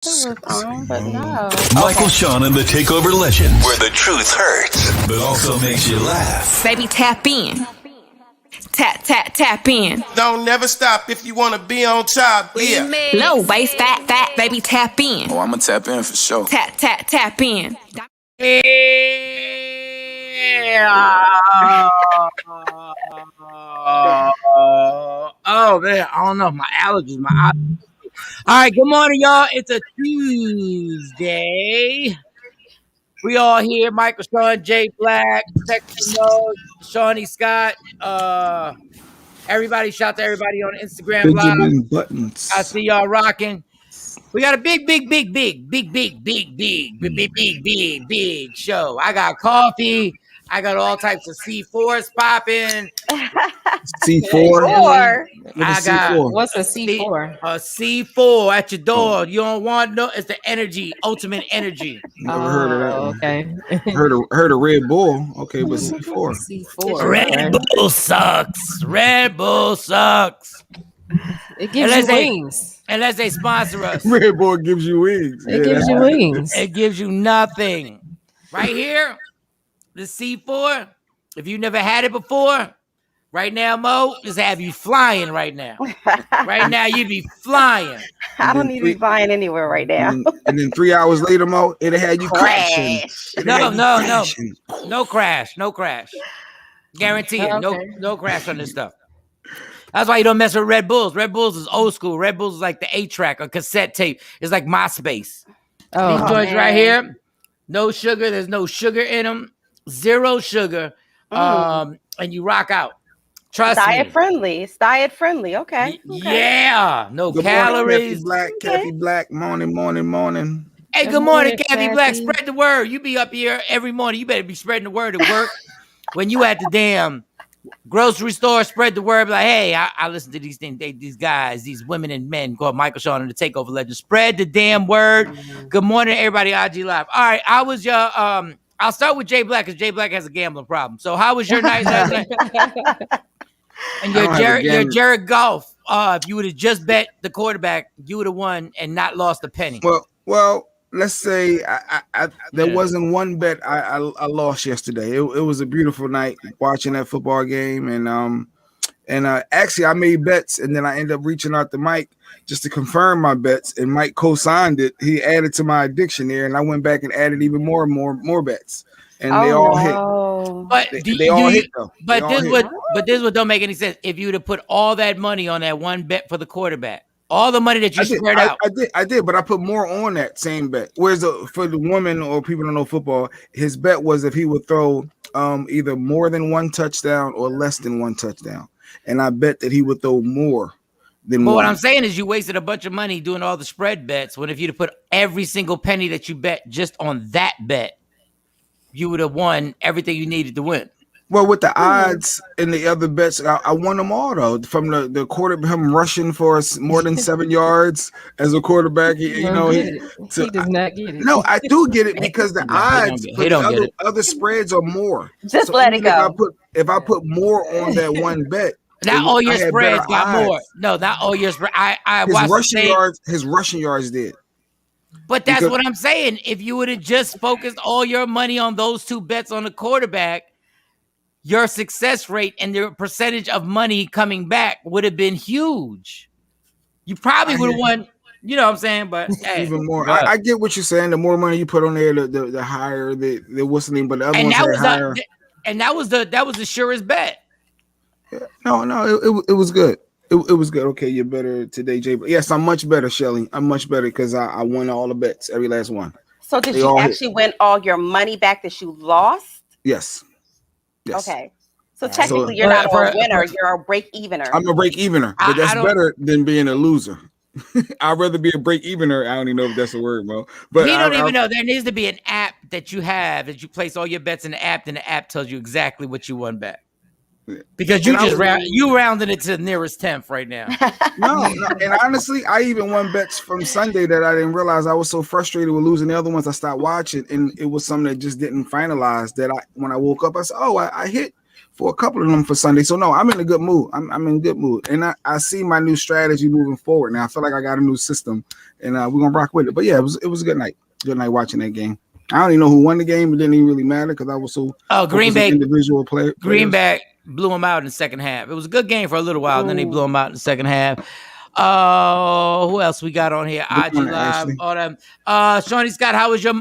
was on, but no. Michael Shawn and the Takeover legend, where the truth hurts, but also makes you laugh. Baby, tap in. Tap in. Don't never stop if you want to be on top. Yeah. Low waist, fat, baby, tap in. Oh, I'ma tap in for sure. Tap in. Oh man, I don't know. My allergies. All right, good morning, y'all. It's a Tuesday. We all here. Michael Shawn, Jay Black, Texas Mode, Shawnee Scott. Everybody, shout to everybody on Instagram Benjamin Live. Buttons. I see y'all rocking. We got a big show. I got coffee. I got all types of C4s popping. C4. I got What's a C4? a C4 at your door. You don't want no. It's the energy, ultimate energy. Never heard of that one. Okay. Heard of Red Bull. Okay, but C4. C4. Red Bull sucks. Red Bull sucks. It gives you wings. Unless they sponsor us. Red Bull gives you wings. It gives you wings. It gives you nothing. Right here, the C4. If you never had it before, right now, Mo, just have you flying right now. Right now, you be flying. I don't need to be flying anywhere right now. And then 3 hours later, Mo, it had you crashing. No crash. Guarantee it. No crash on this stuff. That's why you don't mess with Red Bulls. Red Bulls is old school. Red Bulls is like the 8-track or cassette tape. It's like MySpace. These joints right here, no sugar. There's no sugar in them. Zero sugar. And you rock out. Trust Diet me. friendly. It's diet friendly. Okay. Yeah. No Good calories. Morning, Kathy Black. Morning. Hey, good morning, Kathy Black. Spread the word. You be up here every morning. You better be spreading the word at work. When you at the damn grocery store, spread the word. Be like, hey, I listen to these things. These guys, these women and men called Michael Shawn and the Takeover legend. Spread the damn word. Good morning, everybody. IG Live. All right, I was your I'll start with Jay Black because Jay Black has a gambling problem. So how was your night last night? And your Jared Goff, if you would have just bet the quarterback, you would have won and not lost a penny. Well, let's say there wasn't one bet I lost yesterday. It was a beautiful night watching that football game, and actually I made bets, and then I ended up reaching out to Mike just to confirm my bets, and Mike co-signed it. He added to my addiction there, and I went back and added even more bets, and they all hit. But they all hit though. But this what don't make any sense. If you would have put all that money on that one bet for the quarterback, all the money that you spread out. I did, but I put more on that same bet. Whereas for the woman or people who don't know football, his bet was if he would throw either more than one touchdown or less than one touchdown. And I bet that he would throw more than one. But what I'm saying is you wasted a bunch of money doing all the spread bets when if you'd have put every single penny that you bet just on that bet, you would have won everything you needed to win. Well, with the odds and the other bets, I won them all though. From the quarterback, him rushing for more than 7 yards as a quarterback, he does not get it. No, I do get it because the odds for the other spreads are more. Just let it go. If I put more on that one bet, not all your spreads got more. No, not all your spreads. His rushing yards did. But that's what I'm saying. If you would have just focused all your money on those two bets on the quarterback, your success rate and the percentage of money coming back would have been huge. You probably would have won, you know what I'm saying? But hey, even more. I get what you're saying. The more money you put on there, the higher the whistling. But the other ones are higher. And that was the surest bet. Yeah. No, it was good. It was good. Okay, you're better today, Jay. Yes, I'm much better, Shelly. I'm much better because I won all the bets, every last one. So did you actually win all your money back that you lost? Yes. Okay. So technically you're not a winner, you're a break-evener. I'm a break-evener, but that's better than being a loser. I'd rather be a break-evener. I don't even know if that's a word, bro. But you don't even know. There needs to be an app that you have that you place all your bets in the app, and the app tells you exactly what you won back. Because you rounded it to the nearest 10th right now. No, and honestly, I even won bets from Sunday that I didn't realize I was so frustrated with losing the other ones. I stopped watching, and it was something that just didn't finalize. That when I woke up, I said, "Oh, I hit for a couple of them for Sunday. So no, I'm in a good mood. I'm in good mood, and I see my new strategy moving forward. Now I feel like I got a new system, and we're gonna rock with it. But yeah, it was a good night. Good night watching that game. I don't even know who won the game. It didn't even really matter because I was so Green Bay individual players. Green Bay blew them out in the second half. It was a good game for a little while, and then they blew them out in the second half. Who else we got on here? IG Live, all them. Shawnee Scott, how was your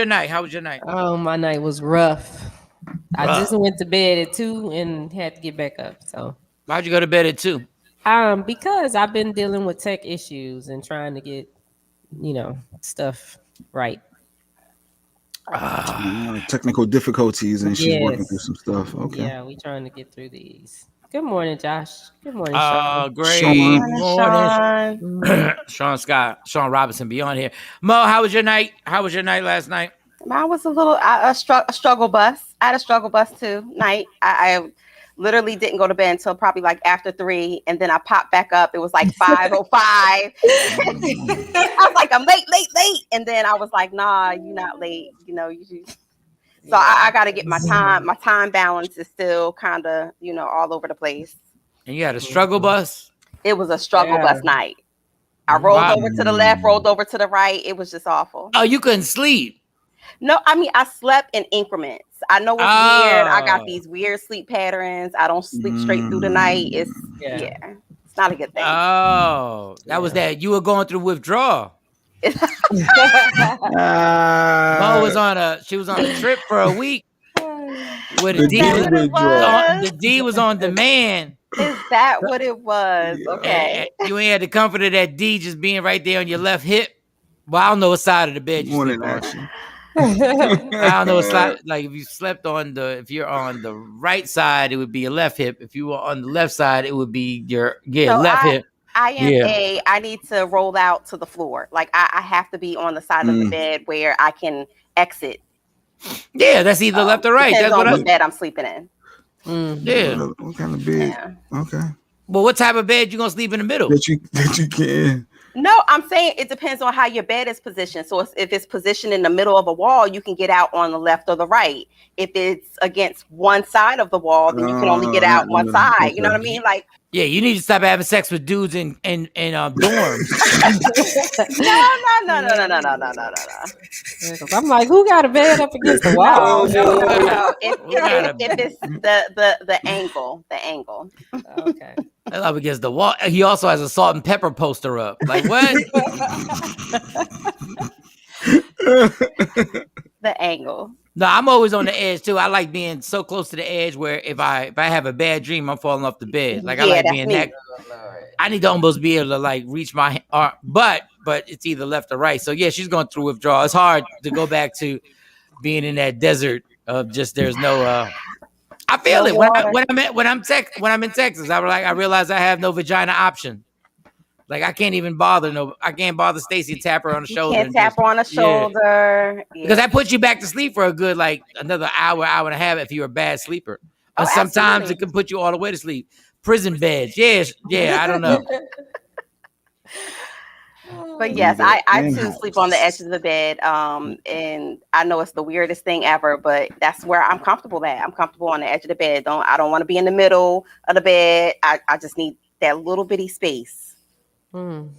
night? How was your night? Oh, my night was rough. I just went to bed at 2 and had to get back up. So why'd you go to bed at 2? Because I've been dealing with tech issues and trying to get, stuff right. Technical difficulties, and she's working through some stuff. Okay. Yeah, we trying to get through these. Good morning, Josh. Good morning, Sean. Great morning. Shawn Robinson, be on here. Mo, how was your night? How was your night last night? Mine was a little a struggle bus. I had a struggle bus night. I literally didn't go to bed until probably like after 3, and then I popped back up. It was like 5:05. I was like, I'm late, and then I was like, nah, you're not late. So I got to get my time. My time balance is still kind of all over the place. And you had a struggle bus? It was a struggle bus night. I rolled over to the left, rolled over to the right. It was just awful. Oh, you couldn't sleep? No, I mean, I slept in increments. I know it's weird. I got these weird sleep patterns. I don't sleep straight through the night. It's not a good thing. Oh, that was that. You were going through withdrawal. Mo she was on a trip for a week where the D was on demand. Is that what it was? Okay. You ain't had the comfort of that D just being right there on your left hip. Well, I don't know what side of the bed you sleep on. I don't know. It's like if you slept if you're on the right side, it would be your left hip. If you were on the left side, it would be your left hip. I need to roll out to the floor. Like I have to be on the side of the bed where I can exit. Yeah, that's either left or right. That's what bed I'm sleeping in. Yeah. What kind of bed? Yeah. Okay. Well, what type of bed you gonna sleep in the middle? That you can. No, I'm saying it depends on how your bed is positioned. So if it's positioned in the middle of a wall, you can get out on the left or the right. If it's against one side of the wall, then you can only get out one side. Okay. You know what I mean? Like, yeah, you need to stop having sex with dudes in dorms. No. I'm like, who got a bed up against the wall? No. If it's the angle. Okay. Up against the wall. He also has a salt and pepper poster up. Like what? The angle. No, I'm always on the edge too. I like being so close to the edge where if I have a bad dream, I'm falling off the bed. Like I like being that. I need to almost be able to like reach my arm, but it's either left or right. So yeah, she's going through withdrawal. It's hard to go back to being in that desert of just there's no. I feel it when I'm in Texas. I realize I have no vagina option. Like I can't even bother I can't bother Stacy and tap her on the shoulder. Can't tap her on the shoulder. Yeah. Because that puts you back to sleep for a good like another hour and a half if you're a bad sleeper. But sometimes absolutely. It can put you all the way to sleep. Prison beds. Yes, I don't know. But yes, I too sleep on the edge of the bed. And I know it's the weirdest thing ever, but that's where I'm comfortable at. I'm comfortable on the edge of the bed. I don't want to be in the middle of the bed. I just need that little bitty space. No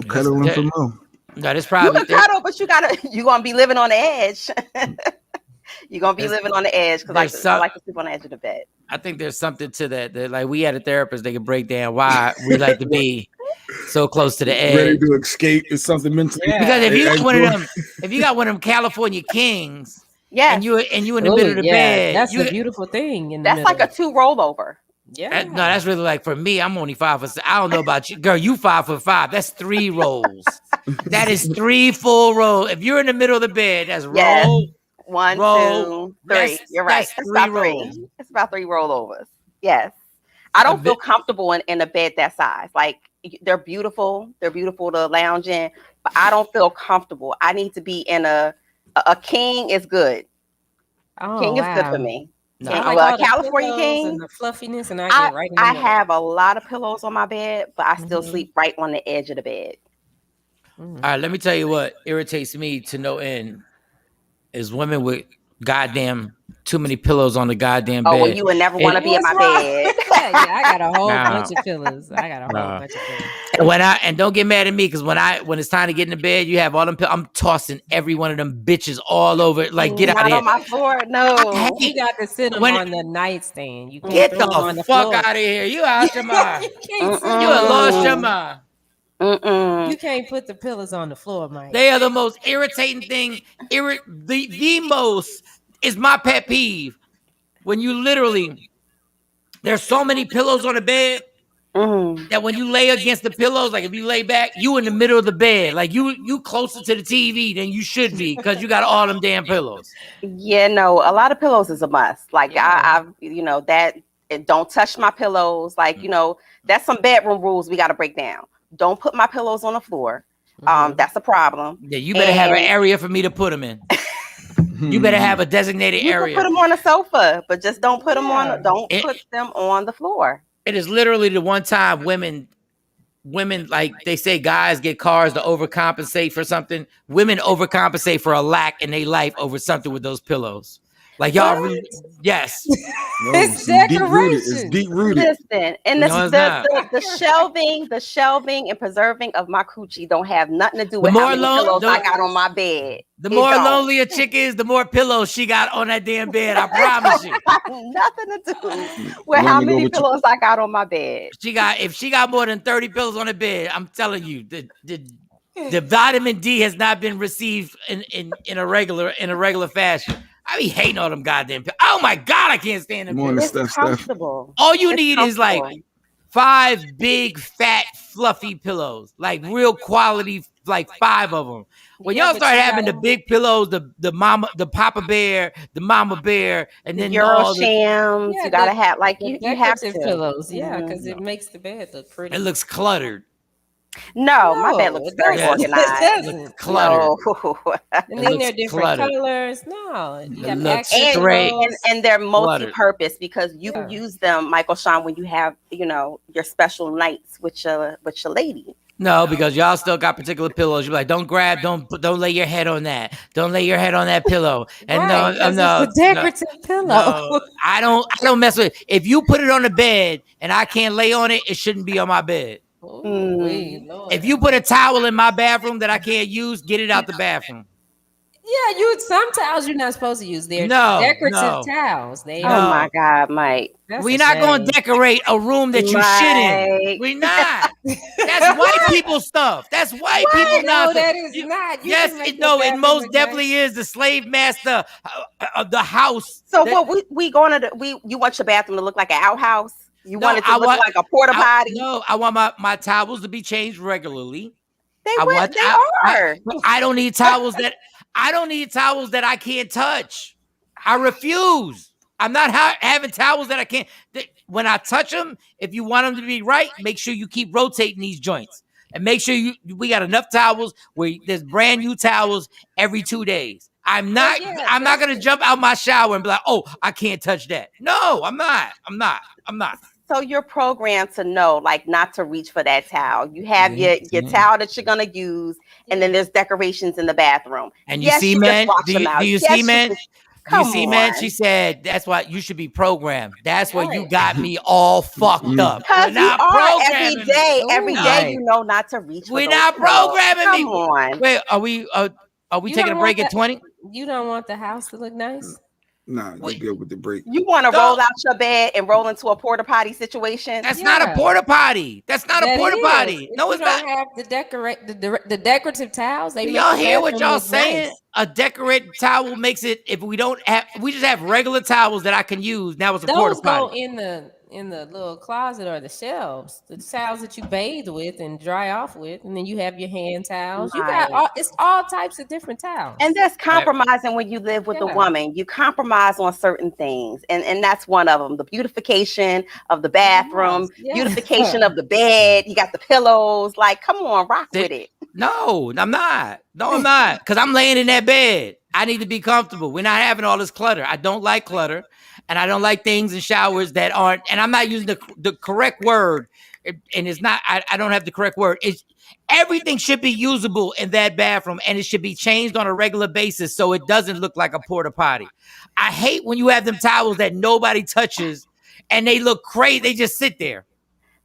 cuddling for Mo. No, that's probably you can cuddle, but you're gonna be living on the edge. You're gonna be living on the edge because I like to sleep on the edge of the bed. I think there's something to that. Like we had a therapist, they could break down why we like to be so close to the edge. Ready to escape is something mentally. Yeah. Because if you got one of them California kings, and you in the middle of the bed, that's a beautiful thing. That's like a 2 rollover. Yeah. That's really like for me. I'm only 5'6". I don't know about you, girl. You 5'5". That's 3 rolls. That is 3 full rolls. If you're in the middle of the bed, that's roll. 1, 2, 3. You're right. It's about 3. It's about 3 rollovers. Yes. I don't feel comfortable in a bed that size. Like they're beautiful. They're beautiful to lounge in, but I don't feel comfortable. I need to be in a king is good. King is good for me. No, I California king and the fluffiness, and I have a lot of pillows on my bed, but I still sleep right on the edge of the bed. All right, let me tell you what irritates me to no end is women with goddamn too many pillows on the goddamn bed. Oh, well, you would never want to be in my bed. Yeah, I got a whole No. bunch of pillows. I got a whole No. bunch of pillows. And don't get mad at me because when it's time to get in the bed, you have all them pillows. I'm tossing every one of them bitches all over. Like, get out Not of here. on my floor. No. You got to sit them When- on the nightstand. You can't Get throw them on the the fuck floor. out of here. You out your mind. You can't sit You them a on lost the your floor. mind. Mm-mm. You can't put the pillows on the floor, Mike. They are the most irritating thing. The most is my pet peeve. When you literally, there's so many pillows on the bed that when you lay against the pillows, like if you lay back, you in the middle of the bed. Like you closer to the TV than you should be because you got all them damn pillows. Yeah, no, a lot of pillows is a must. Like Yeah. don't touch my pillows. Like, that's some bedroom rules we got to break down. Don't put my pillows on the floor. That's a problem. Yeah, you better have an area for me to put them in. You better have a designated You area. can put them on a sofa, but just don't put them Yeah. put them on the floor. It is literally the one time women, like they say guys get cars to overcompensate for something. Women overcompensate for a lack in their life over something with those pillows. Like y'all really, yes. No, It's deep-rooted. It's decoration. deep-rooted. Listen, and No, it's not. the shelving and preserving of my coochie don't have nothing to do with more how many lon- pillows the- I got on my bed. The It more don't. lonely a chick is, the more pillows she got on that damn bed. I promise you. Nothing to do with Let how me go many with you. pillows I got on my bed. If she got more than 30 pillows on the bed, I'm telling you, the vitamin D has not been received in a regular fashion. I be hating all them goddamn pillows. Oh my god, I can't stand them Morning, pillows. It's Steph. comfortable. All you It's need is like comfortable. 5 big, fat, fluffy pillows, like real quality, like 5 of them. When Yeah, y'all but start you having gotta- the big pillows, the Papa Bear, the Mama Bear, and The then Euro all the, shams, Yeah, you gotta the- have like The you have to. decorative pillows, yeah, Mhm. because it makes the bed look pretty. it looks cluttered. No, my bed looks it very doesn't. organized. It doesn't. Cluttered. No. And It then looks they're different cluttered. colors. No, you It have looks accent straight. pillows. And they're Cluttered. multi-purpose because you Yeah. can use them, Michael Shawn, when you have, your special nights with your lady. No, because y'all still got particular pillows. You're like, don't lay your head on that. Don't lay your head on that pillow. And Right, 'cause it's a decorative pillow. No, I don't mess with it. If you put it on the bed and I can't lay on it, it shouldn't be on my bed. Ooh-wee, Lord. If you put a towel in my bathroom that I can't use, get it out the bathroom. Yeah, some towels you're not supposed to use. They're No, decorative no. taules. They Oh No. my God, Mike. That's We're a not going to shame. decorate a room that you shit in. Mike. We're not. That's white people stuff. That's white people No, nonsense. that is not. You Yes, can make it your bathroom most look definitely is the slave master of the house. So That- what we going to you want your bathroom to look like an outhouse? You No, want it to I look want- like a porta potty? No, I want my towels to be changed regularly. They I will, want- they I- are. I don't need towels that I can't touch. I refuse. I'm not having towels that I can't. When I touch them, if you want them to be right, make sure you keep rotating these joints and make sure we got enough towels where there's brand new towels every 2 days. I'm not going to jump out my shower and be like, oh, I can't touch that. No, I'm not. So you're programmed to know, like, not to reach for that towel. You have your towel that you're gonna use, and then there's decorations in the bathroom. And you Yes, see, you man, just wash do them you out. Yes, see, you man? just- You Come see, man, on. she said that's why you should be programmed. That's where you Right. got me all fucked up. Because We're you not are programming me. every Ooh, day right. you know not to reach for We're those not pillows. programming me. Come on. Wait, are we You taking a don't break want at 20? You don't want the house to look nice? Nah, you're good with the break. You want to No. roll out your bed and roll into a porta potty situation? That's not a Yeah. porta potty. That's not a That porta is. potty. If No, you it's don't not. have the decorative towels. They Do make y'all the hear what bathroom y'all look saying? nice. A decorated towel makes it. If we just have regular towels that I can use. Now it's a porta Those go potty. in the little closet or the shelves. The towels that you bathe with and dry off with, and then you have your hand towels. You got Right. it's all types of different towels. And that's compromising when you live with a Yeah. woman. You compromise on certain things. And that's one of them. The beautification of the bathroom, Yes. beautification of the bed. You got the pillows. Like, come on, rock with it. No, I'm not. No, I'm not. Because I'm laying in that bed. I need to be comfortable. We're not having all this clutter. I don't like clutter. And I don't like things in showers that aren't, and I'm not using the correct word. And it's not, I don't have the correct word. Everything should be usable in that bathroom, and it should be changed on a regular basis so it doesn't look like a porta potty. I hate when you have them towels that nobody touches and they look crazy. They just sit there.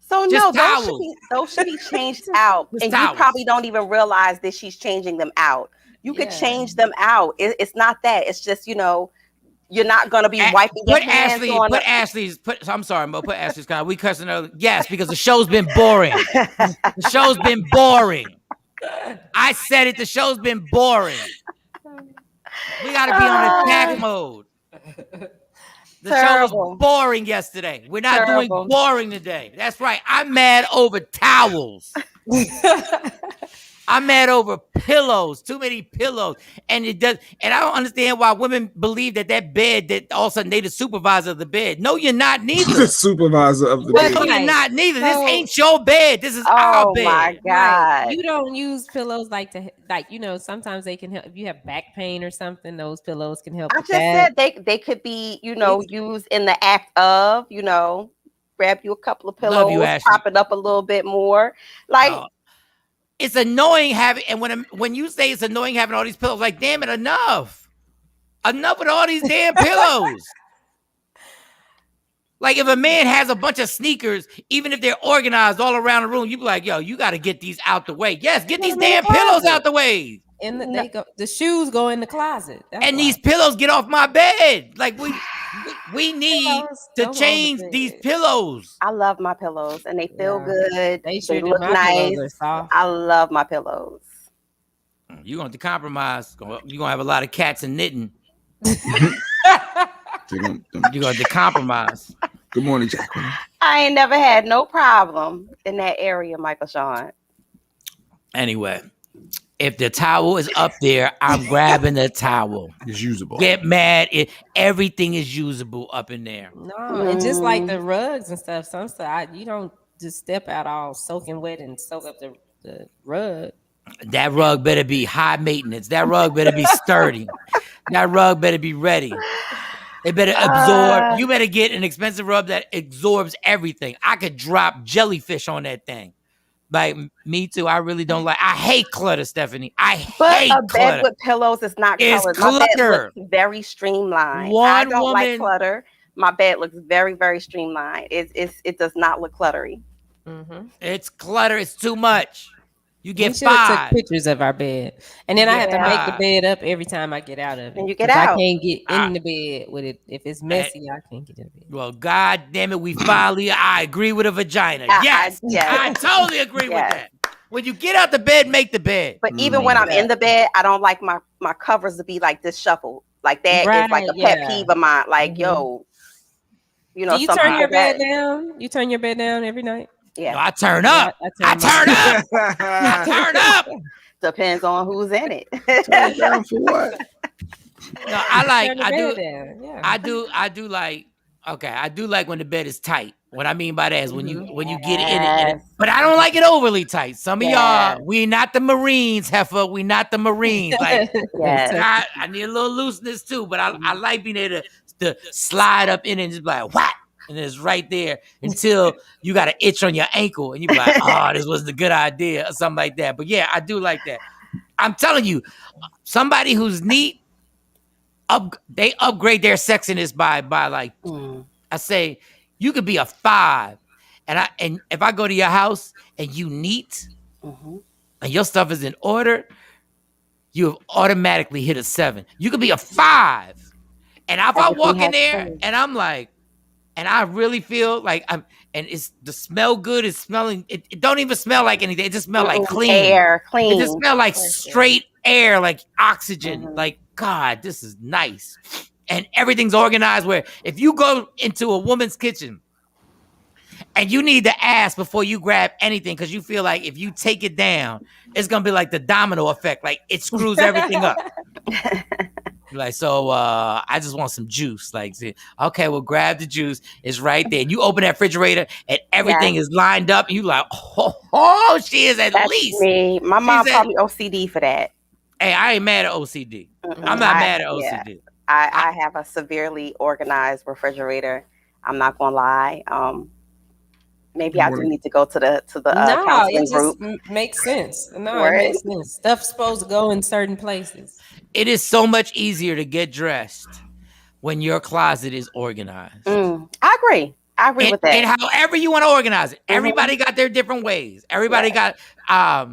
So Just no, towels. those should be changed out, Just and towels. you probably don't even realize that she's changing them out. You could change them out. It's not that. It's just you're not gonna be wiping your hands on. I'm sorry, Mo. Put Ashley's comment. We cussing her. Yes, because the show's been boring. The show's been boring. I said it. The show's been boring. We got to be on attack mode. The show was boring yesterday. We're not doing boring today. That's right. I'm mad over towels. I'm mad over pillows. Too many pillows. And it does. And I don't understand why women believe that bed, that all of a sudden they the supervisor of the bed. No, you're not neither. The supervisor of the bed. No, you're not neither. This ain't your bed. This is our bed. Oh my God. You don't use pillows sometimes they can help if you have back pain or something. Those pillows can help. I just said they could be, used in the act of, grab you a couple of pillows, prop it up a little bit more. It's annoying having, and when you say it's annoying having all these pillows, like, damn it, enough with all these damn pillows. Like, if a man has a bunch of sneakers, even if they're organized all around the room, you be like, yo, you got to get these out the way. Yes, get these damn pillows out the way. And the shoes go in the closet. And these pillows get off my bed. Like, we need to change these pillows. I love my pillows, and they feel good. They look nice. I love my pillows. You're going to compromise. You're going to have a lot of cats and knitting. You're going to compromise. Good morning, Jacqueline. I ain't never had no problem in that area, Michael Shawn. Anyway, if the towel is up there, I'm grabbing the towel. It's usable. Get mad. Everything is usable up in there. No, and just like the rugs and stuff, some stuff, you don't just step out all soaking wet and soak up the rug. That rug better be high maintenance. That rug better be sturdy. That rug better be ready. It better absorb. You better get an expensive rug that absorbs everything. I could drop jellyfish on that thing. Like, me too. I really don't like. I hate clutter, Stephanie. I hate clutter. But a bed with pillows is not colored. My bed looks very streamlined. I don't like clutter. My bed looks very, very streamlined. It does not look cluttery. Mm-hmm. It's clutter. It's too much. You get we took pictures of our bed, and then I have to make the bed up every time I get out of it. And you get out. I can't get in the bed with it. If it's messy, I can't get in the bed. Well, God damn it, I agree with a vagina. Yes, I totally agree with that. When you get out the bed, make the bed. But even when I'm in the bed, I don't like my covers to be like disheveled. Like that is like a pet peeve of mine. Like, do you turn your bed down? You turn your bed down every night? Yeah, no, I turn up. I turn up. Depends on who's in it. Turn down for what? No, I do like when the bed is tight. What I mean by that is when you get in it, but I don't like it overly tight. Some of y'all, we not the Marines, heifer. We not the Marines. Like, I need a little looseness too, but I like being able to slide up in it and just be like, what? And it's right there until you got an itch on your ankle and you be like, oh, this wasn't a good idea or something like that. But yeah, I do like that. I'm telling you, somebody who's neat, they upgrade their sexiness by like, I say, you could be a 5. And if I go to your house and you neat and your stuff is in order, you have automatically hit a 7. You could be a 5. And if I walk in there and I'm like, and I really feel like and it's the smell good. It's smelling. It don't even smell like anything. It just smells like clean air. It just smells like straight air, like oxygen. Like, God, this is nice. And everything's organized where if you go into a woman's kitchen and you need to ask before you grab anything because you feel like if you take it down, it's gonna be like the domino effect. Like it screws everything up. Like, so I just want some juice. Like, okay, well, grab the juice. It's right there. And you open that refrigerator and everything is lined up. And you like, she is That's least. Me. My mom called me OCD for that. Hey, I ain't mad at OCD. I'm not mad at OCD. Yeah. I have a severely organized refrigerator. I'm not gonna lie. Maybe I do need to go to the No, counseling it just group. makes sense. No, it Right. makes sense. Stuff's supposed to go in certain places. It is so much easier to get dressed when your closet is organized. I agree. I agree with that. And however you want to organize it. Everybody got their different ways. Everybody got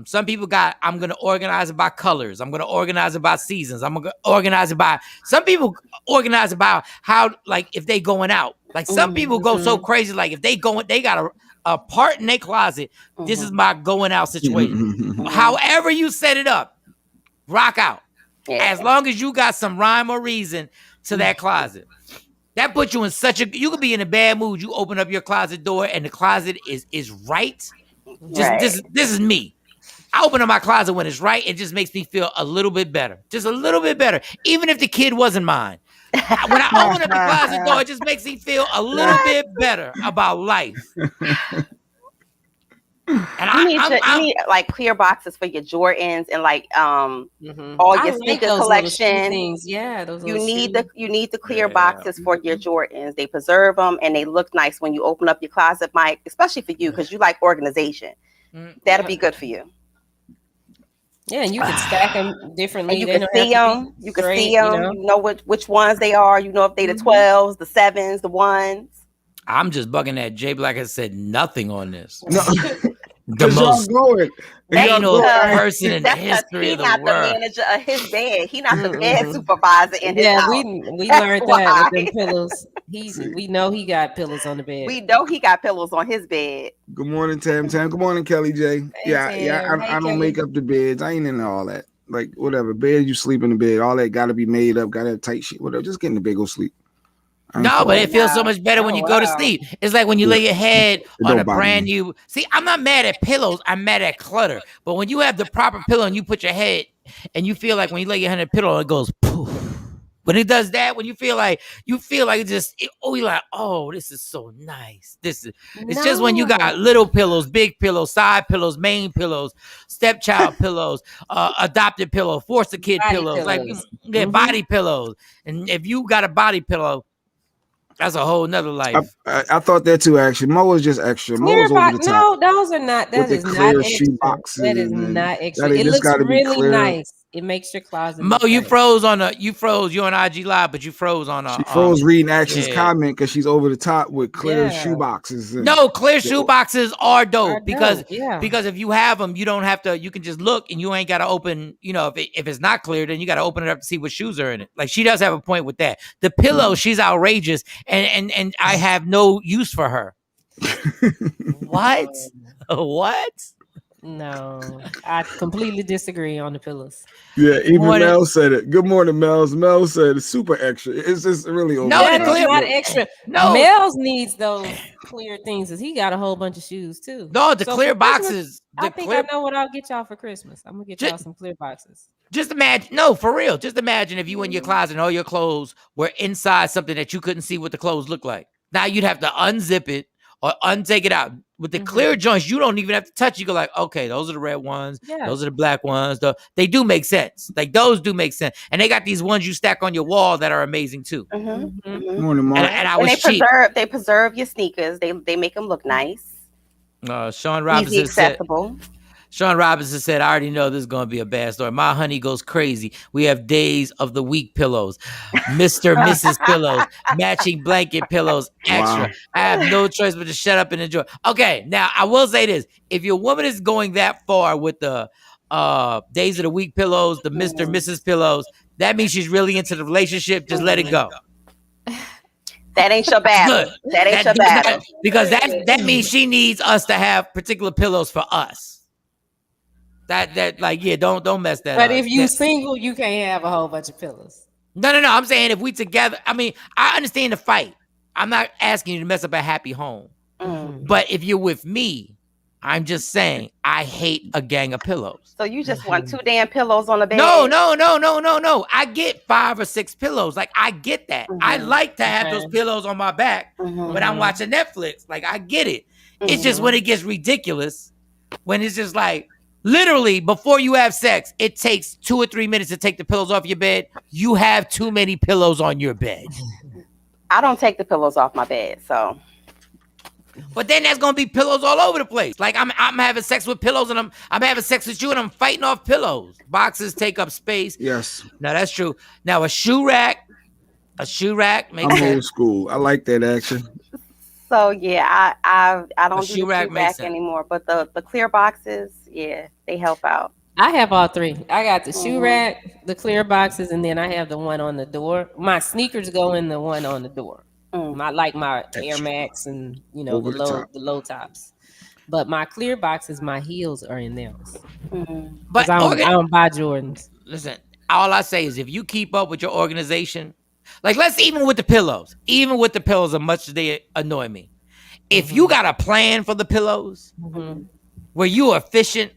some people got, I'm gonna organize it by colors. I'm gonna organize it by seasons. I'm gonna organize it by, some people organize it by how, like, if they going out. Like some people go so crazy, like if they got a part in their closet. This is my going out situation. However you set it up, rock out. As long as you got some rhyme or reason to that closet. That puts you in you could be in a bad mood. You open up your closet door and the closet is right. This is me. I open up my closet when it's right. It just makes me feel a little bit better. Just a little bit better. Even if the kid wasn't mine. When I open up the closet door, it just makes me feel a little bit better about life. And you need like clear boxes for your Jordans and like all your sneaker collection. Things. Yeah, those you need the clear boxes for your Jordans. They preserve them and they look nice when you open up your closet, Mike. Especially for you because you like organization. That'll be good for you. Yeah, and you can stack them differently. And you can see them. You can see them. You know which ones they are. You know if they the 12s, the 7s, the 1s. I'm just bugging that Jay Black has said nothing on this. No. The most anal person in the He's history of the not world. the manager of his bed. He's not the bed supervisor in his house. we learned that with them pillows. We know he got pillows on the bed. We know he got pillows on his bed. Good morning, Tam. Good morning, Kelly J. I don't make up the beds. I ain't into all that. Like whatever bed you sleep in the bed, all that got to be made up. Got to have tight shit. Whatever. Just get in the bed, go sleep. No, but it feels so much better when you go to sleep. It's like when you lay your head on a brand new. See, I'm not mad at pillows. I'm mad at clutter. But when you have the proper pillow and you put your head and you feel like when you lay your head on a pillow, it goes poof. When it does that, when you feel like it just, you're like, oh, this is so nice. It's just when you got little pillows, big pillows, side pillows, main pillows, stepchild pillows, adopted pillow, foster kid pillows, like body pillows. And if you got a body pillow, that's a whole nother life. I thought that too. Actually, Mo is just extra. Mo is over the top. No, those are not. That is not extra. That is not extra. It looks really nice. It makes your closet. Mo, you froze on you're on IG Live, but you froze on she froze reading Action's comment because she's over the top with clear shoe boxes. No, clear shoe boxes are dope because if you have them, you don't have to. You can just look and you ain't got to open. You know, if it's not clear, then you got to open it up to see what shoes are in it. Like she does have a point with that. The pillow, she's outrageous, and I have no use for her. What? What? No, I completely disagree on the pillows. Yeah, even Mel said it. Good morning, Mel's. Mel said it's super extra. It's just really over. No, it's not extra. No, Mel's needs those clear things because he got a whole bunch of shoes too. No, the clear boxes. I think I know what I'll get y'all for Christmas. I'm gonna get y'all some clear boxes. Just imagine, no, for real. Just imagine if you in your closet and all your clothes were inside something that you couldn't see what the clothes look like. Now you'd have to unzip it or untake it out. With the clear joints, you don't even have to touch. You go like, okay, those are the red ones. Yeah. Those are the black ones. They do make sense. Like those do make sense. And they got these ones you stack on your wall that are amazing too. Morning, Mark. And they preserve your sneakers. They make them look nice. Sean Robinson said, I already know this is going to be a bad story. My honey goes crazy. We have days of the week pillows, Mr. Mrs. pillows, matching blanket pillows, extra. Wow. I have no choice but to shut up and enjoy. Okay, now I will say this. If your woman is going that far with the days of the week pillows, the Mr. Mrs. pillows, that means she's really into the relationship. Just let it go. That ain't your battle. That ain't your battle. Because that means she needs us to have particular pillows for us. Don't mess that up. But if you single, you can't have a whole bunch of pillows. No. I'm saying if we together, I mean, I understand the fight. I'm not asking you to mess up a happy home. But if you're with me, I'm just saying I hate a gang of pillows. So you just want 2 damn pillows on the bed? No. I get 5 or 6 pillows. Like I get that. I like to have those pillows on my back when I'm watching Netflix. Like I get it. It's just when it gets ridiculous, when it's just like, literally, before you have sex, it takes 2 or 3 minutes to take the pillows off your bed. You have too many pillows on your bed. I don't take the pillows off my bed, so. But then there's gonna be pillows all over the place. Like I'm having sex with pillows, and I'm having sex with you, and I'm fighting off pillows. Boxes take up space. Yes. No, that's true. Now a shoe rack makes I'm sense. old school. I like that action. So yeah, I don't do shoe the rack shoe makes rack sense. anymore, but the clear boxes, yeah, they help out. I have all three. I got the shoe Mhm. rack, the clear boxes, and then I have the one on the door. My sneakers go in the one on the door. Mm. My Air Extra. Max and Over the top. the low tops. But my clear boxes, my heels are in those. Mhm. But I don't buy Jordans. listen, all I say is if you keep up with your organization, like even with the pillows, as much as they annoy me, if you got a plan for the pillows where you are efficient,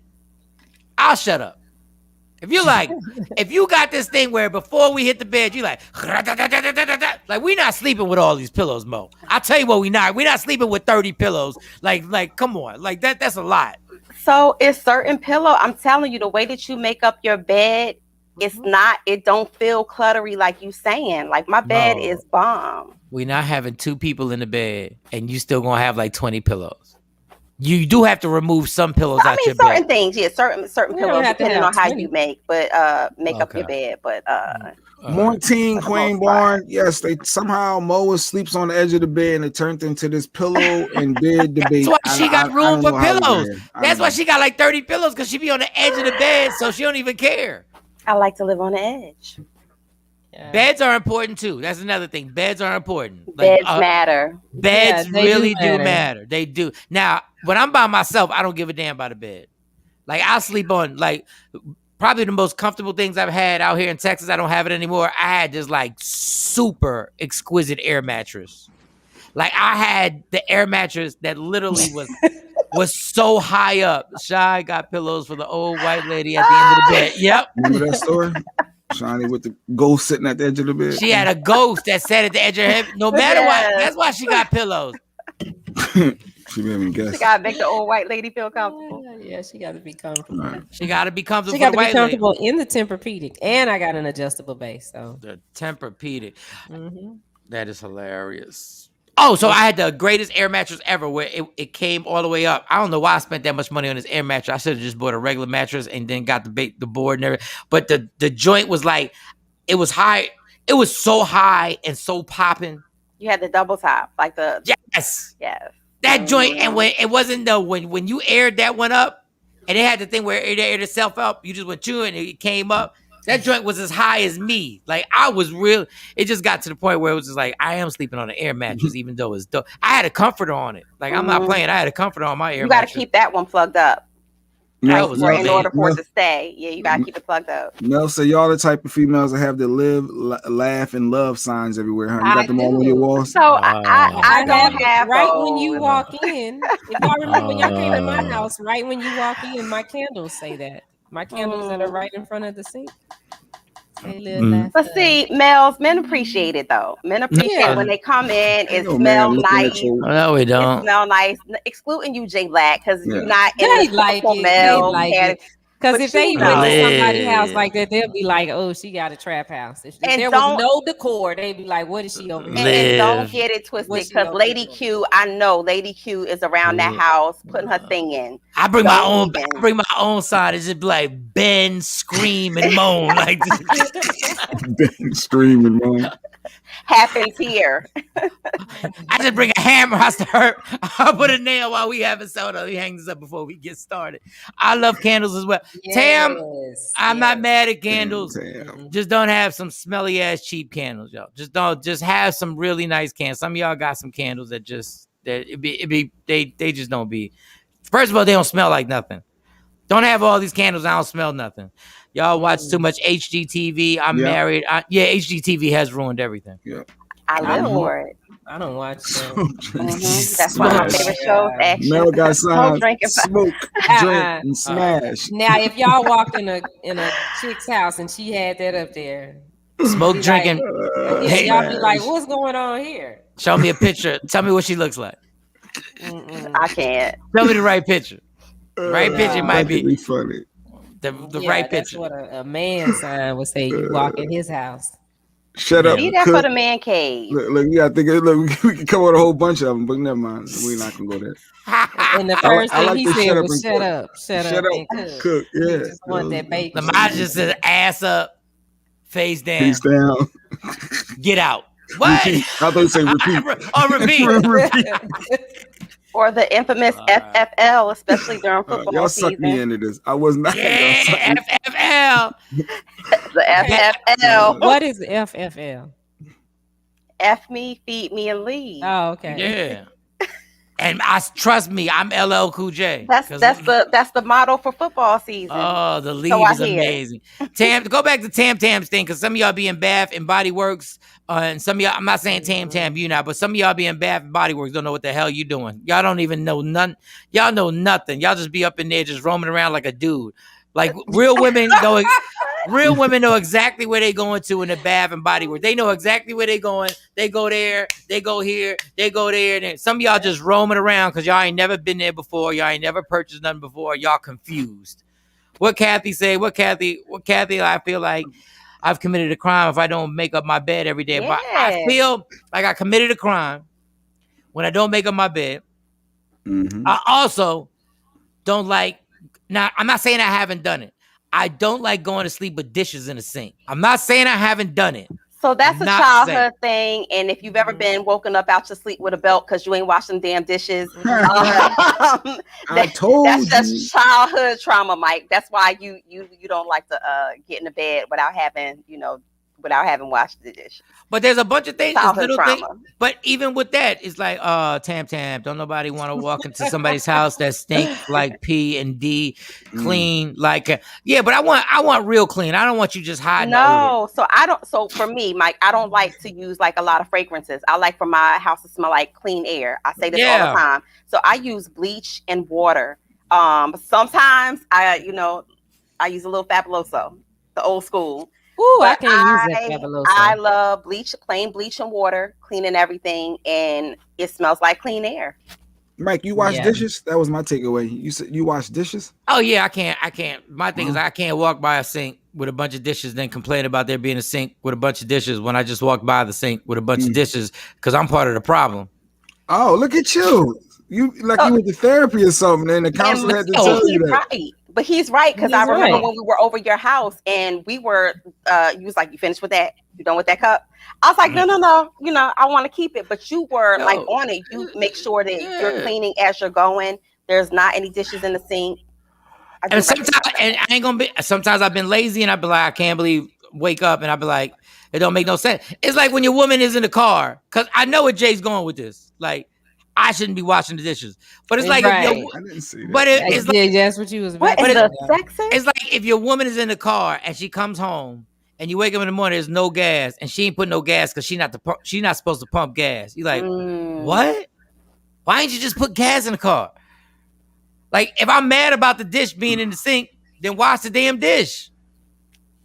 I'll shut up. If you if you got this thing where before we hit the bed, you like we not sleeping with all these pillows, Mo. I'll tell you what, we're not sleeping with 30 pillows. Like, come on, like that's a lot. So it's certain pillow. I'm telling you, the way that you make up your bed, it don't feel cluttery like you saying. Like my bed No. is bomb. We're not having 2 people in the bed, and you still gonna have like 20 pillows. You do have to remove some pillows out your certain bed. things, yeah, certain You don't pillows, have to depending have on how 20. you make up your bed. But Mortine, for the Queen most part. Barn. Yes, they somehow Moa sleeps on the edge of the bed and it turned into this pillow and bed debate. That's why she got room for pillows. That's why she. she got like 30 pillows, because she be on the edge of the bed, so she don't even care. I like to live on the edge. Yeah. Beds are important too. That's another thing. Beds are important. Beds matter. Beds Yeah, they really do do matter. They do. Now, when I'm by myself, I don't give a damn about a bed. Like I sleep on probably the most comfortable things I've had out here in Texas. I don't have it anymore. I had this like super exquisite air mattress. Like I had the air mattress that literally was so high up. Shy got pillows for the old white lady at the end of the bed. Yep. Remember that story? Shiny with the ghost sitting at the edge of the bed. She had a ghost that sat at the edge of her head. No matter what, that's why she got pillows. She made me guess. She gotta make the old white lady feel comfortable. Yeah, she got to be comfortable. Right. She got to be comfortable. She got for to the be white lady. comfortable in the Tempur-Pedic, and I got an adjustable base. So The Tempur-Pedic. mm-hmm. That is hilarious. Oh, so I had the greatest air mattress ever where it came all the way up. I don't know why I spent that much money on this air mattress. I should have just bought a regular mattress and then got the board and everything. But the joint was like, it was high. It was so high and so popping. You had the double top, like the Yes. That joint, and when it wasn't when you aired that one up, and it had the thing where it aired itself up, you just went to it and it came up. That joint was as high as me. Like I was real. It just got to the point where it was just like I am sleeping on an air mattress, even though it's dope. I had a comforter on it. Like I'm not playing. I had a comforter on my air. You got to mattress. keep that one plugged up. That was in order for it Mel, to stay. Yeah, you got to keep it plugged up. Mel said y'all the type of females that have the live, laugh, and love signs everywhere, huh? You got I them all on do. your walls? So I don't have right those. when you walk in. If y'all remember when y'all came to my house, right when you walk in, my candles say that. My candles that are right in front of the sink. They live, laugh, But love. see, men appreciate it though. Men appreciate when they come in. It Yo, smells man, looking nice. at your- No, we It don't. smell nice. Excluding you, J Black, because Yeah. you're not in They the like typical it. male They like cat- it. Because But if they you went to know. somebody's house like that, they'll be like, "Oh, she got a trap house." If And there was no decor, they'd be like, "What is she over here?" And don't Live. get it twisted, What's she because over Lady here? Q, I know Lady Q is around that house putting her thing in. I bring my own. Don't even. I bring my own side. It's just be like bend, scream, and moan like this. Screaming, man. Happens here. I just bring a hammer. I start. I'll put a nail while we having soda. He hangs up before we get started. I love candles as well. Tam, Yes, I'm not yes. mad at candles. Damn. Just don't have some smelly ass cheap candles, y'all. Just have some really nice candles. Some of y'all got some candles that they just don't be. First of all, they don't smell like nothing. Don't have all these candles. I don't smell nothing. Y'all watch too much HGTV. I'm married. HGTV has ruined everything. Yeah. I live for it. I don't watch that. That's one of my favorite shows. Action. Mel got signs. drinking. Smoke, drink, and smash. Now, if y'all walked in a chick's house and she had that up there, Smoke, be drinking. y'all be like, "What's going on here?" Show me a picture. Tell me what she looks like. I can't. Tell me the right picture. Right picture might That could be funny. the Yeah, right that's picture. what a man sign would say. You walk in his house. Shut up, Be there for cook. the man cave. Look, yeah, I think look, we can come with a whole bunch of them, but never mind. We're not gonna go there. And the first I thing like he to said shut up was and shut cook. up, shut Shut up, up, and cook. cook. Yeah, He just want that bacon. Lamar just said ass up, face down, Peace down. get out. What? Repeat. I thought you say repeat. Repeat. Repeat. Or the infamous FFL, especially during football Y'all sucked me season. into this. I was not. Yeah, FFL. The FFL. What is FFL? F me, feed me, and leave. Oh, okay. Yeah. And trust me, I'm LL Cool J. That's the motto for football season. Oh, the leave So is amazing. Go back to Tam Tam's thing, because some of y'all be in Bath and Body Works, and some of y'all, I'm not saying Tam, you not, but some of y'all be in Bath and Body Works, don't know what the hell you doing. Y'all don't even know none. Y'all know nothing. Y'all just be up in there just roaming around like a dude. Like real women know. Real women know exactly where they going to in the Bath and Body Works. They know exactly where they going. They go there. They go here. They go there. And some of y'all just roaming around because y'all ain't never been there before. Y'all ain't never purchased nothing before. Y'all confused. What Kathy say? What Kathy? I feel like I've committed a crime if I don't make up my bed every day. Yeah. But I feel like I committed a crime when I don't make up my bed. Mm-hmm. I also don't like. Now, I'm not saying I haven't done it. I don't like going to sleep with dishes in the sink. I'm not saying I haven't done it. So that's a childhood thing. And if you've ever been woken up out your sleep with a belt because you ain't washing damn dishes, that's just childhood trauma, Mike. That's why you don't like to get in the bed without having washed the dishes. But there's a bunch of things, little trauma. things. But even with that, it's like, Tam, don't nobody want to walk into somebody's house that stink like P and D, clean like yeah. But I want real clean. I don't want you just hiding. No, so I don't. So for me, Mike, I don't like to use like a lot of fragrances. I like for my house to smell like clean air. I say this all the time. So I use bleach and water. Sometimes I use a little Fabuloso, the old school. Ooh, I can't use that Fabuloso. I love plain bleach and water, cleaning everything, and it smells like clean air. Mike, you wash dishes? That was my takeaway. You said you wash dishes? Oh yeah, I can't. My thing is I can't walk by a sink with a bunch of dishes, then complain about there being a sink with a bunch of dishes when I just walk by the sink with a bunch of dishes because I'm part of the problem. Oh, look at you! You went to therapy or something, and the counselor had to tell you that. Right. But he's right, because I remember when we were over your house and we were, you was like, you finished with that? You done with that cup? I was like, no. I want to keep it. But you were like on it. You make sure that you're cleaning as you're going. There's not any dishes in the sink. And sometimes I've been lazy and I've been like, I can't believe, wake up and I'll be like, it don't make no sense. It's like when your woman is in the car, because I know where Jay's going with this. Like, I shouldn't be washing the dishes, but it's like, I didn't see that. But it's like, that's what you was. It's like if your woman is in the car and she comes home and you wake up in the morning, there's no gas, and she ain't putting no gas because she's not supposed to pump gas. You're like, what? Why ain't you just put gas in the car? Like, if I'm mad about the dish being in the sink, then wash the damn dish.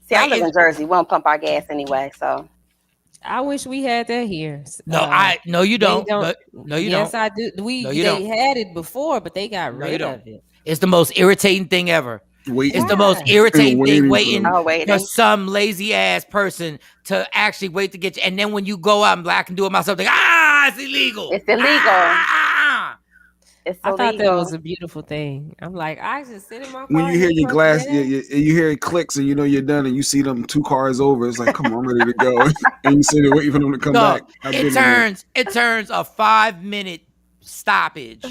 See, I live in Jersey. We don't pump our gas anyway, so. I wish we had that here. No, you don't. No, you don't. Yes, I do. They had it before, but they got rid of it. It's the most irritating thing ever. It's the most irritating thing waiting for some lazy ass person to actually wait to get you. And then when you go out, I can do it myself. It's illegal. It's illegal. I thought that was a beautiful thing. I'm like, I just sit in my car. When you hear your glass, you hear it clicks, and you know you're done, and you see them 2 cars over. It's like, come on, I'm ready to go. And you sit there waiting for them to come back. It turns a 5-minute stoppage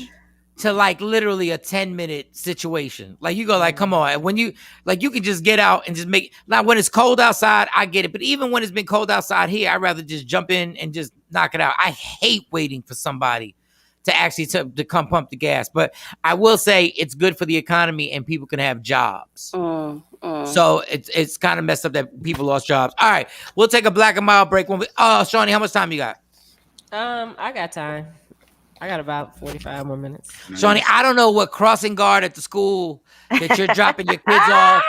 to like literally a 10-minute situation. Like you go, like, come on. When you can just get out and just make. Now, when it's cold outside, I get it. But even when it's been cold outside here, I'd rather just jump in and just knock it out. I hate waiting for somebody to actually to come pump the gas. But I will say it's good for the economy and people can have jobs. So it's kind of messed up that people lost jobs. All right, we'll take a black and mild break. Shawnee, how much time you got? I got time. I got about 45 more minutes. Shawnee, I don't know what crossing guard at the school that you're dropping your kids off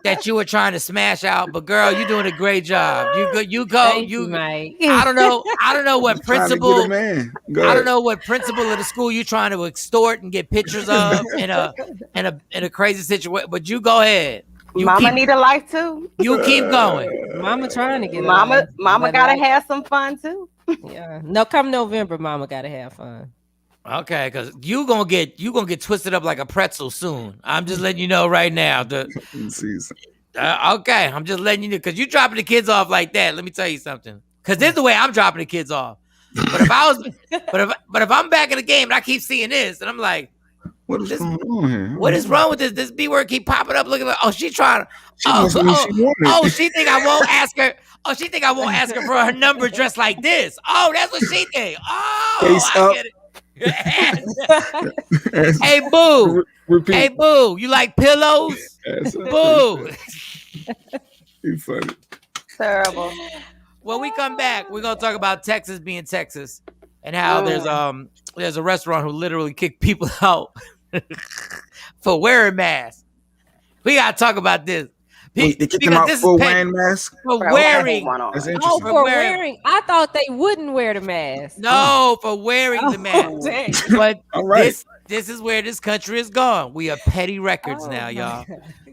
that you were trying to smash out, but girl, you're doing a great job. You go. Mike. I don't know what principal. I don't know what principal of the school you're trying to extort and get pictures of in a crazy situation. But you go ahead. Mama need a life too. You keep going. Mama trying to get Mama alive, but gotta like, have some fun too. yeah. No, come November, Mama gotta have fun. Okay, because you gonna get twisted up like a pretzel soon. I'm just letting you know right now. Okay, I'm just letting you know because you dropping the kids off like that. Let me tell you something. Because this is the way I'm dropping the kids off. But if I was, but if I'm back in the game and I keep seeing this, and I'm like, what is going on here? What is wrong with this? This B word keep popping up. Looking like, oh, she trying to. She think I won't ask her. Oh, she think I won't ask her for her number dressed like this. Oh, that's what she think. Oh, Face I up. get it. Hey boo, Repeat. hey boo, you like pillows? Boo. You funny. Terrible. When we come back, we're gonna talk about Texas being Texas and how there's a restaurant who literally kicked people out for wearing masks. We gotta talk about this. Wait, they kicked them out for wearing masks? For wearing. That's Oh, interesting. for wearing. I thought they wouldn't wear the mask. No, for wearing the mask. Dang. But All right. this is where this country is gone. We are petty records now, y'all.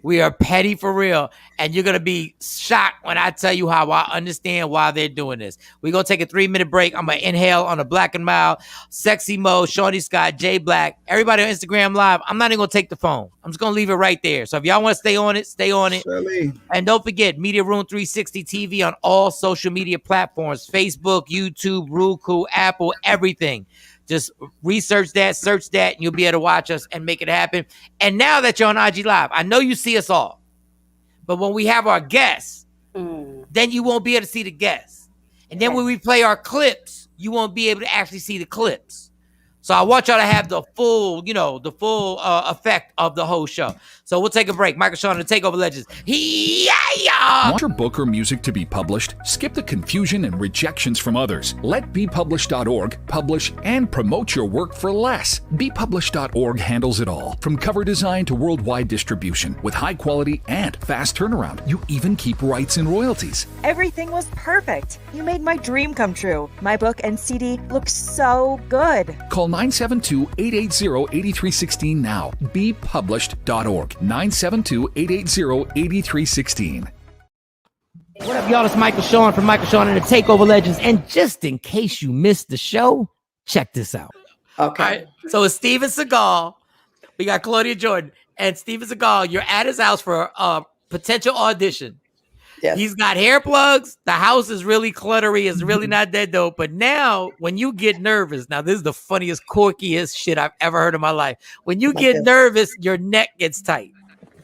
We are petty for real. And you're going to be shocked when I tell you how I understand why they're doing this. We're going to take a 3-minute break. I'm going to inhale on a Black and Mild, Sexy Mo, Shawnee Scott, Jay Black, everybody on Instagram Live. I'm not even going to take the phone. I'm just going to leave it right there. So if y'all want to stay on it, stay on it. Shelly. And don't forget, Media Room 360 TV on all social media platforms, Facebook, YouTube, Roku, Apple, everything. Just research that, search that, and you'll be able to watch us and make it happen. And now that you're on IG Live, I know you see us all. But when we have our guests, then you won't be able to see the guests. And then when we play our clips, you won't be able to actually see the clips. So I want y'all to have the full, effect of the whole show. So we'll take a break. Michael Shawn, the Takeover Legends. Want your book or music to be published? Skip the confusion and rejections from others. Let bepublished.org publish and promote your work for less. Bepublished.org handles it all, from cover design to worldwide distribution, with high quality and fast turnaround. You even keep rights and royalties. Everything was perfect. You made my dream come true. My book and CD look so good. Call 972-880-8316 now. Bepublished.org. 972-880-8316. What up, y'all? It's Michael Shawn from Michael Shawn and the Takeover Legends. And just in case you missed the show, check this out. Okay. All right. So it's Steven Seagal. We got Claudia Jordan. And Steven Seagal, you're at his house for a potential audition. Yes. He's got hair plugs. The house is really cluttery. It's really not that dope. But now, when you get nervous, now this is the funniest, quirkiest shit I've ever heard in my life. When you get nervous, your neck gets tight.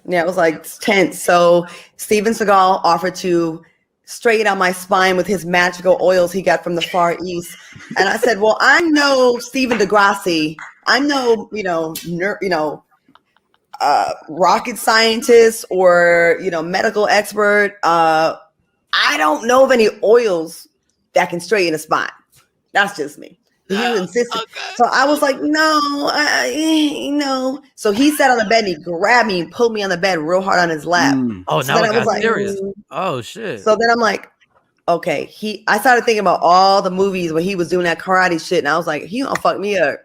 Yeah, it was like tense. So Steven Seagal offered to straighten out my spine with his magical oils he got from the Far East. And I said, well, I know Stephen DeGrassi. I know, rocket scientist or medical expert. I don't know of any oils that can straighten a spine. That's just me. He insisted. Okay. So I was like, no. So he sat on the bed and he grabbed me and pulled me on the bed real hard on his lap. Oh, so now I was got serious. Oh shit. So then I'm like, okay. I started thinking about all the movies where he was doing that karate shit, and I was like, he gonna fuck me up.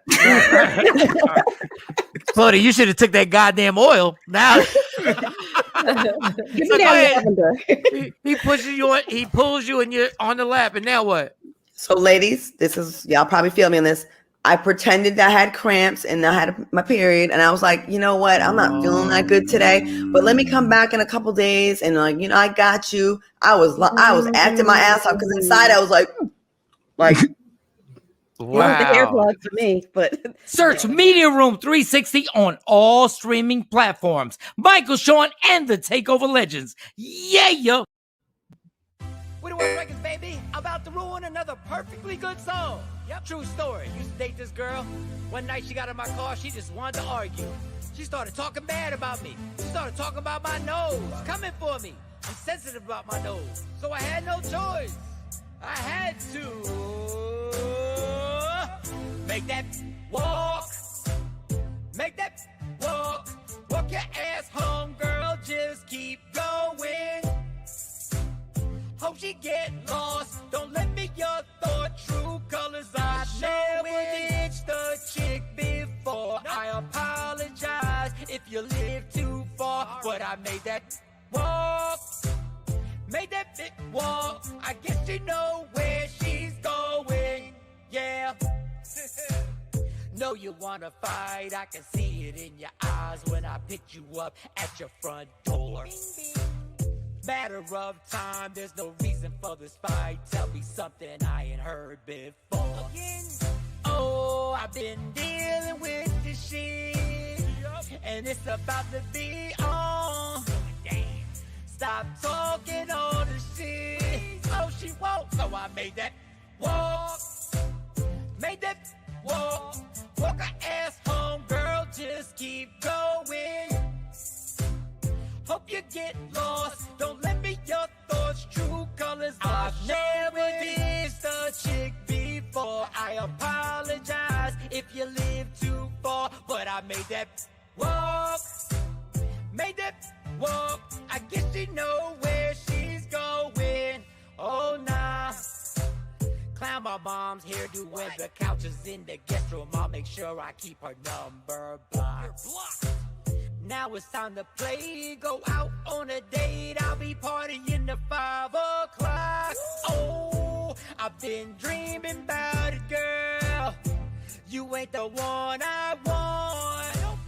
Claudia, you should have took that goddamn oil. Now Give me that lavender. he pushes you on, he pulls you and you're on the lap, and now what? So ladies, this is, y'all probably feel me on this. I pretended I had cramps and I had my period, and I was like, you know what? I'm not feeling that good today, but let me come back in a couple days and I got you. I was acting my ass off because inside I was like. Wow. The earplugs for me, but search Media Room 360 on all streaming platforms. Michael Shawn and the Takeover Legends. Yeah, yo. We the World Records, baby. About to ruin another perfectly good song. Yep, true story. Used to date this girl. One night she got in my car. She just wanted to argue. She started talking bad about me. She started talking about my nose. Coming for me. I'm sensitive about my nose. So I had no choice. I had to make that walk. Make that walk. Walk your ass home, girl. Just keep going. Hope she get lost. Don't let me your thought. True colors. I never ditched the chick before. I apologize if you live too far, but I made that walk. Made that bitch walk. I guess she know where she's going. Yeah. Know you wanna fight. I can see it in your eyes when I pick you up at your front door. Matter of time, there's no reason for this fight. Tell me something I ain't heard before. Oh, I've been dealing with this shit, and it's about to be on. Stop talking all the shit. Oh, she won't, so I made that walk. Made that walk. Walk her ass home, girl, just keep going. Hope you get lost, don't let me your thoughts, true colors. I've never dissed a chick before. I apologize if you live too far, but I made that walk. Made that walk. I guess she know where she's going. Oh, nah. Clown my mom's hairdo when the couch is in the guest room. I'll make sure I keep her number blocked. Now it's time to play. Go out on a date. I'll be partying to 5 o'clock. Oh, I've been dreaming about it, girl. You ain't the one I want.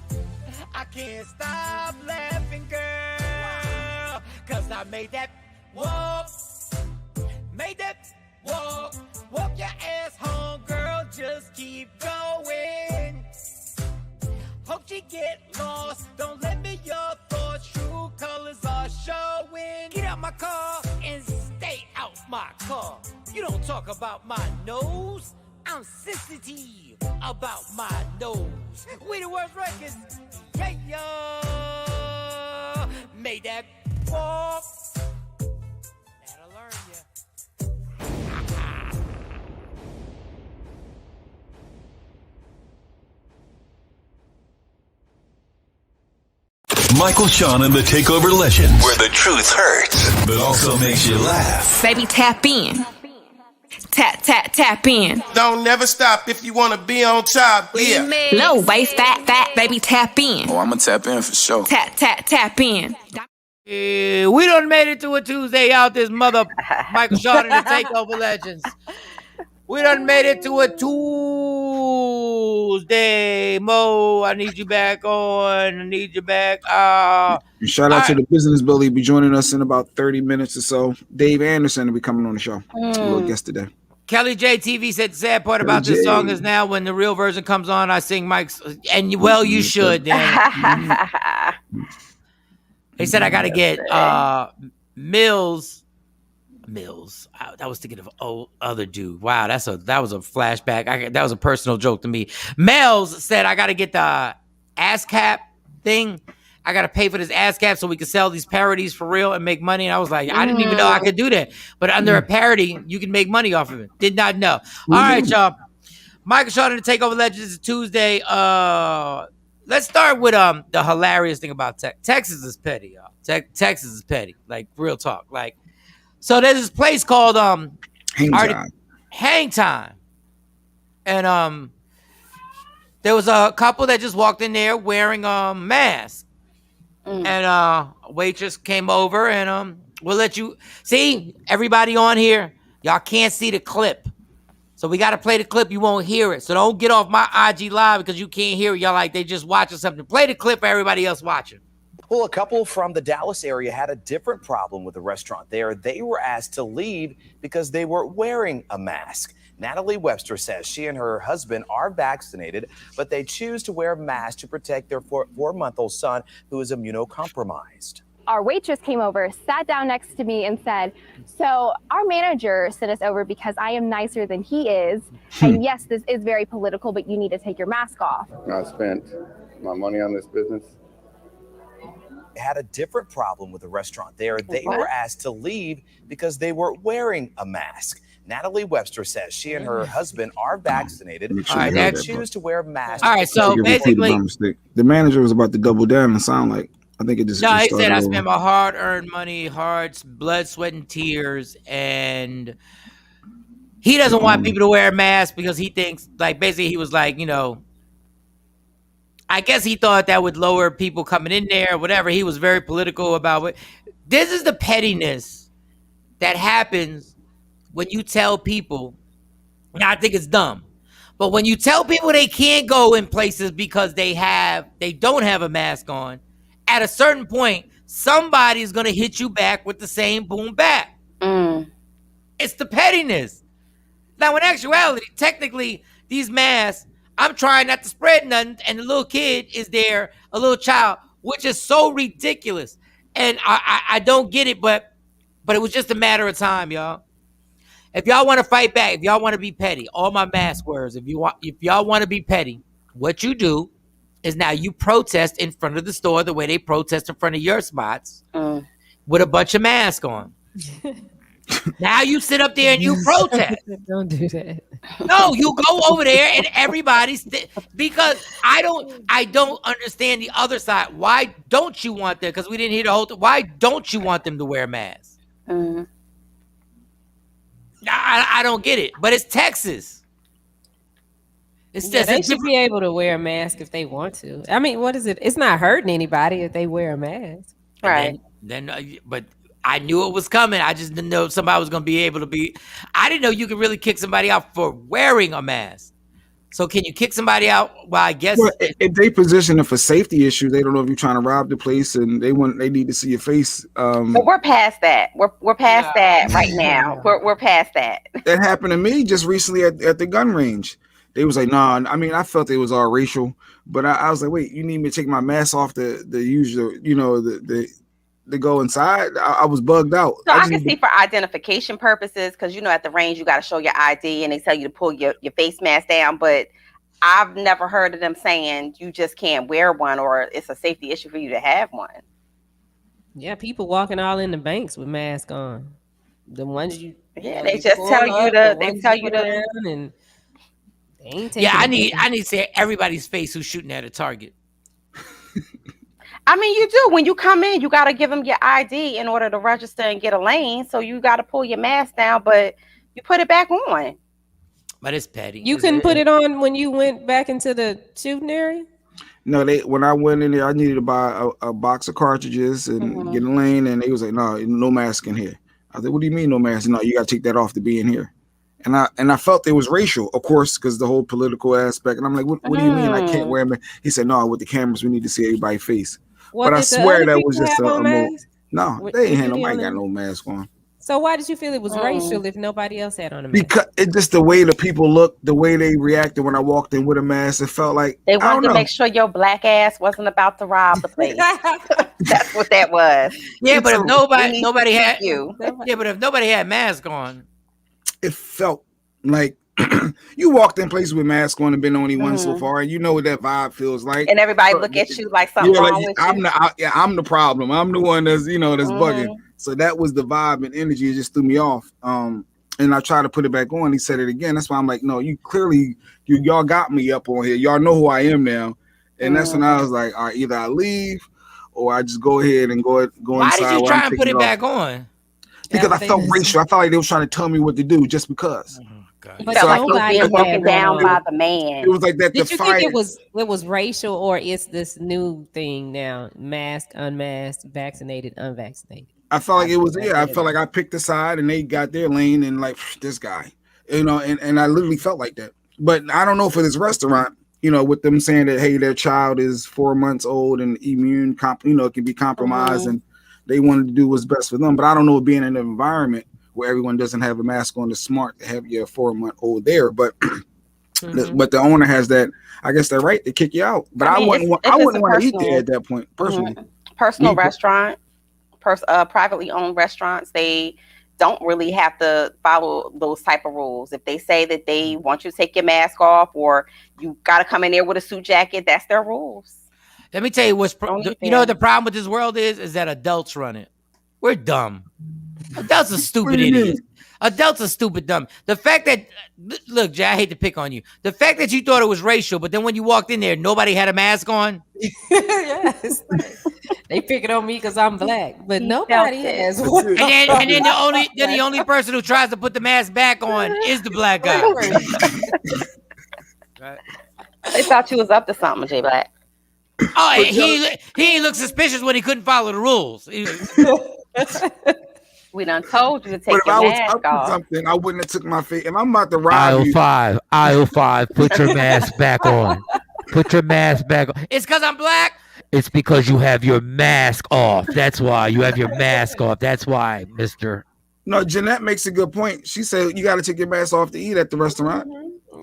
I can't stop laughing, girl, 'cause I made that walk. Made that walk. Walk your ass home, girl, just keep going. Hope she get lost, don't let me your thoughts, true colors are showing. Get out my car and stay out my car. You don't talk about my nose, I'm sensitive about my nose. We the worst records, yeah, yeah. Made that walk. That'll learn ya. Michael, Shawn, and the Takeover Legends, where the truth hurts, but also makes you laugh. Baby, tap in. Tap, tap, tap in. Don't never stop if you want to be on top. Yeah. Low waist, fat, fat, baby, tap in. Oh, I'm going to tap in for sure. Tap, tap, tap in. We done made it to a Tuesday out this mother Michael, Shawn, and the Takeover Legends. We done made it to a Tuesday. Mo, I need you back on. I need you back. And shout out to the business Billy. He'll be joining us in about 30 minutes or so. Dave Anderson will be coming on the show. A little guest today. Kelly J TV said the sad part about this song is now when the real version comes on, I sing Mike's. And well, you should. Then. He said I got to get Mills. I was thinking of other dude. Wow, that was a flashback. That was a personal joke to me. Mel's said I got to get the ASCAP thing. I got to pay for this ASCAP so we can sell these parodies for real and make money. And I was like, I didn't even know I could do that. But under a parody, you can make money off of it. Did not know. All right, y'all. Michael, Shawn, and the Takeover Legends is Tuesday. Let's start with the hilarious thing about Texas is petty, y'all. Texas is petty. Like, real talk. Like, so there's this place called Hang Time. And there was a couple that just walked in there wearing masks. And a waitress came over and we'll let you see everybody on here. Y'all can't see the clip. So we got to play the clip. You won't hear it. So don't get off my IG live because you can't hear it. Y'all like they just watching something. Play the clip for everybody else watching. Well, a couple from the Dallas area had a different problem with the restaurant there. They were asked to leave because they were wearing a mask. Natalie Webster says she and her husband are vaccinated, but they choose to wear a mask to protect their 4-month-old son who is immunocompromised. Our waitress came over, sat down next to me and said, so our manager sent us over because I am nicer than he is. And yes, this is very political, but you need to take your mask off. I spent my money on this business. Had a different problem with the restaurant there. They were asked to leave because they were wearing a mask. Natalie Webster says she and her husband are vaccinated. They choose to wear masks. All right, so basically, the manager was about to double down and sound like I think it just. No, he said I spent my hard-earned money, blood, sweat, and tears, and he doesn't want people to wear a mask because he thinks, like, basically, he was like, you know, I guess he thought that would lower people coming in there or whatever. He was very political about it. This is the pettiness that happens when you tell people, and I think it's dumb, but when you tell people they can't go in places because they don't have a mask on, at a certain point, somebody's going to hit you back with the same boom back. It's the pettiness. Now, in actuality, technically, these masks, I'm trying not to spread nothing, and the little kid is there, a little child, which is so ridiculous. And I don't get it, but it was just a matter of time, y'all. If y'all want to fight back, if y'all want to be petty, all my mask wearers, if y'all want to be petty, what you do is now you protest in front of the store the way they protest in front of your spots with a bunch of masks on. Now you sit up there and you protest. Don't do that. No, you go over there and everybody's because I don't understand the other side. Why don't you want them? Because we didn't hear the whole. Why don't you want them to wear masks? I don't get it. But it's Texas. It's just they should be able to wear a mask if they want to. I mean, what is it? It's not hurting anybody if they wear a mask, right? But I knew it was coming. I just didn't know if somebody was going to be able to be. I didn't know you could really kick somebody out for wearing a mask. So can you kick somebody out? Well, I guess if they position it for safety issues, they don't know if you're trying to rob the place and they need to see your face. But we're past that. We're past that right now. We're past that. That happened to me just recently at the gun range. They was like, nah. I mean, I felt it was all racial, but I was like, wait, you need me to take my mask off to use the to go inside? I was bugged out. So I can see for identification purposes, because at the range you got to show your ID and they tell you to pull your face mask down. But I've never heard of them saying you just can't wear one or it's a safety issue for you to have one. Yeah, people walking all in the banks with masks on. The ones they just tell you to. They tell you to. And they ain't I need to see everybody's face who's shooting at a target. I mean, you do. When you come in, you got to give them your ID in order to register and get a lane. So you got to pull your mask down, but you put it back on. But it's petty. You couldn't put it on when you went back into the shooting area? No, when I went in there, I needed to buy a box of cartridges and get a lane, and they was like, no mask in here. I said, what do you mean no mask? No, you got to take that off to be in here. And I felt it was racial, of course, because the whole political aspect. And I'm like, what do you mean I can't wear them? He said, no, with the cameras, we need to see everybody's face. But I swear that was just a move. No, they ain't had nobody got no mask on. So why did you feel it was racial if nobody else had on a mask? Because it's just the way the people looked, the way they reacted when I walked in with a mask. It felt like they wanted to make sure your black ass wasn't about to rob the place. That's what that was. Yeah, but if nobody had but if nobody had mask on, it felt like you walked in places with masks on and been the only one so far, and you know what that vibe feels like. And everybody look at you like something wrong with you. I'm the problem. I'm the one that's that's bugging. So that was the vibe and energy. It just threw me off. And I tried to put it back on. He said it again. That's why I'm like, no, you clearly y'all got me up on here. Y'all know who I am now. And that's when I was like, all right, either I leave or I just go ahead and go Why inside. Why did you try and put it back on? Because I felt racial. I felt like they were trying to tell me what to do just because. But so like it was being broken down by the man. It was like that. Did you think it was racial, or it's this new thing now? Mask, unmasked, vaccinated, unvaccinated. I felt like it was. Yeah, I felt like I picked a side and they got their lane and like this guy, and I literally felt like that. But I don't know for this restaurant, with them saying that hey, their child is 4 months old and immune, can be compromised, and they wanted to do what's best for them. But I don't know, being in an environment where everyone doesn't have a mask on, it's smart to have your 4-month-old there. But but the owner has that, I guess, that right to kick you out. But I wouldn't want to eat there at that point, personally. Personal restaurant, privately owned restaurants, they don't really have to follow those type of rules. If they say that they want you to take your mask off or you got to come in there with a suit jacket, that's their rules. Let me tell you what the problem with this world is that adults run it. We're dumb. Adults are stupid idiots. Adults are stupid dumb. The fact that, look, Jay, I hate to pick on you. The fact that you thought it was racial, but then when you walked in there, nobody had a mask on. Yes. They pick it on me because I'm black, but nobody has. And then the only person who tries to put the mask back on is the black guy. Right. They thought you was up to something, Jay Black. Oh, he looked suspicious when he couldn't follow the rules. We done told you to But take if your I was mask up to off. something, I wouldn't have took my face. If I'm about to rob Aisle you, 5, aisle 5, put your mask back on. Put your mask back on. It's because I'm black. It's because you have your mask off. That's why you have your mask off. That's why, mister. no, Jeanette makes a good point. She said you got to take your mask off to eat at the restaurant.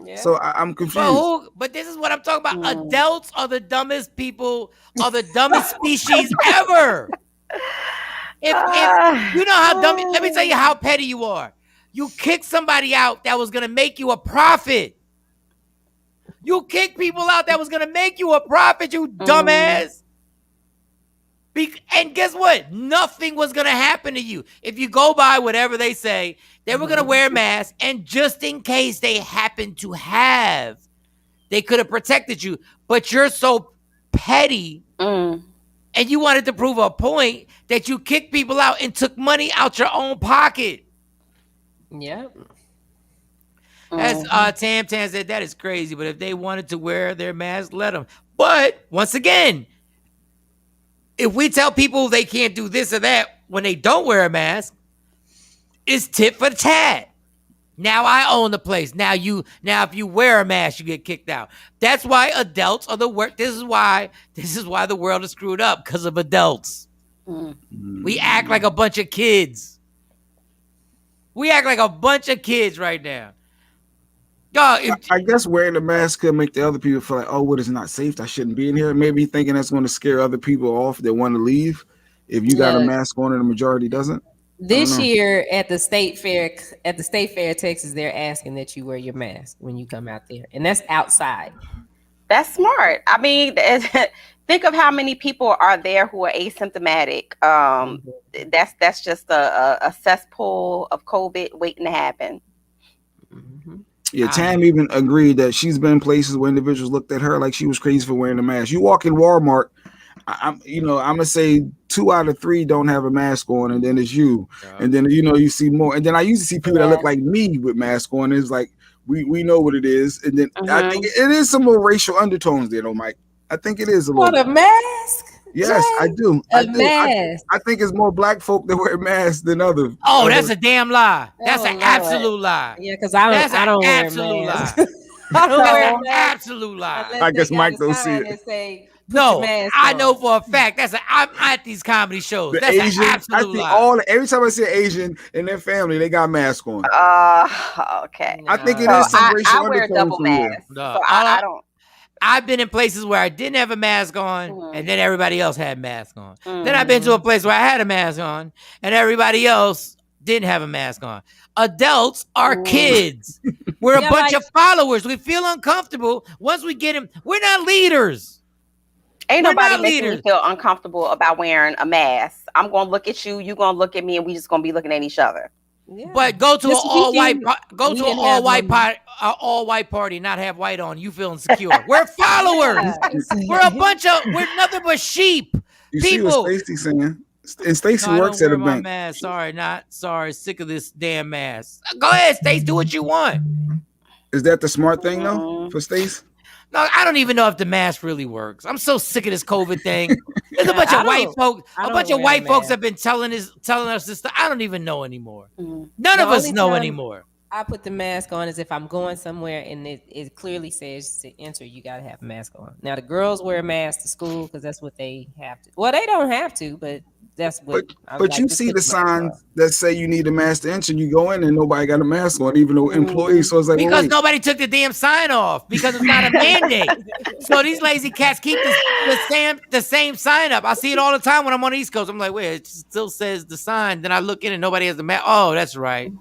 Yeah. So I'm confused. But this is what I'm talking about. Adults are the dumbest people, are the dumbest species ever. If you know how dumb, let me tell you how petty you are. You kick somebody out that was going to make you a profit. You kick people out that was going to make you a profit, you dumbass. And guess what? Nothing was going to happen to you. If you go by whatever they say, they were going to wear masks. And just in case they happened to have, they could have protected you. But you're so petty. And you wanted to prove a point that you kicked people out and took money out your own pocket. Yep. As Tam said, that is crazy. But if they wanted to wear their mask, let them. But once again, if we tell people they can't do this or that when they don't wear a mask, it's tit for tat. Now I own the place. Now if you wear a mask, you get kicked out. That's why adults are the worst. This is why the world is screwed up, because of adults. We act like a bunch of kids. We act like a bunch of kids right now. I guess wearing a mask could make the other people feel like, oh, what is not safe? I shouldn't be in here. Maybe thinking that's going to scare other people off that want to leave. If you got a mask on and the majority doesn't. This year at the state fair of Texas, they're asking that you wear your mask when you come out there, and that's outside. That's smart. I mean, think of how many people are there who are asymptomatic. That's just a cesspool of COVID waiting to happen. Yeah, Tam even agreed that she's been in places where individuals looked at her like she was crazy for wearing a mask. You walk in Walmart, I'm gonna say 2 out of 3 don't have a mask on, and then it's you, and then you see more, and then I usually see people that look like me with mask on. It's like we know what it is, and then I think it is some more racial undertones there, though, Mike. I think it is a little. What, a mask? Yes, Jay? I do. Mask. I think it's more black folk that wear masks than others. Oh, that's a damn lie. That's an absolute lie. Yeah, because I don't wear absolute masks. lie. I don't wear That's an absolute lie. I guess Mike don't see it. No, I know for a fact. I'm at these comedy shows. That's Asian, an absolute lie. Every time I see an Asian and their family, they got masks on. Okay. I think it is some racial I wear double masks. No, So I don't. I've been in places where I didn't have a mask on, and then everybody else had masks on. Then I've been to a place where I had a mask on, and everybody else didn't have a mask on. Adults are kids. We're a bunch of followers. We feel uncomfortable. Once we get them, we're not leaders. Ain't nobody making me feel uncomfortable about wearing a mask. I'm gonna look at you, you gonna look at me, and we just gonna be looking at each other. Yeah. But go to an all white party, not have white on. You feel insecure. We're followers. We're nothing but sheep. You see what Stacey saying? And Stacey works at a bank. Sorry. Sick of this damn mask. Go ahead, Stacey. Do what you want. Is that the smart thing though for Stacey? No, I don't even know if the mask really works. I'm so sick of this COVID thing. There's a bunch of white folks. A bunch of white folks have been telling us this stuff. I don't even know anymore. None of us know anymore. I put the mask on as if I'm going somewhere, and it clearly says to enter, you got to have a mask on. Now the girls wear a mask to school because that's what they have to. Well, they don't have to, but that's what. But you see the signs that say you need a mask to enter. You go in and nobody got a mask on, even though employees. So it's like because nobody took the damn sign off because it's not a mandate. So these lazy cats keep the same sign up. I see it all the time when I'm on the East Coast. I'm like, wait, it still says the sign. Then I look in and nobody has the mask. Oh, that's right.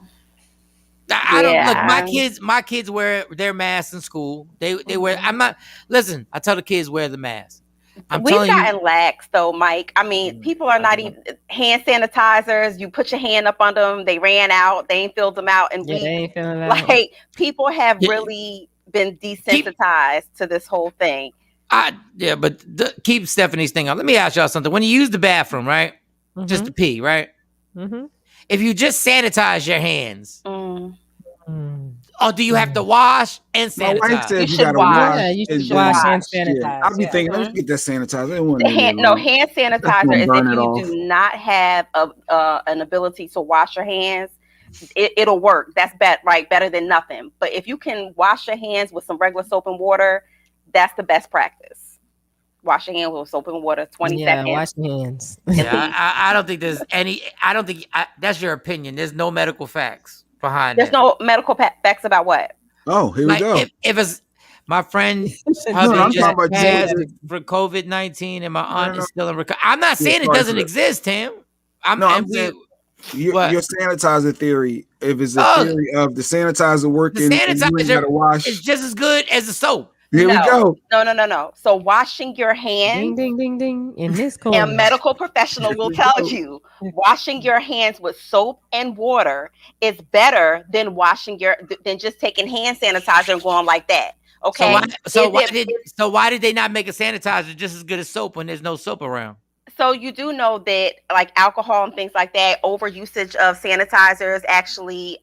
I don't look. My kids wear their masks in school. They wear. I'm not. Listen, I tell the kids wear the mask. We've gotten lax though, Mike. I mean, people are not even hand sanitizers. You put your hand up on them, they ran out. They ain't filled them out, and like people have really been desensitized to this whole thing. But keep Stephanie's thing on. Let me ask y'all something. When you use the bathroom, right, just to pee, right? If you just sanitize your hands, Or do you have to wash and My wife sanitize? said you should gotta wash. wash. Yeah, you and should then wash and Yeah, I'll sanitize. be Yeah. thinking, let's get that sanitizer. It wasn't The in there hand, long. hand That's sanitizer gonna is burn if it you off. do not have an ability to wash your hands, it'll work. That's better than nothing. But if you can wash your hands with some regular soap and water, that's the best practice. Wash your hands with soap and water, 20 Yeah, seconds. wash your hands. Yeah, I don't think there's any. I don't think that's your opinion. There's no medical facts behind There's that. no medical facts about what. Oh, here we go. If it's my friend No, husband I'm just talking about passed Jesus. for COVID-19 and my aunt no. is still in recovery. I'm not Yeah, saying it sorry doesn't for that. exist, Tim. I'm saying your sanitizer theory. If it's a theory of the sanitizer The working and you ain't sanitizer gotta wash. is just as good as the soap. Here we go. No. So washing your hands. Ding, ding, ding, ding. In this corner. A medical professional will tell you washing your hands with soap and water is better than than just taking hand sanitizer and going like that. Okay. So why did they not make a sanitizer just as good as soap when there's no soap around? So you do know that like alcohol and things like that, over usage of sanitizers actually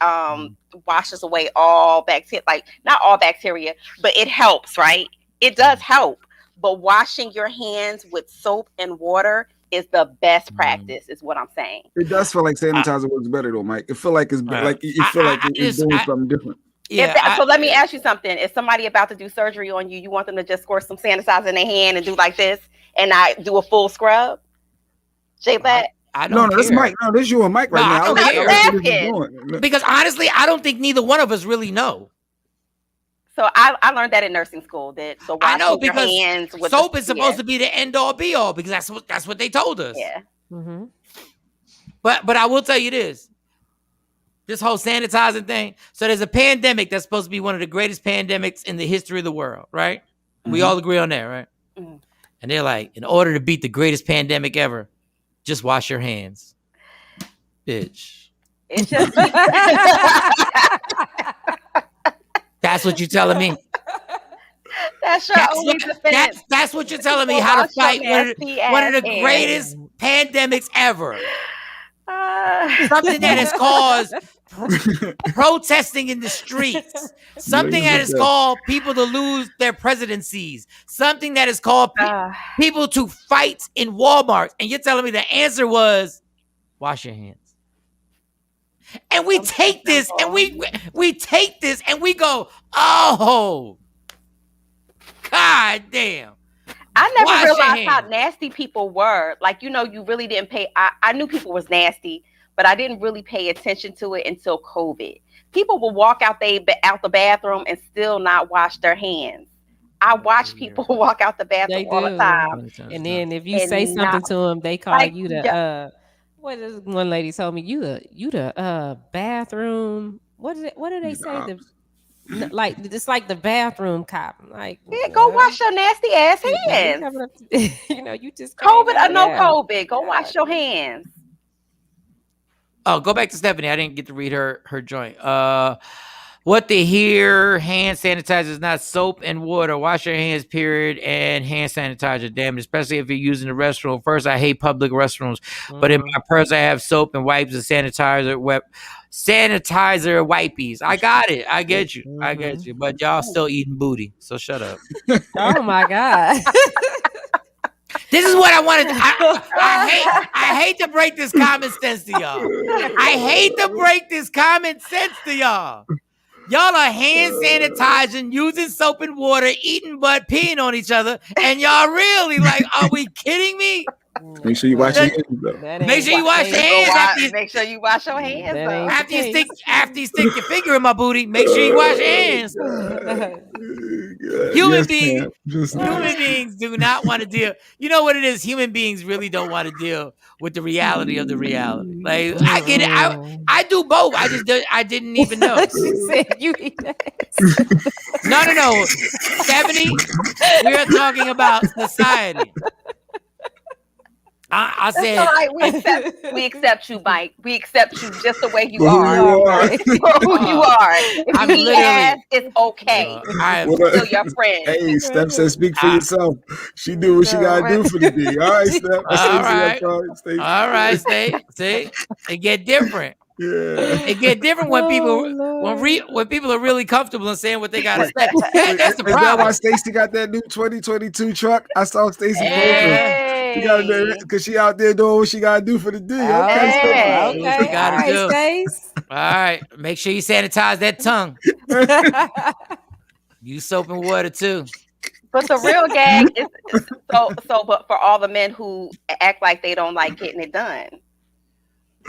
washes away all bacteria, like not all bacteria, but it helps, right? It does help. But washing your hands with soap and water is the best practice, is what I'm saying. It does feel like sanitizer works better though, Mike. It feel like it's like you feel like it's doing something different. Yeah. So let me ask you something. If somebody about to do surgery on you, you want them to just squirt some sanitizer in their hand and do like this and not do a full scrub? J-Black? No, this Mike. No, this you and Mike right now. I don't care. Because honestly, I don't think neither one of us really know. So I learned that in nursing school. I know because your hands with soap is supposed to be the end all be all because that's what they told us. Yeah. Mm-hmm. But I will tell you this whole sanitizing thing. So there's a pandemic that's supposed to be one of the greatest pandemics in the history of the world, right? Mm-hmm. We all agree on that, right? Mm-hmm. And they're like, in order to beat the greatest pandemic ever, just wash your hands, bitch. It's just that's what you're telling me. That's your only defense. That's what you're telling me. How to fight one of the greatest pandemics ever. Something that has caused protesting in the streets. Something that has caused people to lose their presidencies. Something that has caused people to fight in Walmart. And you're telling me the answer was wash your hands. And we take this and we take this and we go, oh, God damn. I never realized how nasty people were. Like, you really didn't pay. I knew people was nasty, but I didn't really pay attention to it until COVID. People will walk out the bathroom and still not wash their hands. I watch people walk out the bathroom all the time. And then if you say something to them, they call you the what is one lady told me? You the bathroom. What do they say? Like it's like the bathroom cop. Like, go wash your nasty ass hands. You just COVID or no COVID, go wash your hands. Oh, go back to Stephanie. I didn't get to read her joint. What they hear, hand sanitizer is not soap and water. Wash your hands, period, and hand sanitizer. Damn it, especially if you're using the restroom. First, I hate public restrooms, but in my purse, I have soap and wipes and sanitizer wipies. I got it. I get you. I get you. But y'all still eating booty, so shut up. Oh my God. This is what I wanted. I hate to break this common sense to y'all. I hate to break this common sense to y'all. Y'all are hand sanitizing, using soap and water, eating butt, peeing on each other, and y'all really like, are we kidding me? Make sure you wash your hands. Make sure you wash your hands. Make sure you wash your hands. After you stick your finger in my booty, make sure you wash your hands. Human beings do not want to deal. You know what it is? Human beings really don't want to deal with the reality of the reality. Like I get it. I do both. I didn't even know. No. Stephanie, we are talking about society. I said, we accept you, Mike. We accept you just the way you are. Who you are. If you ass, it's okay. I'm still your friend. Hey, Steph said, speak for yourself. She do what she gotta do for the D. All right, Steph. All right, stay. It get different. It get different when people when people are really comfortable in saying what they gotta say. That's the Is that why problem. Stacey got that new 2022 truck? I saw Stacey Hey. She got because she out there doing what she gotta do for the D. Okay, Hey. Do what you gotta do. All right, make sure you sanitize that tongue. Use soap and water too. But the real gag is but for all the men who act like they don't like getting it done.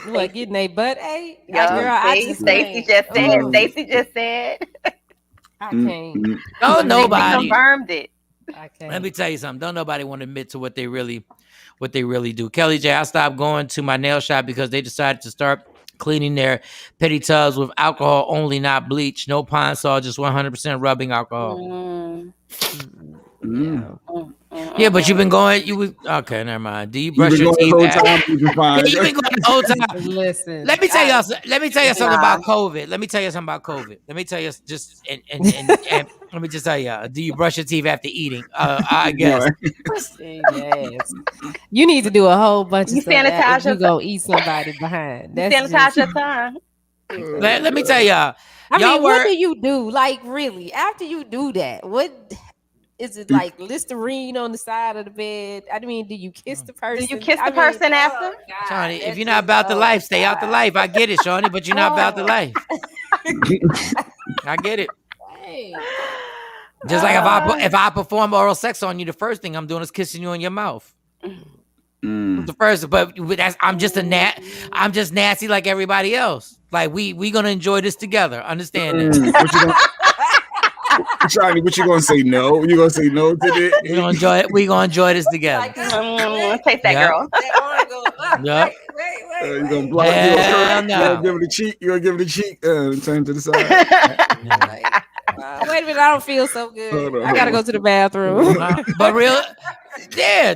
What, getting a butt ate? Yeah, Stacey just said. Stacey just said. I can't. No, nobody confirmed it. I can't. Let me tell you something. Don't nobody want to admit to what they really do. Kelly J, I stopped going to my nail shop because they decided to start cleaning their petty tubs with alcohol only, not bleach. No Pine Sol, just 100% rubbing alcohol. Yeah, but you've been going. Okay, never mind. Do you brush your teeth? You've been going the whole time. Listen, let me tell you something about COVID. Let me tell you something about COVID. Let me tell you just and let me just tell you. Do you brush your teeth after eating? I guess. Yes. You need to do a whole bunch of stuff. Sanitize You go eat somebody behind. That's sanitize your tongue. Let me tell y'all. What do you do? Like, really, after you do that, what? Is it like Listerine on the side of the bed? I mean, do you kiss the person? Do you kiss the person after? Shawnee, if you're not about the life, stay out the life. I get it, Shawnee, but you're not about the life. I get it. Hey. Just like if I perform oral sex on you, the first thing I'm doing is kissing you in your mouth. The first, but I'm just nasty like everybody else. Like we gonna enjoy this together. Understand that? Charlie, what you gonna say? No, you gonna say no to this? We gonna enjoy it. We gonna enjoy this together. Take that, girl. Yep. You gonna block? You gonna give it a cheek? You gonna give it a cheek? Turn to the side. Wait a minute, I don't feel so good. I gotta go to the bathroom. But real,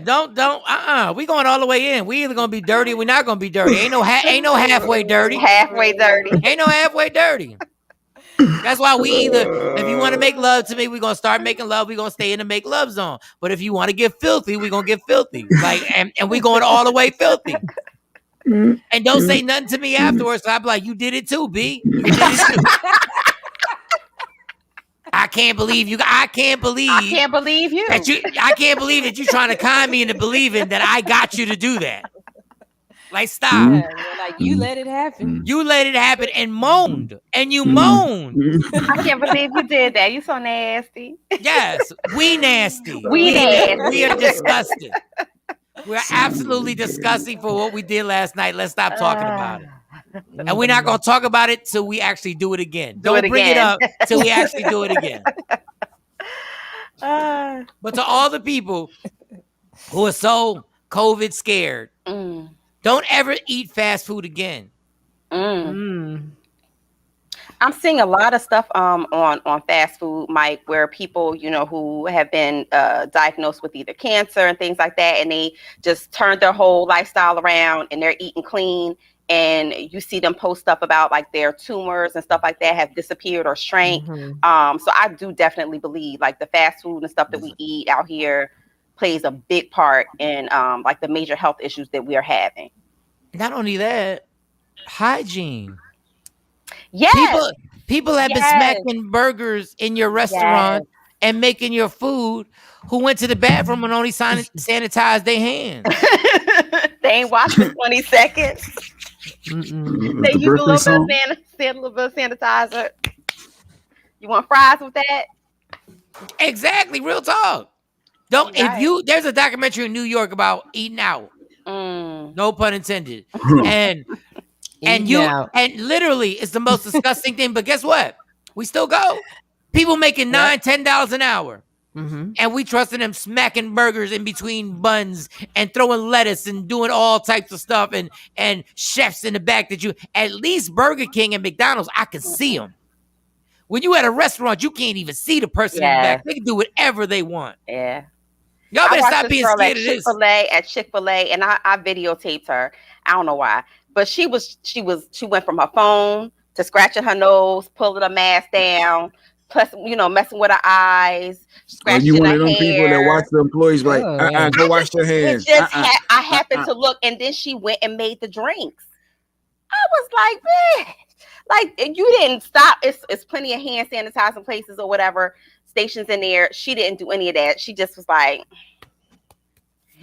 don't. We going all the way in. We either gonna be dirty, or we're not gonna be dirty. Ain't no halfway dirty. Halfway dirty. Ain't no halfway dirty. That's why we either, if you want to make love to me, we're gonna start making love. We're gonna stay in the make love zone. But if you want to get filthy, we're gonna get filthy. Like, and we going all the way filthy. And don't say nothing to me afterwards. So I'll be like, you did it too, B. You did it too. I can't believe you. I can't believe you. I can't believe that you're trying to con me into believing that I got you to do that. Like, stop. Yeah, like, you let it happen. You let it happen and moaned. And you moaned. I can't believe you did that. You so nasty. Yes, we nasty. We nasty. We are disgusting. We're absolutely disgusting for what we did last night. Let's stop talking about it. And we're not going to talk about it till we actually do it again. Don't bring it up till we actually do it again. But to all the people who are so COVID scared, don't ever eat fast food again. I'm seeing a lot of stuff on fast food, Mike, where people, who have been diagnosed with either cancer and things like that, and they just turned their whole lifestyle around and they're eating clean. And you see them post stuff about like their tumors and stuff like that have disappeared or shrank. So I do definitely believe like the fast food and stuff that we eat out here plays a big part in like the major health issues that we are having. Not only that, hygiene. Yes. People have been smacking burgers in your restaurant and making your food who went to the bathroom and only sanitized their hands. They ain't washed for 20 seconds. They use a little bit of sanitizer. You want fries with that? Exactly. Real talk. There's a documentary in New York about eating out. No pun intended. And literally it's the most disgusting thing. But guess what? We still go. People making $9-10 an hour. And we trusting them smacking burgers in between buns and throwing lettuce and doing all types of stuff and chefs in the back at least Burger King and McDonald's, I can see them. When you at a restaurant, you can't even see the person in the back. They can do whatever they want. Yeah. Y'all better stop being scared of this. At Chick-fil-A, and I videotaped her. I don't know why, but she went from her phone to scratching her nose, pulling her mask down, plus messing with her eyes, scratching you one her of them hair. people that watch the employees like, go wash your hands. I happened to look, and then she went and made the drinks. was like, man, like you didn't stop. It's plenty of hand sanitizing places or whatever stations in there. She didn't do any of that. She just was like,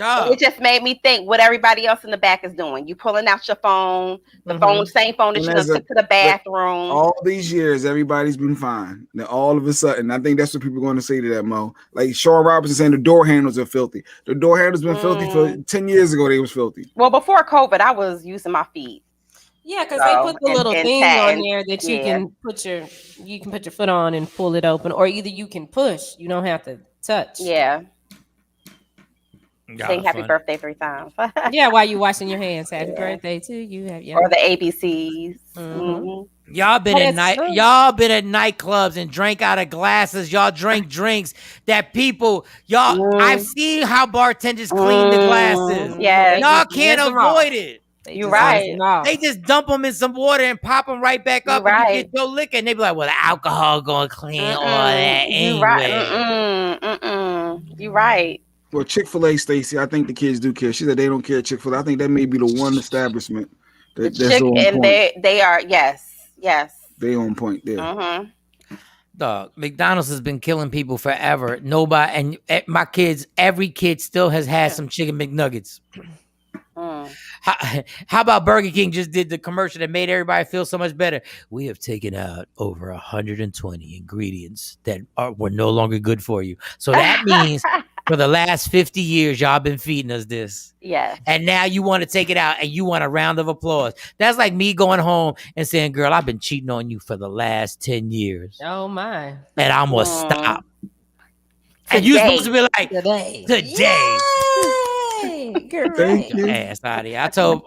it just made me think what everybody else in the back is doing. You pulling out your phone, the same phone that you took to the bathroom. All these years, everybody's been fine. Now, all of a sudden, I think that's what people are going to say to that, Mo. Like Shawn Robertson saying the door handles are filthy. The door handles been filthy for 10 years ago. They was filthy. Well, before COVID, I was using my feet. Yeah, because they put the little thing on there that you can put your foot on and pull it open, or either you can push. You don't have to touch. Yeah. Sing happy birthday 3 times. Yeah, while you washing your hands. Happy birthday to you. Or the ABCs. Mm-hmm. Y'all been at nightclubs and drank out of glasses. Y'all drank drinks that people I've seen how bartenders clean the glasses. Yeah, y'all can't avoid it. You're right. They just dump them in some water and pop them right back up. And you get your liquor, and they be like, "Well, the alcohol gonna clean all that anyway." You're right. Well, Chick-fil-A, Stacey, I think the kids do care. She said they don't care at Chick-fil-A. I think that may be the one establishment that's on point. They are, yes. They on point there. Dog, McDonald's has been killing people forever. Nobody, and my kids, every kid still has had some chicken McNuggets. How about Burger King just did the commercial that made everybody feel so much better? We have taken out over 120 ingredients that were no longer good for you. So that means for the last 50 years, y'all been feeding us this. Yeah. And now you want to take it out and you want a round of applause. That's like me going home and saying, girl, I've been cheating on you for the last 10 years. Oh, my. And I'm going to stop. And you're supposed to be like, today. Thank you. Ass out of here. I told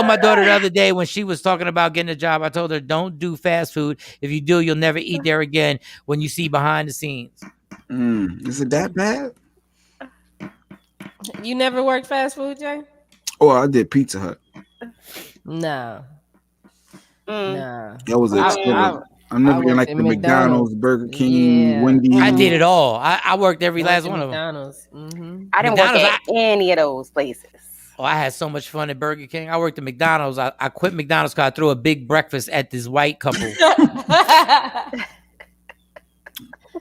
my daughter the other day when she was talking about getting a job, I told her, don't do fast food. If you do, you'll never eat there again when you see behind the scenes. Is it that bad? You never worked fast food, Jay? Oh, I did Pizza Hut. No. That was an experience. I never been like the McDonald's, Burger King, Wendy's. I did it all. I worked every last one of them. McDonald's. I didn't work at any of those places. Oh, I had so much fun at Burger King. I worked at McDonald's. I quit McDonald's because I threw a big breakfast at this white couple.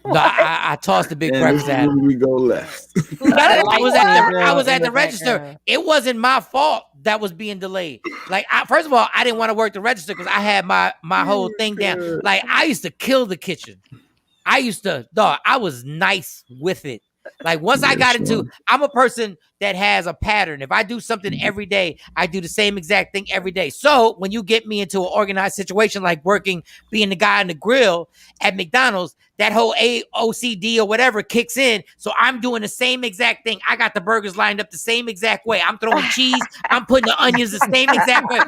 I tossed the big breakfast at him. We go left. I was at the register. It wasn't my fault that was being delayed. Like, first of all, I didn't want to work the register because I had my whole thing down. Like, I used to kill the kitchen. I was nice with it. Like, once I got into, I'm a person that has a pattern. If I do something every day, I do the same exact thing every day. So when you get me into an organized situation, like being the guy in the grill at McDonald's, that whole OCD or whatever kicks in. So I'm doing the same exact thing. I got the burgers lined up the same exact way. I'm throwing cheese. I'm putting the onions the same exact way.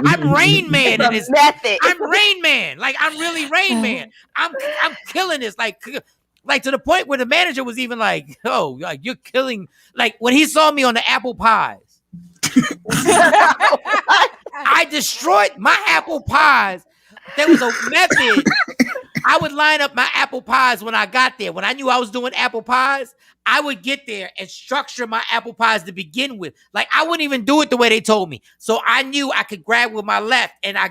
I'm Rain Man in this method. I'm Rain Man. Like, I'm really Rain Man. I'm killing this. Like to the point where the manager was even like, "Oh, like you're killing." Like when he saw me on the apple pies, I destroyed my apple pies. There was a method. I would line up my apple pies when I got there. When I knew I was doing apple pies, I would get there and structure my apple pies to begin with. Like, I wouldn't even do it the way they told me. So I knew I could grab with my left, and I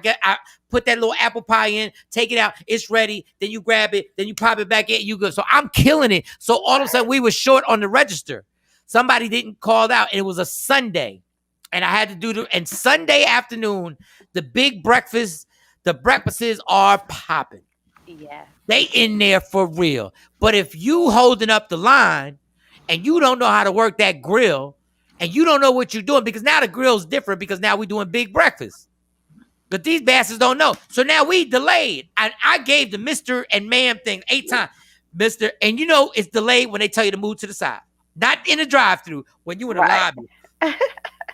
put that little apple pie in, take it out, it's ready. Then you grab it, then you pop it back in, you go. So I'm killing it. So all of a sudden we were short on the register. Somebody didn't call out, and it was a Sunday. And I had to and Sunday afternoon, the breakfasts are popping. Yeah. They in there for real. But if you holding up the line and you don't know how to work that grill and you don't know what you're doing, because now the grill's different because now we're doing big breakfast. But these bastards don't know. So now we delayed. I gave the Mr. and ma'am thing 8 times. Mr. And you know it's delayed when they tell you to move to the side. Not in the drive-through, when you in the lobby.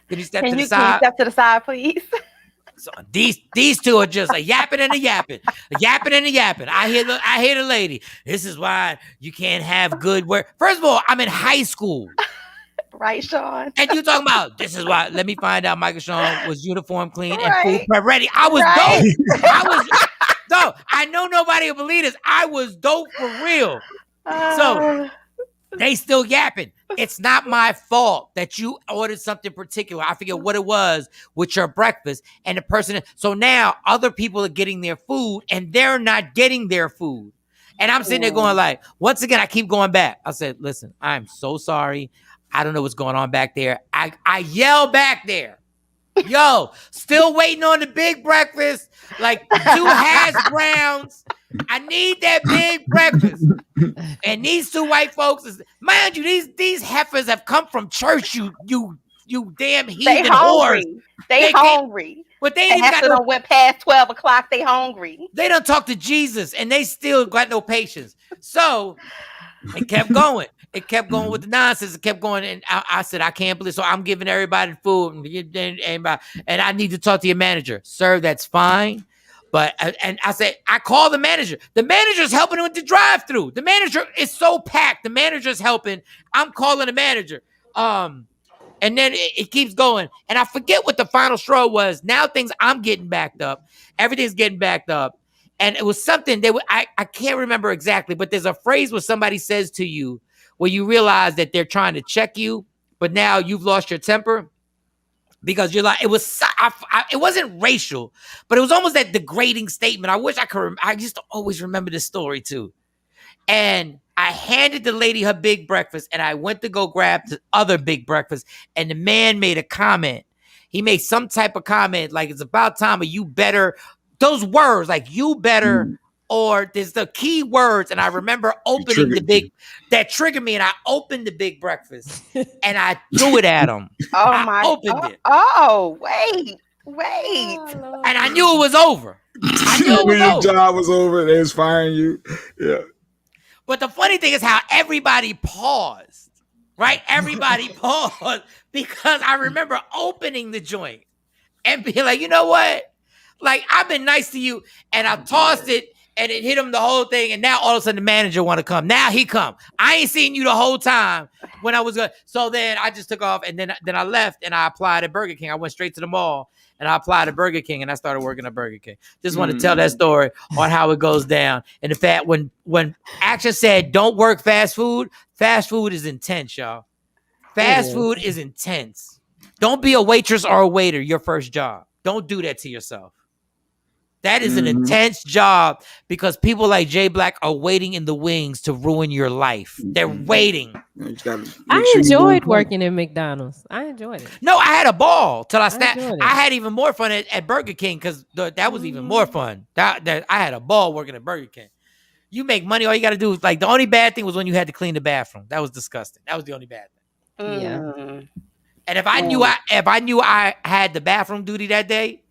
Can you step to the side? Can you step to the side, please? So these two are just a yapping and a yapping, a yapping and a yapping. I hear the lady. This is why you can't have good work. First of all, I'm in high school. Right, Shawn. And you talking about this is why. Let me find out. Michael Shawn was uniform clean and food prep ready. I was dope. I was dope. I know nobody will believe this. I was dope for real. So they still yapping. It's not my fault that you ordered something particular. I forget what it was with your breakfast and the person. So now other people are getting their food and they're not getting their food. And I'm sitting there going like, once again, I keep going back. I said, listen, I'm so sorry. I don't know what's going on back there. I yell back there. Yo, still waiting on the big breakfast, like 2 hash browns. I need that big breakfast. And these 2 white folks, mind you, these heifers have come from church. You damn heathen whores. They hungry. But they ain't even got no. Went past 12 o'clock. They hungry. They don't talk to Jesus, and they still got no patience. So it kept going. It kept going with the nonsense. It kept going, and I said, I can't believe. So I'm giving everybody food, and I need to talk to your manager, sir. That's fine, but and I said, I call the manager. The manager's helping with the drive-through. The manager is so packed. The manager's helping. I'm calling the manager. And then it keeps going, and I forget what the final straw was. Now I'm getting backed up. Everything's getting backed up. And it was something I can't remember exactly, but there's a phrase where somebody says to you where you realize that they're trying to check you, but now you've lost your temper because you're like, it wasn't racial, but it was almost that degrading statement. I wish I could. I used to always remember this story too. And I handed the lady her big breakfast, and I went to go grab the other big breakfast, and the man made a comment. He made some type of comment like, it's about time, or you better. Those words like you better, or there's the key words. And I remember opening that triggered me. And I opened the big breakfast and I threw it at him. I opened it. Oh, wait. And I knew it was over. I knew it was your over. job was over. They was firing you. Yeah. But the funny thing is how everybody paused, right? Everybody paused because I remember opening the joint and being like, you know what? Like, I've been nice to you, and I tossed it, and it hit him the whole thing, and now all of a sudden the manager want to come. Now he come. I ain't seen you the whole time when I was good. So then I just took off, and then I left, and I applied at Burger King. I went straight to the mall, and I applied at Burger King, and I started working at Burger King. Just want to tell that story on how it goes down. And the fact when Action said, don't work fast food is intense, y'all. Fast food is intense. Don't be a waitress or a waiter your first job. Don't do that to yourself. That is an intense job because people like Jay Black are waiting in the wings to ruin your life. They're waiting. I enjoyed working at McDonald's. I enjoyed it. No, I had a ball till I snapped. I had even more fun at Burger King because that was even more fun. I had a ball working at Burger King. You make money. All you got to do is the only bad thing was when you had to clean the bathroom. That was disgusting. That was the only bad thing. Yeah. And if I knew I had the bathroom duty that day,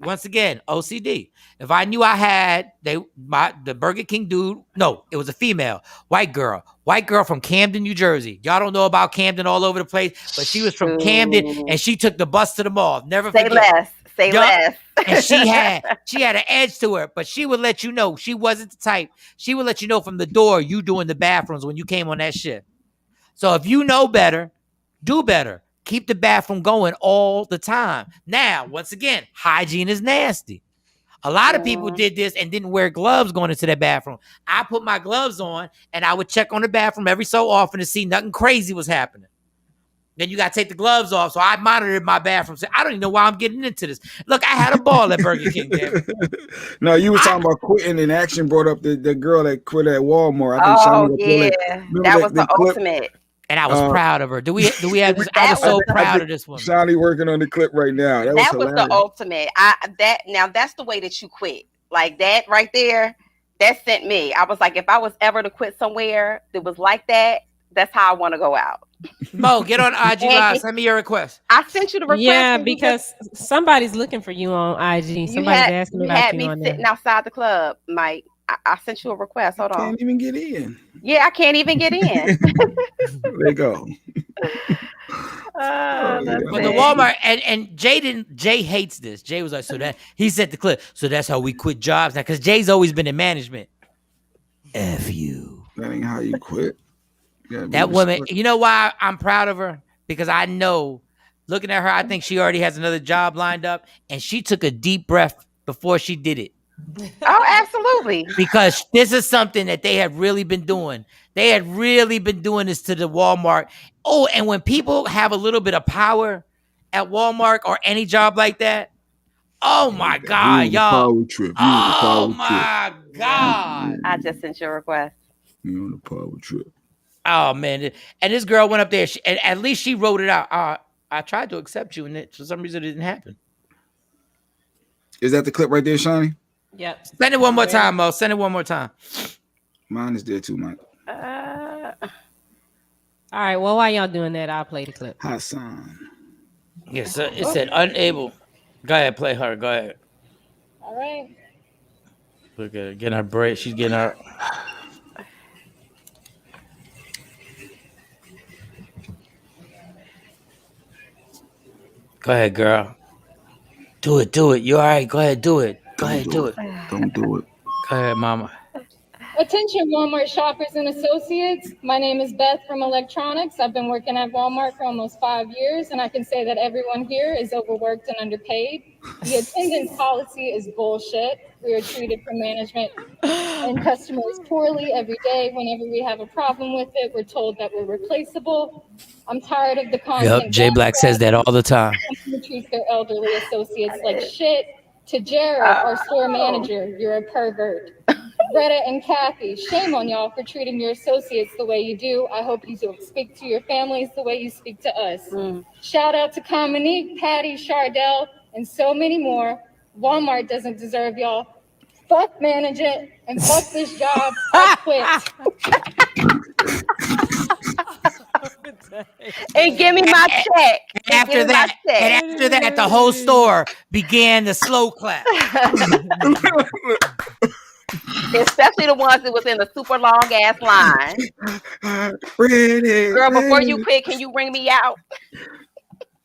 once again, OCD. If I knew I had the Burger King dude, no, it was a female, white girl from Camden, New Jersey. Y'all don't know about Camden all over the place, but she was from Camden and she took the bus to the mall. Never forget. Say less. And she had an edge to her, but she would let you know she wasn't the type. She would let you know from the door you doing the bathrooms when you came on that shift. So if you know better, do better. Keep the bathroom going all the time. Now, once again, hygiene is nasty. A lot of people did this and didn't wear gloves going into that bathroom. I put my gloves on and I would check on the bathroom every so often to see nothing crazy was happening. Then you got to take the gloves off. So I monitored my bathroom. So I don't even know why I'm getting into this. Look, I had a ball at Burger King. No, you were talking about quitting, and Action brought up the girl that quit at Walmart. I think that was the ultimate. And I was proud of her. Do we have this? I was so proud of this woman. Shawnee working on the clip right now. That was the ultimate. That's the way that you quit. Like that right there, that sent me. I was like, if I was ever to quit somewhere that was like that, that's how I want to go out. Mo, get on IG Live. Send me your request. I sent you the request. Yeah, because somebody's looking for you on IG. Somebody's asking about you on there. You had me sitting outside the club, Mike. I sent you a request. Hold on. Can't even get in. Yeah, I can't even get in. There you go. But the Walmart and Jay hates this. Jay was like, so that he said the clip. So that's how we quit jobs now, because Jay's always been in management. F you. That ain't how you quit. That woman, you know why I'm proud of her? Because I know, looking at her, I think she already has another job lined up, and she took a deep breath before she did it. Oh, absolutely. Because this is something that they have really been doing. They had really been doing this to the Walmart. Oh, and when people have a little bit of power at Walmart or any job like that, oh my God, You on y'all. the power trip. You on the Oh power my God. I just sent your request. You on the power trip. Oh man. And this girl went up there, and at least she wrote it out. I tried to accept you, and for some reason it didn't happen. Is that the clip right there, Shawnee? Yep. Send it one more time, Mo. Send it one more time. Mine is there too, Mike. All right. Well, while y'all doing that, I'll play the clip. Hassan. Yes, it said unable. Go ahead, play her. Go ahead. All right. Look at her getting her break. She's getting her. Go ahead, girl. Do it. You all right? Go ahead, do it. Go ahead, do it. Don't do it. Go ahead, mama. Attention Walmart shoppers and associates. My name is Beth from Electronics. I've been working at Walmart for almost 5 years, and I can say that everyone here is overworked and underpaid. The attendance policy is bullshit. We are treated from management and customers poorly every day. Whenever we have a problem with it, we're told that we're replaceable. I'm tired of the constant. Yep, Jay Black says that all the time. Company treats their elderly associates like shit. To Jared, our store manager, you're a pervert. Greta and Kathy, shame on y'all for treating your associates the way you do. I hope you speak to your families the way you speak to us. Shout out to Cominique, Patty, Chardell, and so many more. Walmart doesn't deserve y'all. Fuck management and fuck this job. I quit. And give me my check. And after that, the whole store began the slow clap. Especially the ones that was in the super long ass line. Girl, before you quit, can you bring me out?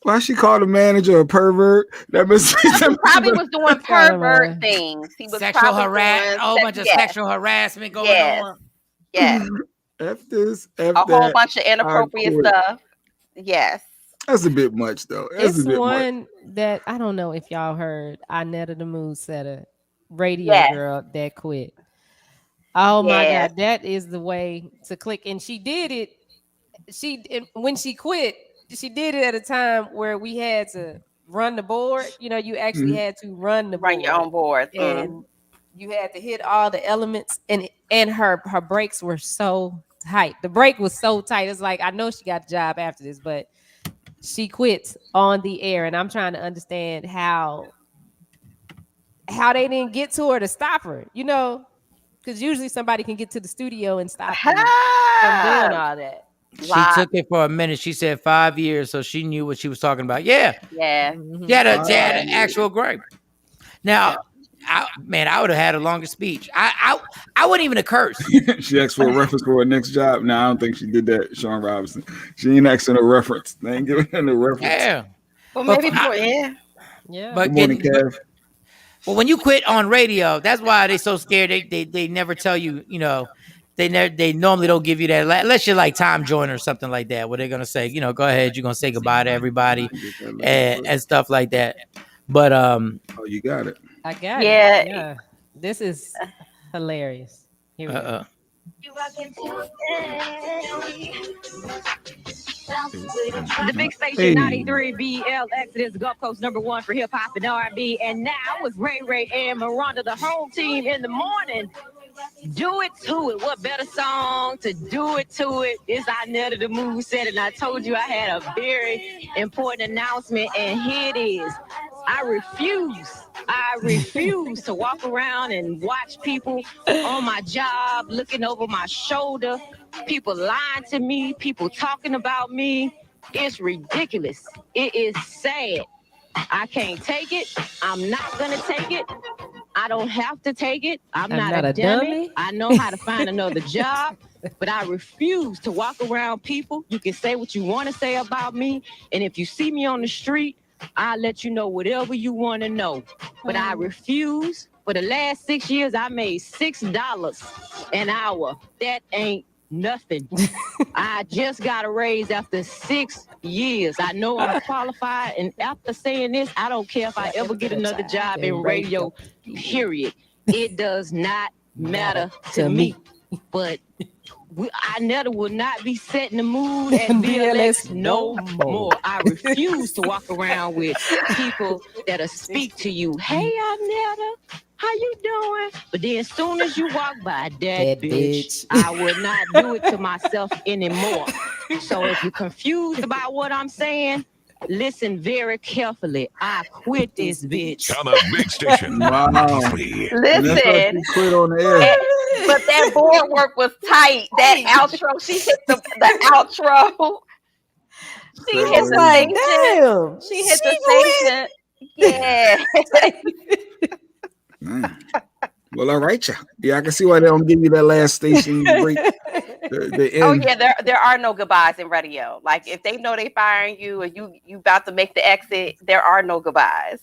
Why she called the manager a pervert? That must he probably was doing pervert things. He was sexual harassment, a whole bunch of sexual harassment going on. Yes. F this, F a that, whole bunch of inappropriate stuff. Yes. That's a bit much, though. That's It's a bit one much. that I don't know if y'all heard. Inetta the Mood Setter, radio girl that quit. Oh my God, that is the way to click. And she did it. When she quit, she did it at a time where we had to run the board. You know, you actually had to run your own board, and you had to hit all the elements. And her breaks were so tight. The break was so tight. It's like I know she got the job after this, but she quits on the air, and I'm trying to understand how they didn't get to her to stop her. You know. Because usually somebody can get to the studio and stop you from doing all that. She took it for a minute. She said 5 years, so she knew what she was talking about. Yeah. Yeah. She had an actual gripe. Now, I would have had a longer speech. I wouldn't even have cursed. She asked for a reference for her next job. No, I don't think she did that, Sean Robinson. She ain't asking a reference. They ain't giving her no reference. Yeah. Well, maybe But Good morning, Kev. Well, when you quit on radio, that's why they're so scared. They never tell you, you know, they normally don't give you that unless you're like Tom Joyner or something like that, where they're gonna say, you know, go ahead, you're gonna say goodbye to everybody and stuff like that. But oh, you got it. I got it. Yeah. This is hilarious. Here we go. The big station 93 BLX, it is Gulf Coast #1 for hip hop and R&B. And now with Ray and Miranda, the home team in the morning. Do it to it. What better song to do it to it? It's Inetta the Mood Setter. And I told you I had a very important announcement, and here it is. I refuse to walk around and watch people on my job looking over my shoulder, people lying to me, people talking about me. It's ridiculous. It is sad. I can't take it. I'm not gonna take it. I don't have to take it. I'm not a dummy. I know how to find another job, but I refuse to walk around people. You can say what you want to say about me, and if you see me on the street, I'll let you know whatever you want to know. But I refuse. For the last 6 years, I made $6 an hour. That ain't nothing. I just got a raise after 6 years. I know I'm qualified, and after saying this, I don't care if I ever get another job in radio, period. It does not matter to me. But I never will not be setting the mood at BLX no more. I refuse to walk around with people that'll speak to you. Hey, Arnetta, how you doing? But then as soon as you walk by, that bitch, I will not do it to myself anymore. So if you're confused about what I'm saying, listen very carefully. I quit this bitch. On a big station. Wow. Listen, Quit on the air. but that board work was tight. That outro, she hit the outro. She hit the station. She hit the station. Yeah. Well, all right, y'all. Yeah, I can see why they don't give you that last station break. The end. Oh yeah, there are no goodbyes in radio. Like if they know they firing you and you about to make the exit, there are no goodbyes.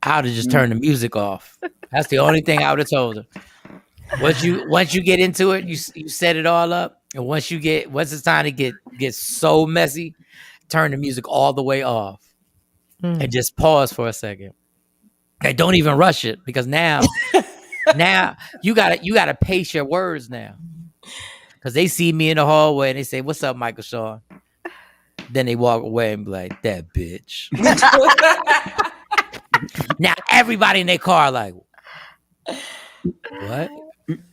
I would have just turned the music off. That's the only thing I would have told her. Once you get into it, you set it all up, and once it's time to get so messy, turn the music all the way off, and just pause for a second. And don't even rush it, because now you gotta pace your words now, because they see me in the hallway and they say, "What's up, Michael Shawn?" Then they walk away and be like, "That bitch." Now everybody in their car like, what?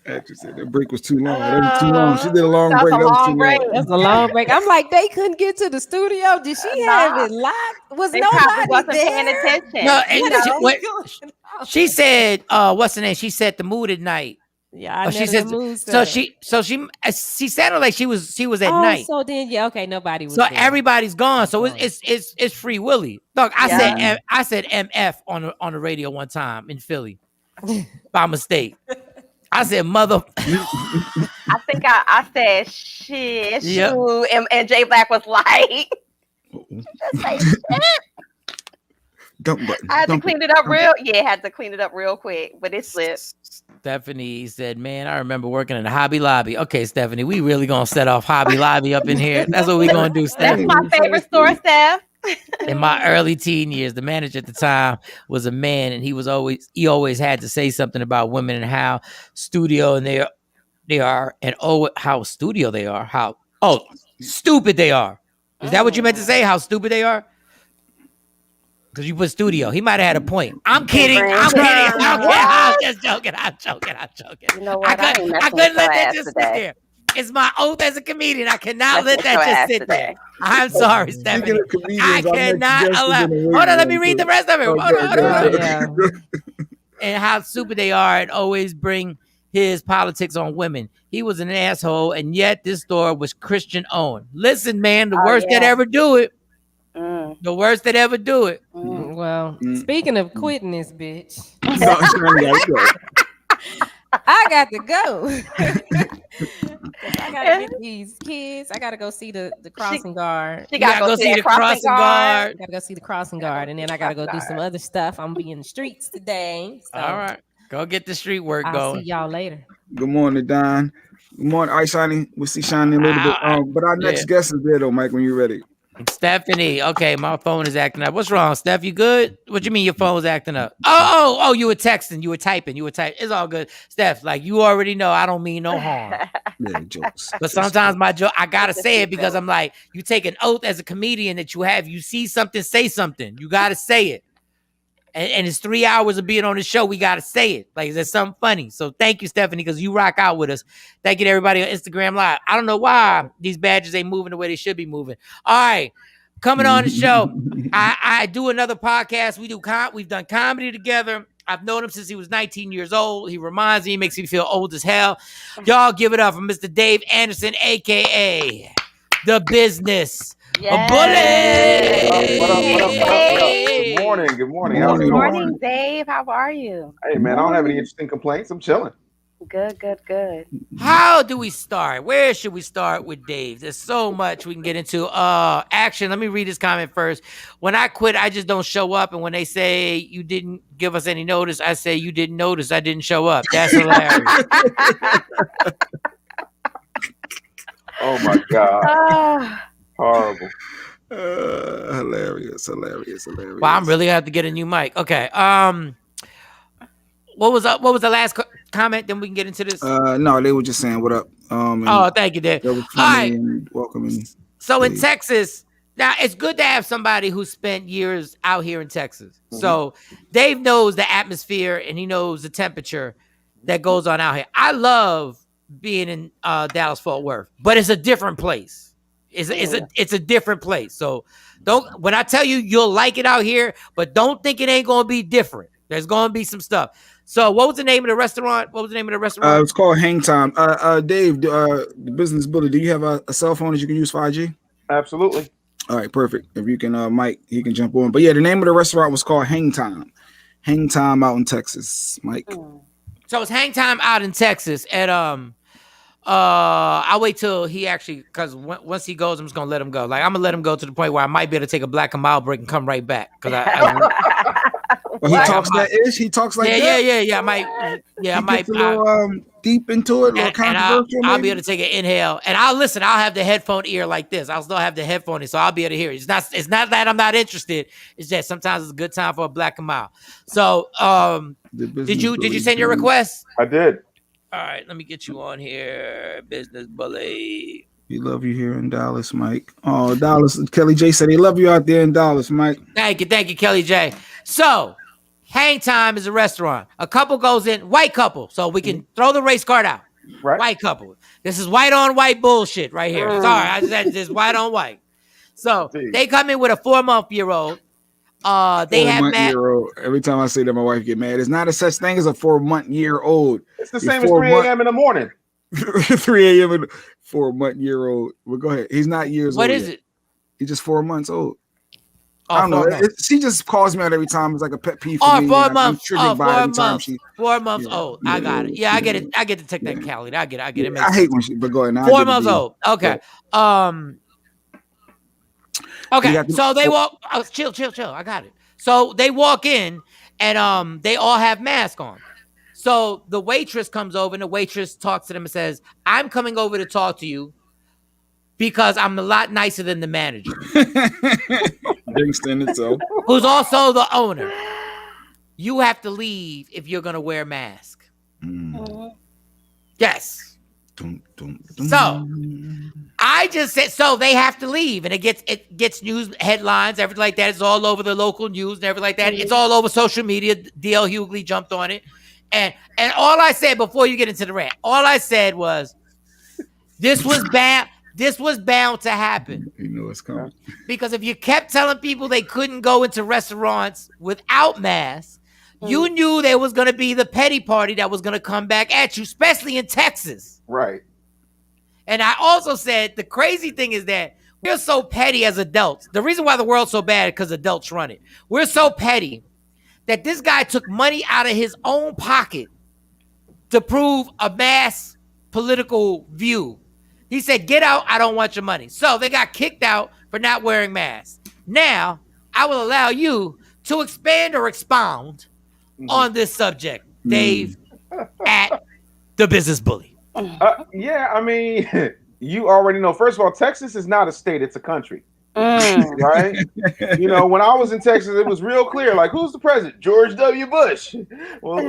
Actually said that break was too long. That was too long. She did a long break. That was too long. That's a long break. I'm like, they couldn't get to the studio. Did she have it locked? Was they nobody wasn't there? paying attention. No, she said, what's the name? She set the mood at night. Yeah, she said so. She sounded like she was at night. So then, yeah, okay, nobody was. So there. everybody's gone. So it's Free Willy. Look, I said MF on the radio one time in Philly by mistake. I said mother. I think I said shit. Yep. And Jay Black was like, just say shit. Dump button. I had to clean it up real quick, but it slipped. Stephanie said, "Man, I remember working in a Hobby Lobby." Okay, Stephanie, we really gonna set off Hobby Lobby up in here. That's what we gonna do, Stephanie. That's my favorite store, Steph. In my early teen years, the manager at the time was a man, and he always had to say something about women and how studio and they are, and how studio they are, how stupid they are. Is that what you meant to say? How stupid they are? Because you put studio. He might have had a point. I'm kidding. I'm just joking. I'm joking. You know what? I couldn't let that just sit there. It's my oath as a comedian. I cannot let that just sit there. I'm sorry, Stephanie. I cannot allow. Hold on, let me read the rest of it. Hold on. And how stupid they are, and always bring his politics on women. He was an asshole, and yet this store was Christian owned. Listen, man, the worst that ever do it. The worst that ever do it. Well, speaking of quitting this bitch, I got to go. I gotta get these kids. I gotta go see the crossing guard. She gotta go see the crossing guard. Gotta go see the crossing guard, and then I gotta go do some other stuff. I'm gonna be in the streets today. So all right, go get the street work I'll going. See y'all later. Good morning, Don. Good morning, Ice Shiny. We'll see Shiny in a little bit. But our next guest is there though, Mike. When you're ready. Stephanie, okay, my phone is acting up. What's wrong, Steph? You good? What you mean your phone's acting up? Oh, you were texting, you were typing. It's all good. Steph, like you already know I don't mean no harm. Yeah, jokes. But sometimes my joke, I gotta say it because I'm like, you take an oath as a comedian that you see something, say something. You gotta say it. And it's 3 hours of being on the show. We got to say it. Like, there's something funny. So thank you, Stephanie, because you rock out with us. Thank you to everybody on Instagram Live. I don't know why these badges ain't moving the way they should be moving. All right. Coming on the show, I do another podcast. We've done comedy together. I've known him since he was 19 years old. He reminds me, he makes me feel old as hell. Y'all give it up for Mr. Dave Anderson, a.k.a. The Business. Yes. Bullet. What up? Good morning. How's it going? Good morning, Dave. How are you? Hey, man, I don't have any interesting complaints. I'm chilling. Good. How do we start? Where should we start with Dave? There's so much we can get into. Action. Let me read this comment first. When I quit, I just don't show up. And when they say you didn't give us any notice, I say you didn't notice I didn't show up. That's hilarious. Oh my God. Horrible. Hilarious. Well, I'm really gonna have to get a new mic. Okay. What was the last comment? Then we can get into this. No, they were just saying what up. Thank you, Dave. That was All funny right. and welcoming. So in Texas, now it's good to have somebody who spent years out here in Texas. So Dave knows the atmosphere and he knows the temperature that goes on out here. I love being in Dallas Fort Worth, but it's a different place. It's a different place. So when I tell you you'll like it out here, but don't think it ain't gonna be different. There's gonna be some stuff. So what was the name of the restaurant? It's called Hang Time. Dave, the business builder, do you have a cell phone that you can use 5G? Absolutely. All right, perfect. If you can, Mike, he can jump on. But yeah, the name of the restaurant was called Hang Time. Hang Time out in Texas, Mike. So it's Hang Time out in Texas at I'll wait till he actually, because once he goes, I'm just gonna let him go. Like I'm gonna let him go to the point where I might be able to take a Black and Mild break and come right back. Because he talks that ish. He talks like that. Yeah. I might. Gets a little deep into it, a little controversial. I'll be able to take an inhale, and I'll listen. I'll have the headphone ear like this. I'll still have the headphone in, so I'll be able to hear it. It's not that I'm not interested. It's just sometimes it's a good time for a Black and Mild. So, did you send your request? I did. All right, let me get you on here, Business Bully. We love you here in Dallas, Mike. Oh, Dallas. Kelly J said they love you out there in Dallas, Mike. Thank you, Kelly J. So, Hang Time is a restaurant. A couple goes in, white couple, so we can throw the race card out. Right. White couple. This is white on white bullshit right here. Sorry, I just had this white on white. So, they come in with a 4-month-old. They have every time I say that, my wife get mad. It's not a such thing as a 4-month-old. It's the same as 3 a.m. in the morning. 3 a.m. 4-month-old. Well, go ahead. He's not years old. What is it? He's just 4 months old. Oh, I don't know. She just calls me out every time. It's like a pet peeve for me. 4 months. I'm 4 months. 4 months old. I got it. Yeah, I get it. I get to take that Cali. I get it. I hate when but go ahead. 4 months old. Okay. Okay. So they walk. Chill. I got it. So they walk in and they all have masks on. So the waitress comes over and the waitress talks to them and says, "I'm coming over to talk to you because I'm a lot nicer than the manager." Who's also the owner. You have to leave if you're gonna wear a mask. Yes. So I just said so they have to leave, and it gets news headlines, everything like that. It's all over the local news and everything like that. It's all over social media. DL Hughley jumped on it, and all I said before you get into the rant, all I said was, this was bad. This was bound to happen. You know it's coming. Because if you kept telling people they couldn't go into restaurants without masks, you knew there was going to be the petty party that was going to come back at you, especially in Texas. Right. And I also said the crazy thing is that we're so petty as adults. The reason why the world's so bad is because adults run it. We're so petty that this guy took money out of his own pocket to prove a mass political view. He said, "Get out, I don't want your money." So they got kicked out for not wearing masks. Now, I will allow you to expand or expound on this subject, Dave, at the Business Bully. Yeah, I mean, you already know. First of all, Texas is not a state, it's a country. Right? You know, when I was in Texas, it was real clear. Like, who's the president? George W. Bush. Well,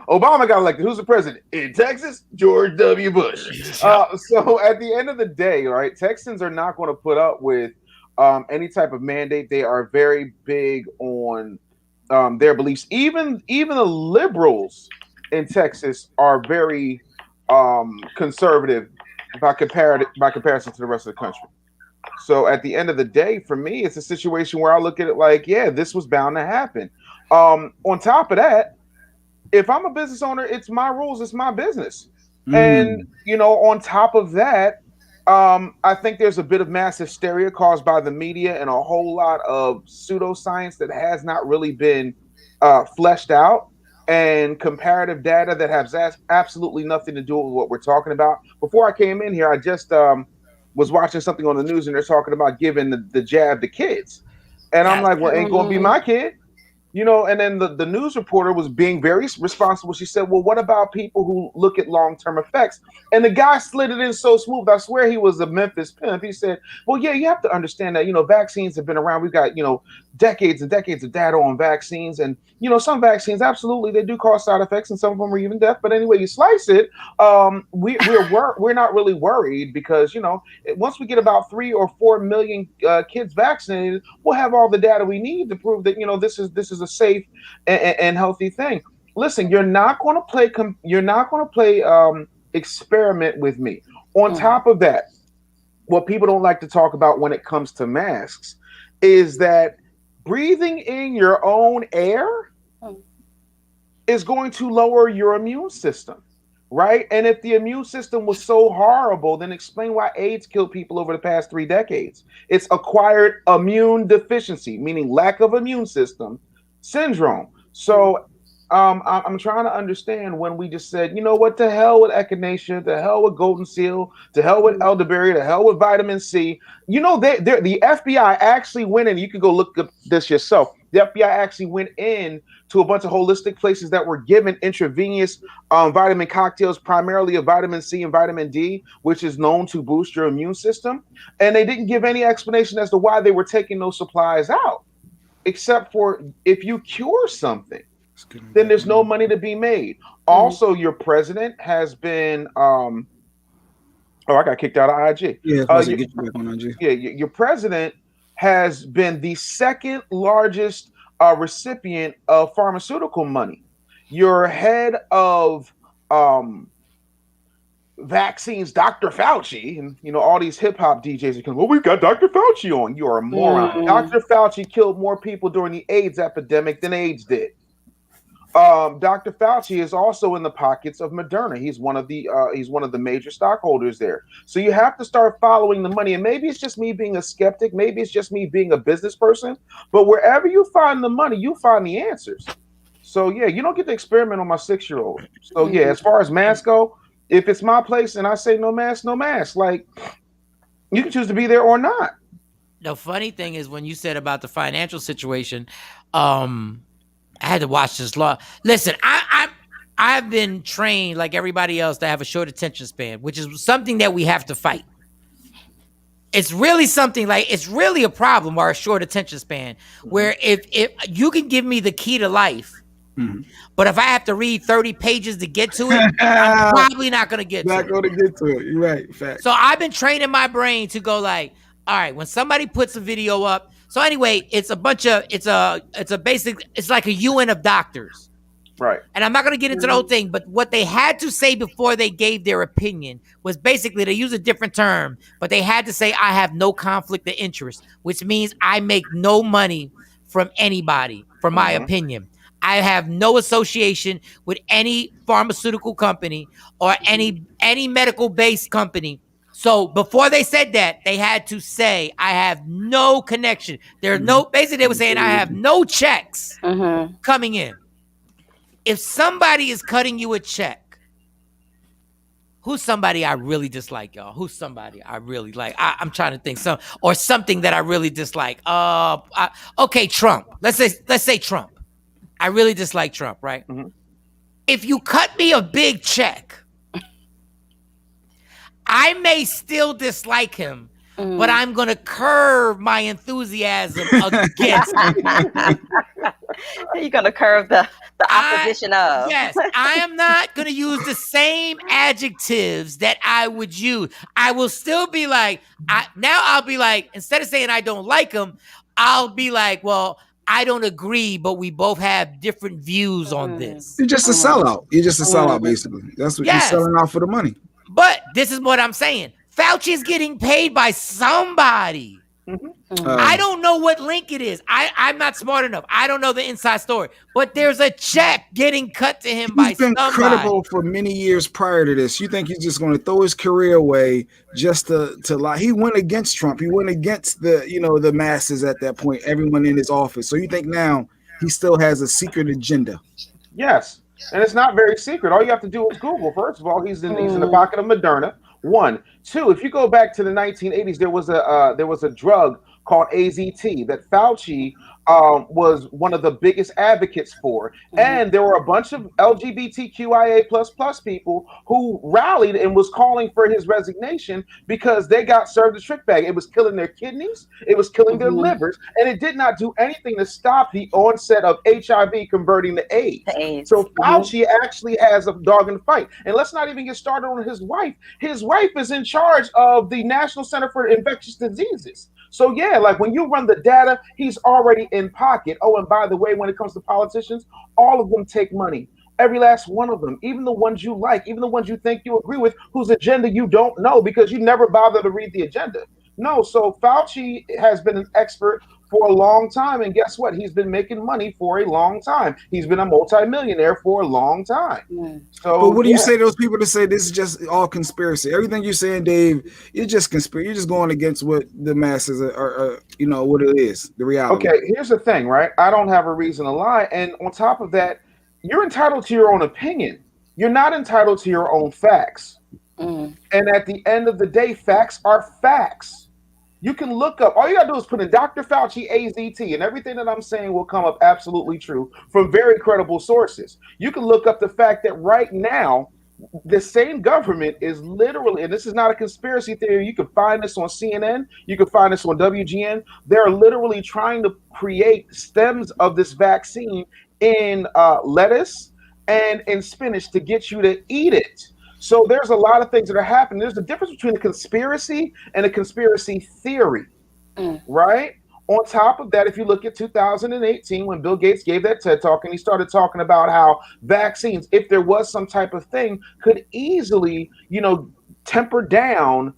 Obama got elected. Who's the president? In Texas, George W. Bush. So at the end of the day, right, Texans are not going to put up with any type of mandate. They are very big on their beliefs. Even the liberals in Texas are very conservative by comparison to the rest of the country. So at the end of the day, for me, it's a situation where I look at it like, yeah, this was bound to happen. On top of that, if I'm a business owner, it's my rules, it's my business. And, you know, on top of that, I think there's a bit of mass hysteria caused by the media and a whole lot of pseudoscience that has not really been fleshed out, and comparative data that has absolutely nothing to do with what we're talking about. Before I came in here, I just was watching something on the news, and they're talking about giving the jab to kids. And I'm like, well, ain't going to be my kid. You know, and then the news reporter was being very responsible. She said, well, what about people who look at long-term effects? And the guy slid it in so smooth. I swear he was a Memphis pimp. He said, well, yeah, you have to understand that, you know, vaccines have been around. We've got, you know, decades and decades of data on vaccines, and some vaccines absolutely they do cause side effects, and some of them are even death. But anyway you slice it, we're not really worried because once we get about 3 or 4 million kids vaccinated, we'll have all the data we need to prove that this is a safe and healthy thing. Listen, you're not going to play experiment with me. On top of that, what people don't like to talk about when it comes to masks is that breathing in your own air is going to lower your immune system, right? And if the immune system was so horrible, then explain why AIDS killed people over the past 3 decades. It's acquired immune deficiency, meaning lack of immune system syndrome. So I'm trying to understand when we just said, you know what, to hell with echinacea, to hell with golden seal, to hell with elderberry, to hell with vitamin C. The FBI actually went in. You can go look up this yourself. The FBI actually went in to a bunch of holistic places that were given intravenous vitamin cocktails, primarily of vitamin C and vitamin D, which is known to boost your immune system. And they didn't give any explanation as to why they were taking those supplies out, except for if you cure something, then there's no money to be made. Also, your president has been I got kicked out of IG. Yeah, get you back on IG. Yeah, your president has been the second largest recipient of pharmaceutical money. Your head of vaccines, Dr. Fauci, and all these hip hop DJs are coming, well, we've got Dr. Fauci on. You are a moron. Dr. Fauci killed more people during the AIDS epidemic than AIDS did. Dr. Fauci is also in the pockets of Moderna. He's one of the major stockholders there. So you have to start following the money. And maybe it's just me being a skeptic. Maybe it's just me being a business person. But wherever you find the money, you find the answers. So yeah, you don't get to experiment on my 6-year-old. So yeah, as far as masks go, if it's my place and I say no mask, no mask, like you can choose to be there or not. The funny thing is when you said about the financial situation, I had to watch this law. Listen, I've been trained like everybody else to have a short attention span, which is something that we have to fight. It's really something it's really a problem, or a short attention span, where if you can give me the key to life, but if I have to read 30 pages to get to it, I'm probably not going to get to it. Not going to get to it. You're right. Fact. So I've been training my brain to go all right, when somebody puts a video up. So anyway, it's like a UN of doctors. Right. And I'm not going to get into the whole thing, but what they had to say before they gave their opinion was basically, they use a different term, but they had to say, I have no conflict of interest, which means I make no money from anybody for my opinion. I have no association with any pharmaceutical company or any medical-based company. So before they said that, they had to say, I have no connection. Basically they were saying, I have no checks coming in. If somebody is cutting you a check, who's somebody I really dislike, y'all? Who's somebody I really like? I'm trying to think or something that I really dislike. Okay, Trump. Let's say Trump. I really dislike Trump, right? If you cut me a big check, I may still dislike him, but I'm going to curb my enthusiasm against him. You're going to curb the opposition of. Yes, I am not going to use the same adjectives that I would use. I will still be I'll be instead of saying I don't like him, I'll be well, I don't agree, but we both have different views on this. You're just a sellout. You're just a sellout, basically. That's what you're selling out for the money. But this is what I'm saying. Fauci is getting paid by somebody. I don't know what link it is. I'm not smart enough. I don't know the inside story. But there's a check getting cut to him by somebody. He's been credible for many years prior to this. You think he's just going to throw his career away just to lie? He went against Trump. He went against the masses at that point, everyone in his office. So you think now he still has a secret agenda? Yes. And it's not very secret. All you have to do is Google. First of all, he's in the pocket of Moderna. 1, 2. If you go back to the 1980s, there was a drug called AZT that Fauci was one of the biggest advocates for. And there were a bunch of LGBTQIA plus people who rallied and was calling for his resignation because they got served a trick bag. It was killing their kidneys, it was killing their livers, and it did not do anything to stop the onset of HIV converting to AIDS. So Fauci actually has a dog in the fight. And let's not even get started on his wife. His wife is in charge of the National Center for Infectious Diseases. So yeah, like when you run the data, he's already in pocket. Oh, and by the way, when it comes to politicians, all of them take money. Every last one of them, even the ones you like, even the ones you think you agree with, whose agenda you don't know because you never bother to read the agenda. No, so Fauci has been an expert for a long time, and guess what? He's been making money for a long time. He's been a multimillionaire for a long time. So, but what do you say to those people that say this is just all conspiracy? Everything you're saying, Dave, you're just conspiracy. You're just going against what the masses are you know, what it is, the reality. Okay, here's the thing, right? I don't have a reason to lie, and on top of that, you're entitled to your own opinion. You're not entitled to your own facts. And at the end of the day, facts are facts. You can look up, all you gotta do is put in Dr. Fauci AZT, and everything that I'm saying will come up absolutely true from very credible sources. You can look up the fact that right now, the same government is literally, and this is not a conspiracy theory, you can find this on CNN, you can find this on WGN, they're literally trying to create stems of this vaccine in lettuce and in spinach to get you to eat it. So there's a lot of things that are happening. There's a difference between a conspiracy and a conspiracy theory, right? On top of that, if you look at 2018, when Bill Gates gave that TED Talk and he started talking about how vaccines, if there was some type of thing, could easily, you know, temper down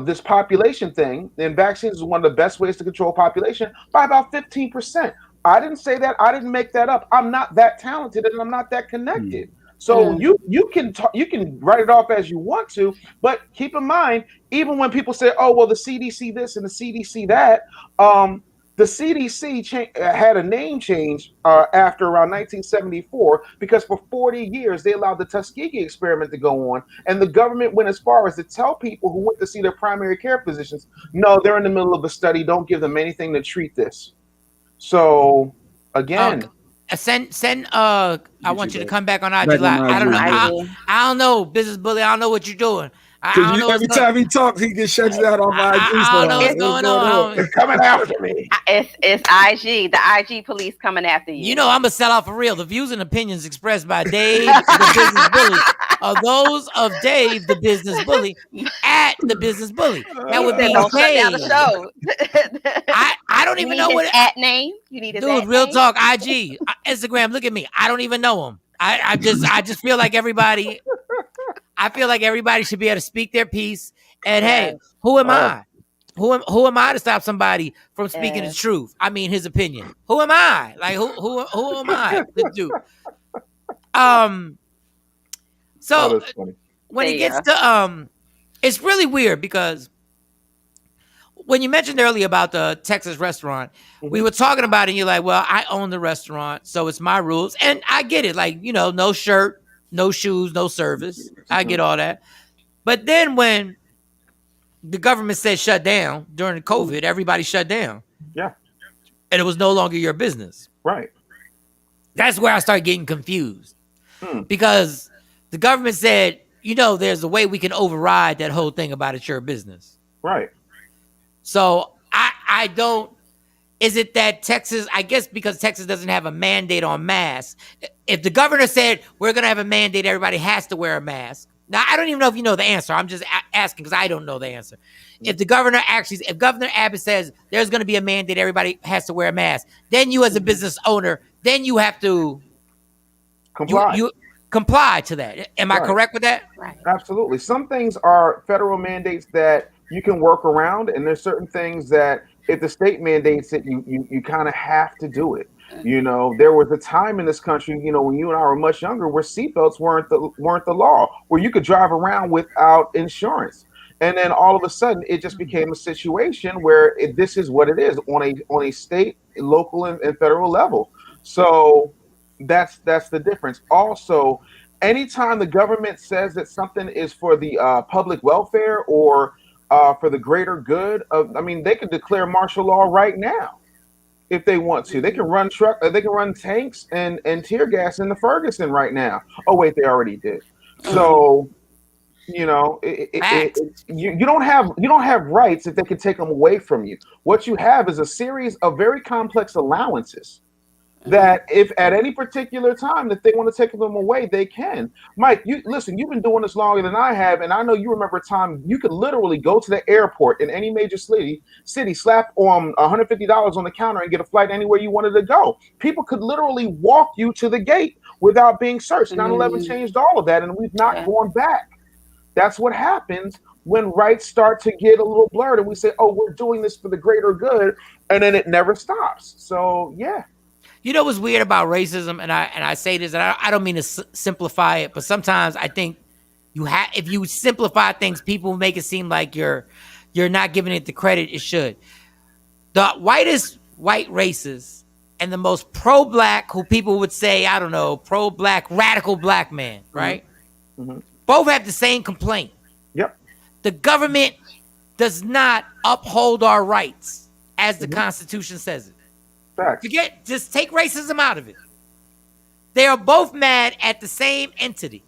this population thing, then vaccines is one of the best ways to control population by about 15%. I didn't say that. I didn't make that up. I'm not that talented and I'm not that connected. So you can write it off as you want to, but keep in mind, even when people say, "Oh, well, the CDC this and the CDC that," the CDC had a name change after around 1974 because for 40 years they allowed the Tuskegee experiment to go on, and the government went as far as to tell people who went to see their primary care physicians, "No, they're in the middle of a study. Don't give them anything to treat this." So again. I want you to come back on IG Live. I don't know. I don't know, Business Bully. I don't know what you're doing. Every time he talks, he gets shut down off IG. I don't know what's going on. It's coming after me. It's IG, the IG police coming after you. You know, I'm a sellout for real. The views and opinions expressed by Dave, the Business Bully, are those of Dave, the Business Bully, at the Business Bully. That would be shut down the show. I don't even know what at name. You need his dude. Real talk. IG, Instagram. Look at me. I don't even know him. I just feel like everybody. I feel like everybody should be able to speak their piece. And hey, who am I? Who am I to stop somebody from speaking the truth? I mean, his opinion. Who am I? Like who am I to do? So when it gets to it's really weird because when you mentioned earlier about the Texas restaurant, we were talking about it and you're like, well, I own the restaurant, so it's my rules. And I get it. Like, you know, no shirt, no shoes, no service. I get all that. But then when the government said shut down during COVID, everybody shut down. Yeah. And it was no longer your business. Right. That's where I started getting confused. Because the government said, you know, there's a way we can override that whole thing about it's your business. Right. So I don't, is it that Texas, I guess because Texas doesn't have a mandate on masks. If the governor said, we're going to have a mandate, everybody has to wear a mask. Now, I don't even know if you know the answer. I'm just asking because I don't know the answer. If Governor Abbott says there's going to be a mandate, everybody has to wear a mask, then you as a business owner, then you have to comply. You comply to that. Am I correct with that? Right. Absolutely. Some things are federal mandates that you can work around, and there's certain things that if the state mandates it, you kind of have to do it. You know, there was a time in this country, you know, when you and I were much younger, where seatbelts weren't the law, where you could drive around without insurance. And then all of a sudden, it just became a situation where this is what it is on a state, local, and federal level. So that's the difference. Also, anytime the government says that something is for the public welfare or for the greater good, they could declare martial law right now. if they want to. They can run they can run tanks and tear gas into Ferguson right now. Oh wait, they already did. So you know, you don't have rights if they can take them away from you. What you have is a series of very complex allowances that if at any particular time that they want to take them away, they can. Mike, you listen, you've been doing this longer than I have, and I know you remember a time you could literally go to the airport in any major city, slap on $150 on the counter and get a flight anywhere you wanted to go. People could literally walk you to the gate without being searched. 9/11 changed all of that, and we've not gone back. That's what happens when rights start to get a little blurred and we say, oh, we're doing this for the greater good, and then it never stops. So, yeah. You know what's weird about racism, and I say this, and I don't mean to simplify it, but sometimes I think if you simplify things, people make it seem like you're not giving it the credit it should. The whitest white racists and the most pro-black, who people would say, I don't know, pro-black, radical black man, right? Mm-hmm. Both have the same complaint. Yep. The government does not uphold our rights as the Constitution says it. Just take racism out of it. They are both mad at the same entity.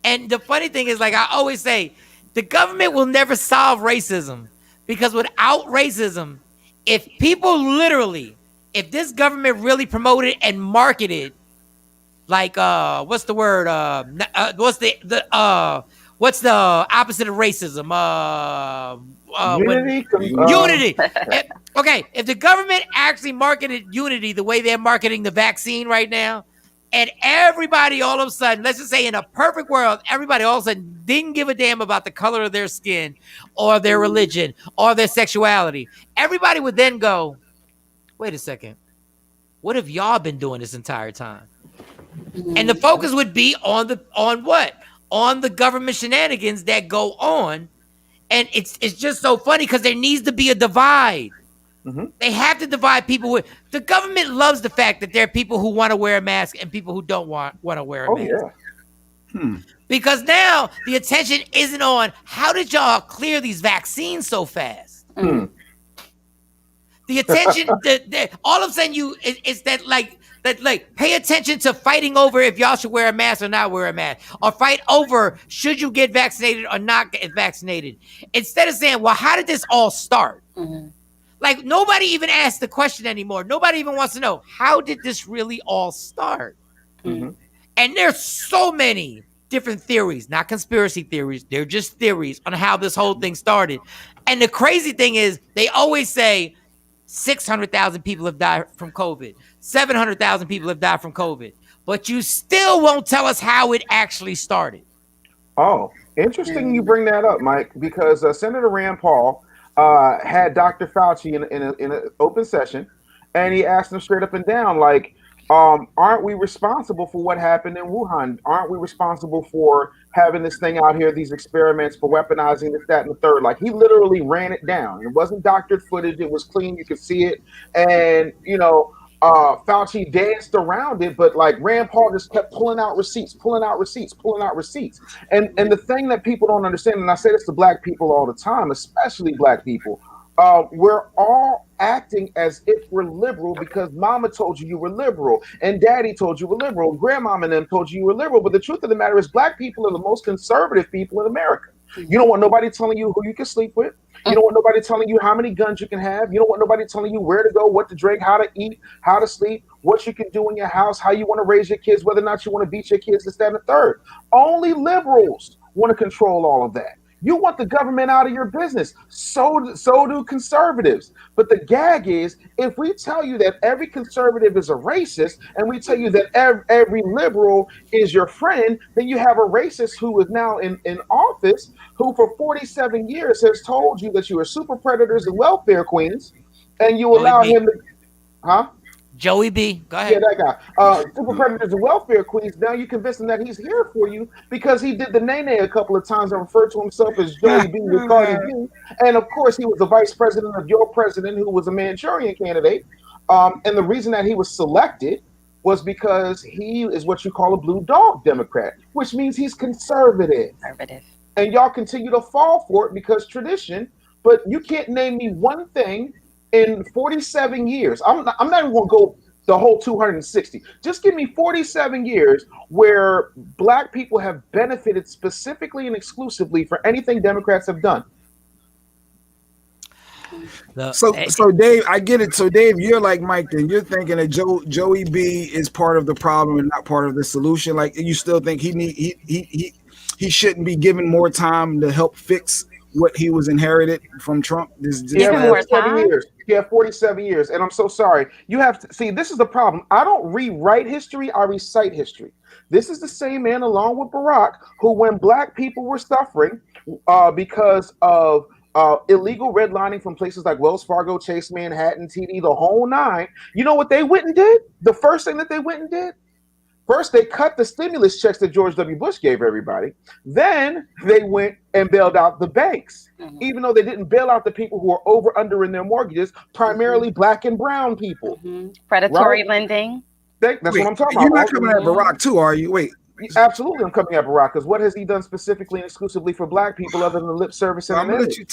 And the funny thing is, like I always say, the government will never solve racism, because without racism, if this government really promoted and marketed, like what's the word? What's the opposite of racism? Unity. Unity. If the government actually marketed unity the way they're marketing the vaccine right now, and everybody all of a sudden, let's just say in a perfect world, everybody all of a sudden didn't give a damn about the color of their skin or their religion or their sexuality, everybody would then go, wait a second, what have y'all been doing this entire time? And the focus would be on the government shenanigans that go on. And it's just so funny because there needs to be a divide. They have to divide people with. The government loves the fact that there are people who want to wear a mask and people who don't want to wear a mask. Because now the attention isn't on how did y'all clear these vaccines so fast. The attention, all of a sudden it's that like pay attention to fighting over if y'all should wear a mask or not wear a mask, or fight over should you get vaccinated or not get vaccinated, instead of saying, well, how did this all start? Like nobody even asks the question anymore. Nobody even wants to know, how did this really all start? And there's so many different theories, not conspiracy theories. They're just theories on how this whole thing started. And the crazy thing is they always say 600,000 people have died from COVID. 700,000 people have died from COVID. But you still won't tell us how it actually started. Oh, interesting you bring that up, Mike, because Senator Rand Paul had Dr. Fauci in an open session, and he asked him straight up and down, like, aren't we responsible for what happened in Wuhan? Aren't we responsible for having this thing out here, these experiments, for weaponizing this, that, and the third? Like, he literally ran it down. It wasn't doctored footage. It was clean. You could see it. And, Fauci danced around it, but like Rand Paul just kept pulling out receipts. And the thing that people don't understand, and I say this to black people all the time, especially black people, we're all acting as if we're liberal because mama told you were liberal, and daddy told you were liberal, and grandmama and them told you were liberal. But the truth of the matter is black people are the most conservative people in America. You don't want nobody telling you who you can sleep with. You don't want nobody telling you how many guns you can have. You don't want nobody telling you where to go, what to drink, how to eat, how to sleep, what you can do in your house, how you want to raise your kids, whether or not you want to beat your kids, this, that, and the third. Only liberals want to control all of that. You want the government out of your business. So do conservatives. But the gag is, if we tell you that every conservative is a racist, and we tell you that every liberal is your friend, then you have a racist who is now in office, who for 47 years has told you that you are super predators and welfare queens, and you allow him to, Joey B. Go ahead. Yeah, that guy. Super predators and welfare queens. Now you convince him that he's here for you because he did the nay-nay a couple of times and referred to himself as Joey B. with Cardi B. And of course, he was the vice president of your president, who was a Manchurian candidate. And the reason that he was selected was because he is what you call a blue dog Democrat, which means he's conservative. And y'all continue to fall for it because tradition. But you can't name me one thing in 47 years, I'm not even going to go the whole 260. Just give me 47 years where black people have benefited specifically and exclusively for anything Democrats have done. So Dave, I get it. So Dave, you're like Mike, then you're thinking that Joey B is part of the problem and not part of the solution. Like you still think he shouldn't be given more time to help fix what he was inherited from Trump. Give him more time. Years. Yeah, 47 years. And I'm so sorry. You have to see, this is the problem. I don't rewrite history, I recite history. This is the same man, along with Barack, who, when black people were suffering because of illegal redlining from places like Wells Fargo, Chase Manhattan, TD, the whole nine, you know what they went and did? The first thing that they went and did? First, they cut the stimulus checks that George W. Bush gave everybody. Then they went and bailed out the banks, even though they didn't bail out the people who are over under in their mortgages, primarily black and brown people. Predatory lending. That's what I'm talking about. You're not coming at Barack too, are you? Wait. Absolutely, I'm coming at Barack, because what has he done specifically and exclusively for black people other than lip service? And I'm gonna let you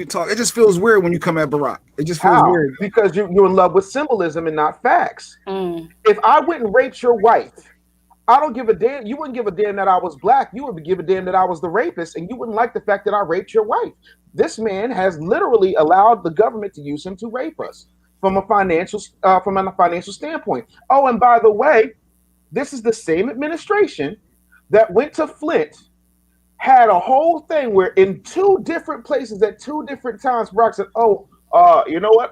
talk. It just feels weird when you come at Barack. It just feels weird because you're in love with symbolism and not facts. If I went and raped your wife, I don't give a damn. You wouldn't give a damn that I was black. You would give a damn that I was the rapist, and you wouldn't like the fact that I raped your wife. This man has literally allowed the government to use him to rape us from a financial standpoint. Oh, and by the way, this is the same administration that went to Flint, had a whole thing where in two different places at two different times, Barack said, "Oh, you know what?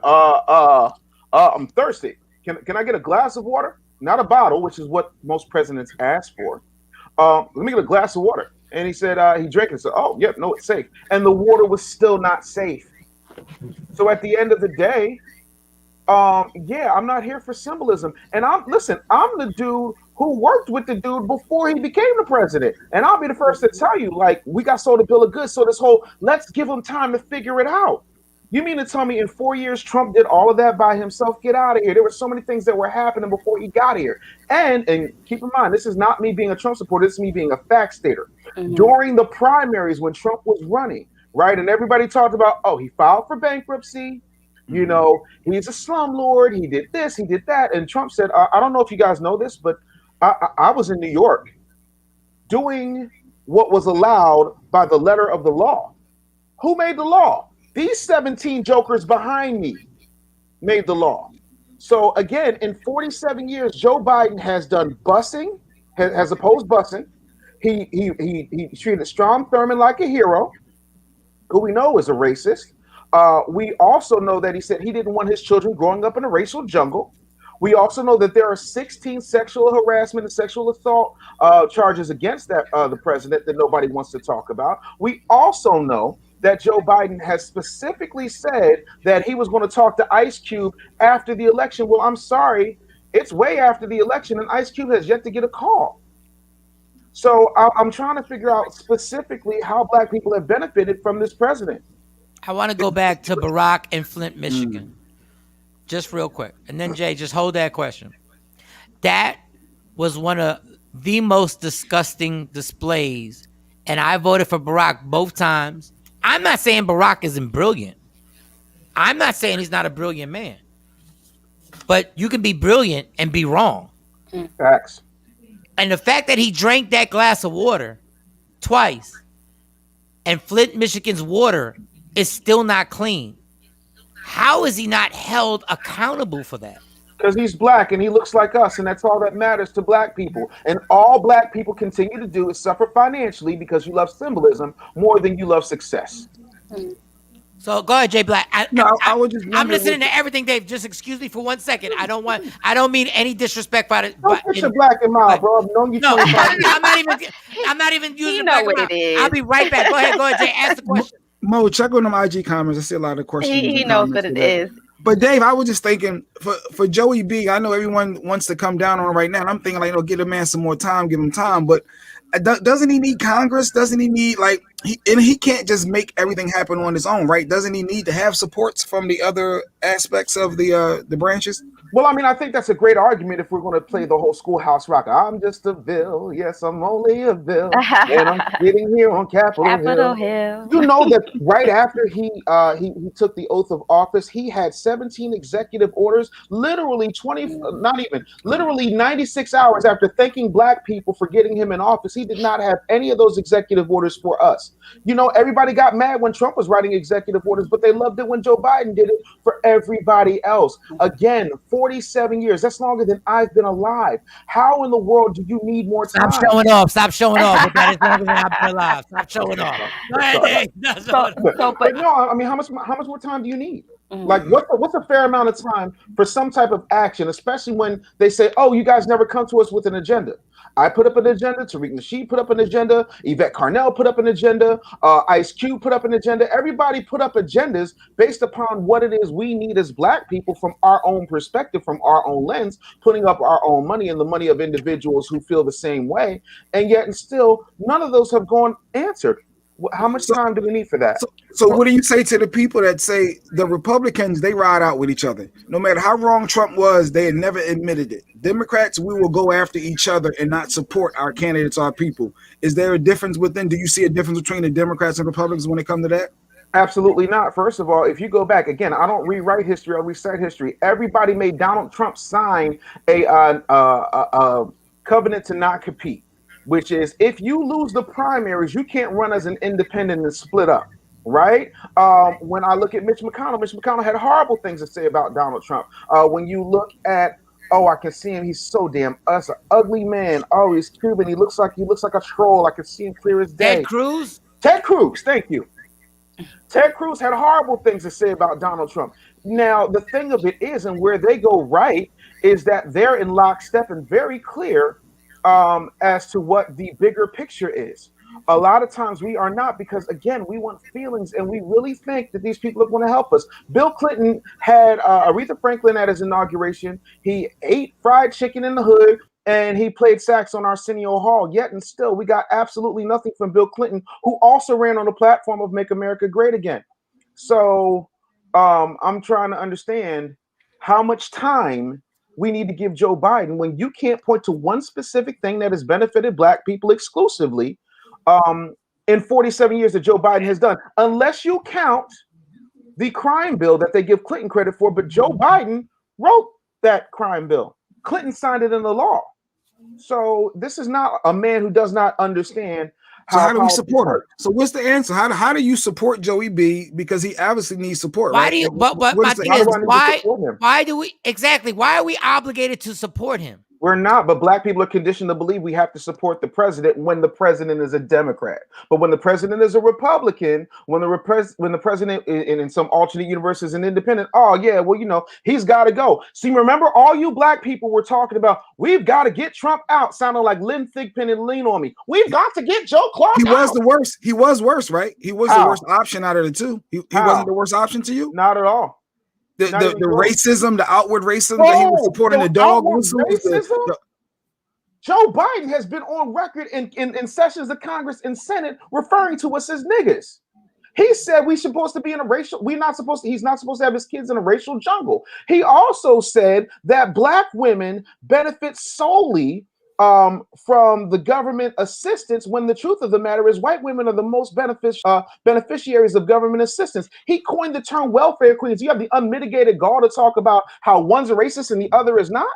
I'm thirsty. Can I get a glass of water? Not a bottle, which is what most presidents ask for. Let me get a glass of water." And he said he drank it. So, "Oh, yep, no, it's safe." And the water was still not safe. So at the end of the day, I'm not here for symbolism. And I'm the dude who worked with the dude before he became the president. And I'll be the first to tell you, like, we got sold a bill of goods. So this whole, let's give him time to figure it out. You mean to tell me in 4 years, Trump did all of that by himself? Get out of here. There were so many things that were happening before he got here. And keep in mind, this is not me being a Trump supporter. This is me being a fact stater. During the primaries when Trump was running, right? And everybody talked about, oh, he filed for bankruptcy. You know, he's a slumlord. He did this, he did that. And Trump said, I don't know if you guys know this, but I was in New York doing what was allowed by the letter of the law. Who made the law? These 17 jokers behind me made the law. So again, in 47 years, Joe Biden has done busing, has opposed busing. He treated Strom Thurmond like a hero, who we know is a racist. We also know that he said he didn't want his children growing up in a racial jungle. We also know that there are 16 sexual harassment and sexual assault charges against the president that nobody wants to talk about. We also know that Joe Biden has specifically said that he was going to talk to Ice Cube after the election. Well, I'm sorry, it's way after the election, and Ice Cube has yet to get a call. So I'm trying to figure out specifically how black people have benefited from this president. I want to go back to Barack and Flint, Michigan, just real quick. And then, Jay, just hold that question. That was one of the most disgusting displays, and I voted for Barack both times. I'm not saying Barack isn't brilliant. I'm not saying he's not a brilliant man. But you can be brilliant and be wrong. Facts. And the fact that he drank that glass of water twice, and Flint, Michigan's water is still not clean. How is he not held accountable for that? Because he's black and he looks like us, and that's all that matters to black people. And all black people continue to do is suffer financially because you love symbolism more than you love success. So go ahead, Jay Black. I'm listening to everything, Dave. Just excuse me for 1 second. I don't mean any disrespect by it. Don't put your black in mouth, bro. No, I'm not even using black in mouth. I'll be right back. Go ahead, Jay. Ask the question. Mo, check on them IG comments. I see a lot of questions. He knows what it is. But Dave, I was just thinking for Joey B, I know everyone wants to come down on him right now. And I'm thinking, like, give the man some more time, give him time. But doesn't he need Congress? Doesn't he need, like, he can't just make everything happen on his own, right? Doesn't he need to have supports from the other aspects of the branches? Well, I mean, I think that's a great argument if we're going to play the whole Schoolhouse Rock. I'm just a bill. Yes, I'm only a bill. And I'm sitting here on Capitol Hill. You know that right after he took the oath of office, he had 17 executive orders, literally 20, not even, literally 96 hours after thanking black people for getting him in office. He did not have any of those executive orders for us. You know, everybody got mad when Trump was writing executive orders, but they loved it when Joe Biden did it for everybody else. Again, 47 years. That's longer than I've been alive. How in the world do you need more time? Stop showing off. Stop showing off. But that is longer than I've been alive. Stop showing off. Go ahead, Dave. But no, I mean, how much more time do you need? Like, what's a fair amount of time for some type of action, especially when they say, "Oh, you guys never come to us with an agenda." I put up an agenda. Tariq Nasheed put up an agenda. Yvette Carnell put up an agenda. Ice Cube put up an agenda. Everybody put up agendas based upon what it is we need as black people from our own perspective, from our own lens, putting up our own money and the money of individuals who feel the same way. And yet, and still, none of those have gone answered. How much time do we need for that? So what do you say to the people that say the Republicans, they ride out with each other? No matter how wrong Trump was, they had never admitted it. Democrats, we will go after each other and not support our candidates, our people. Is there a difference within? Do you see a difference between the Democrats and Republicans when it comes to that? Absolutely not. First of all, if you go back again, I don't rewrite history, I recite history. Everybody made Donald Trump sign a covenant to not compete, which is if you lose the primaries, you can't run as an independent and split up, right? When I look at Mitch McConnell had horrible things to say about Donald Trump. When you look at, oh, I can see him, he's so damn an ugly man. Oh, he's Cuban, he looks like a troll. I can see him clear as day. Ted Cruz, thank you. Ted Cruz had horrible things to say about Donald Trump. Now, the thing of it is, and where they go right, is that they're in lockstep and very clear as to what the bigger picture is. A lot of times we are not, because again, we want feelings and we really think that these people are going to help us. Bill Clinton had Aretha Franklin at his inauguration. He ate fried chicken in the hood and he played sax on Arsenio Hall. Yet and still, we got absolutely nothing from Bill Clinton, who also ran on the platform of Make America Great Again. So I'm trying to understand how much time we need to give Joe Biden when you can't point to one specific thing that has benefited black people exclusively in 47 years that Joe Biden has done, unless you count the crime bill that they give Clinton credit for. But Joe Biden wrote that crime bill. Clinton signed it into law. So this is not a man who does not understand. So how do we support him? So what's the answer? How do you support Joey B? Because he obviously needs support. Why right? do you? But my thing is, why do we exactly? Why are we obligated to support him? We're not, but black people are conditioned to believe we have to support the president when the president is a Democrat. But when the president is a Republican, when the president in some alternate universe is an independent, oh yeah, well, you know, he's got to go. See, remember, all you black people were talking about, we've got to get Trump out, sounding like Lynn Thigpen and Lean on Me. We've got to get Joe Clark out. He was the worst. He was worse, right? He was the worst option out of the two. He wasn't the worst option to you? Not at all. The racism, the outward racism that he was supporting the dog racism. Joe Biden has been on record in sessions of Congress and Senate referring to us as niggas. He said he's not supposed to have his kids in a racial jungle. He also said that black women benefit solely from the government assistance, when the truth of the matter is white women are the most beneficiaries of government assistance. He coined the term welfare queens. You have the unmitigated gall to talk about how one's a racist and the other is not.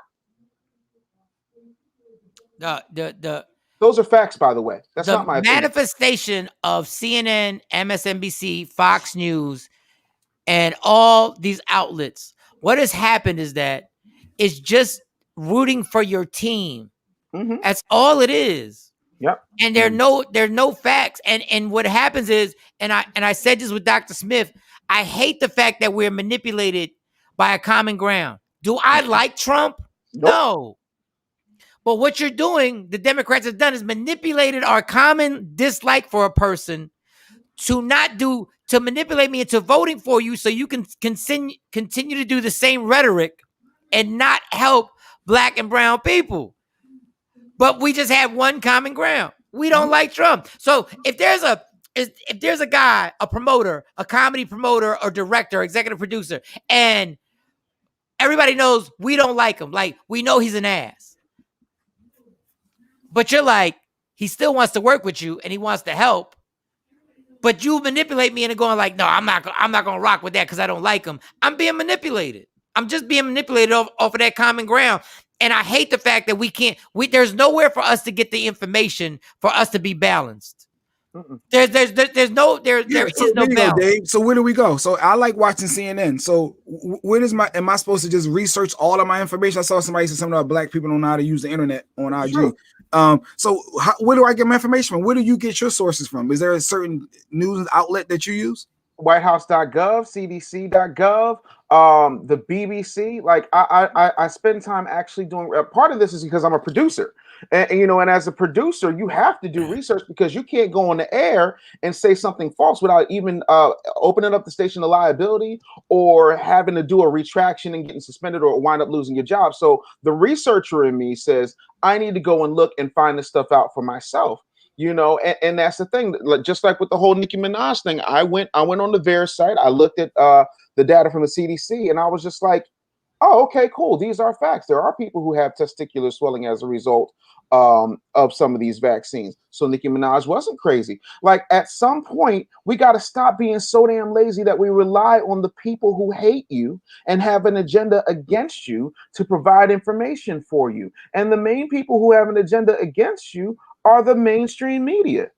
Those are facts, by the way. That's not my manifestation of CNN, MSNBC, Fox News, and all these outlets. What has happened is that it's just rooting for your team. Mm-hmm. That's all it is. Yep. And there are no facts. And what happens is, and I said this with Dr. Smith, I hate the fact that we're manipulated by a common ground. Do I like Trump? Nope. No. But what you're doing, the Democrats have done, is manipulated our common dislike for a person to manipulate me into voting for you so you can continue to do the same rhetoric and not help black and brown people. But we just have one common ground. We don't like Trump. So if there's a guy, a promoter, a comedy promoter or director, executive producer, and Everybody knows we don't like him. Like, we know he's an ass. But you're like, he still wants to work with you and he wants to help. But you manipulate me into going like, no, I'm not gonna rock with that because I don't like him. I'm being manipulated. I'm just being manipulated off of that common ground. And I hate the fact that there's nowhere for us to get the information for us to be balanced. There is no balance. Dave. So where do we go? So I like watching CNN. So where am I supposed to just research all of my information? I saw somebody say something about black people don't know how to use the internet on IG. Sure. So where do I get my information from? Where do you get your sources from? Is there a certain news outlet that you use? Whitehouse.gov, CDC.gov, the BBC. Like I spend time actually doing part of this is because I'm a producer. And and as a producer, you have to do research because you can't go on the air and say something false without even opening up the station to liability or having to do a retraction and getting suspended or wind up losing your job. So the researcher in me says, I need to go and look and find this stuff out for myself. And that's the thing. Just like with the whole Nicki Minaj thing, I went on the VAERS site. I looked at the data from the CDC, and I was just like, oh, okay, cool. These are facts. There are people who have testicular swelling as a result of some of these vaccines. So Nicki Minaj wasn't crazy. Like, at some point, we got to stop being so damn lazy that we rely on the people who hate you and have an agenda against you to provide information for you. And the main people who have an agenda against you are the mainstream media.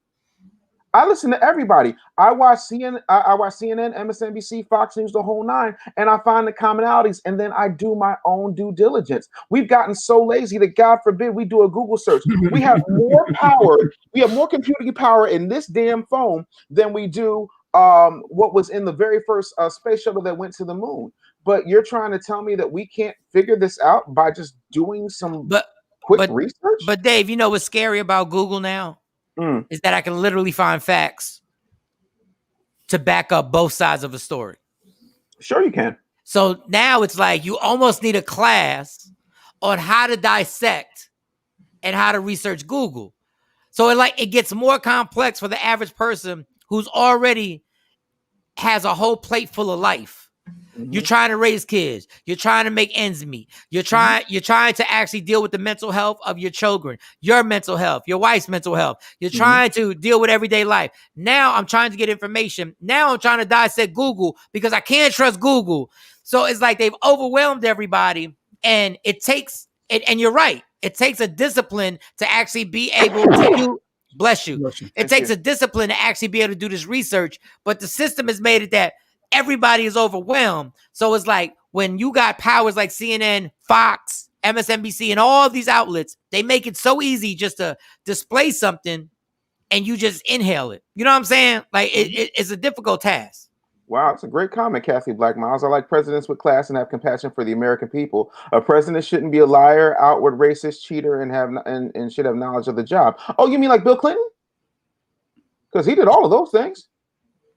I listen to everybody. I watch CNN, MSNBC, Fox News, the whole nine, and I find the commonalities, and then I do my own due diligence. We've gotten so lazy that, God forbid, we do a Google search. We have more power. We have more computing power in this damn phone than we do what was in the very first space shuttle that went to the moon. But you're trying to tell me that we can't figure this out by just doing some quick research? But Dave, you know what's scary about Google now? Is that I can literally find facts to back up both sides of a story. Sure you can. So now it's like you almost need a class on how to dissect and how to research Google. So it gets more complex for the average person who's already has a whole plate full of life. You're trying to raise kids. You're trying to make ends meet. You're trying to actually deal with the mental health of your children, your mental health, your wife's mental health. You're trying to deal with everyday life. Now I'm trying to get information. Now I'm trying to dissect Google because I can't trust Google. So it's like they've overwhelmed everybody, and it takes it. And you're right. It takes a discipline to actually be able to do. Bless you. It takes a discipline to actually be able to do this research, but the system has made it that everybody is overwhelmed. So it's like when you got powers like CNN, Fox, MSNBC, and all these outlets, they make it so easy just to display something and you just inhale it. You know what I'm saying? Like it's a difficult task. Wow, that's a great comment, Kathy Black Miles. I like presidents with class and have compassion for the American people. A president shouldn't be a liar, outward racist, cheater, and should have knowledge of the job. Oh, you mean like Bill Clinton? Because he did all of those things.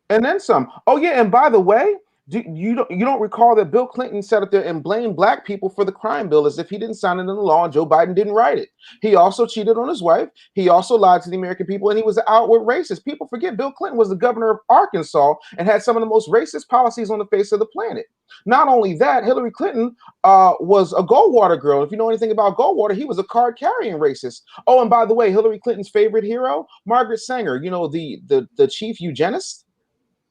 And then some. Oh, yeah, and by the way, you don't recall that Bill Clinton sat up there and blamed black people for the crime bill as if he didn't sign it into law and Joe Biden didn't write it. He also cheated on his wife. He also lied to the American people, and he was an outward racist. People forget Bill Clinton was the governor of Arkansas and had some of the most racist policies on the face of the planet. Not only that, Hillary Clinton was a Goldwater girl. If you know anything about Goldwater, he was a card-carrying racist. Oh, and by the way, Hillary Clinton's favorite hero, Margaret Sanger, the chief eugenist,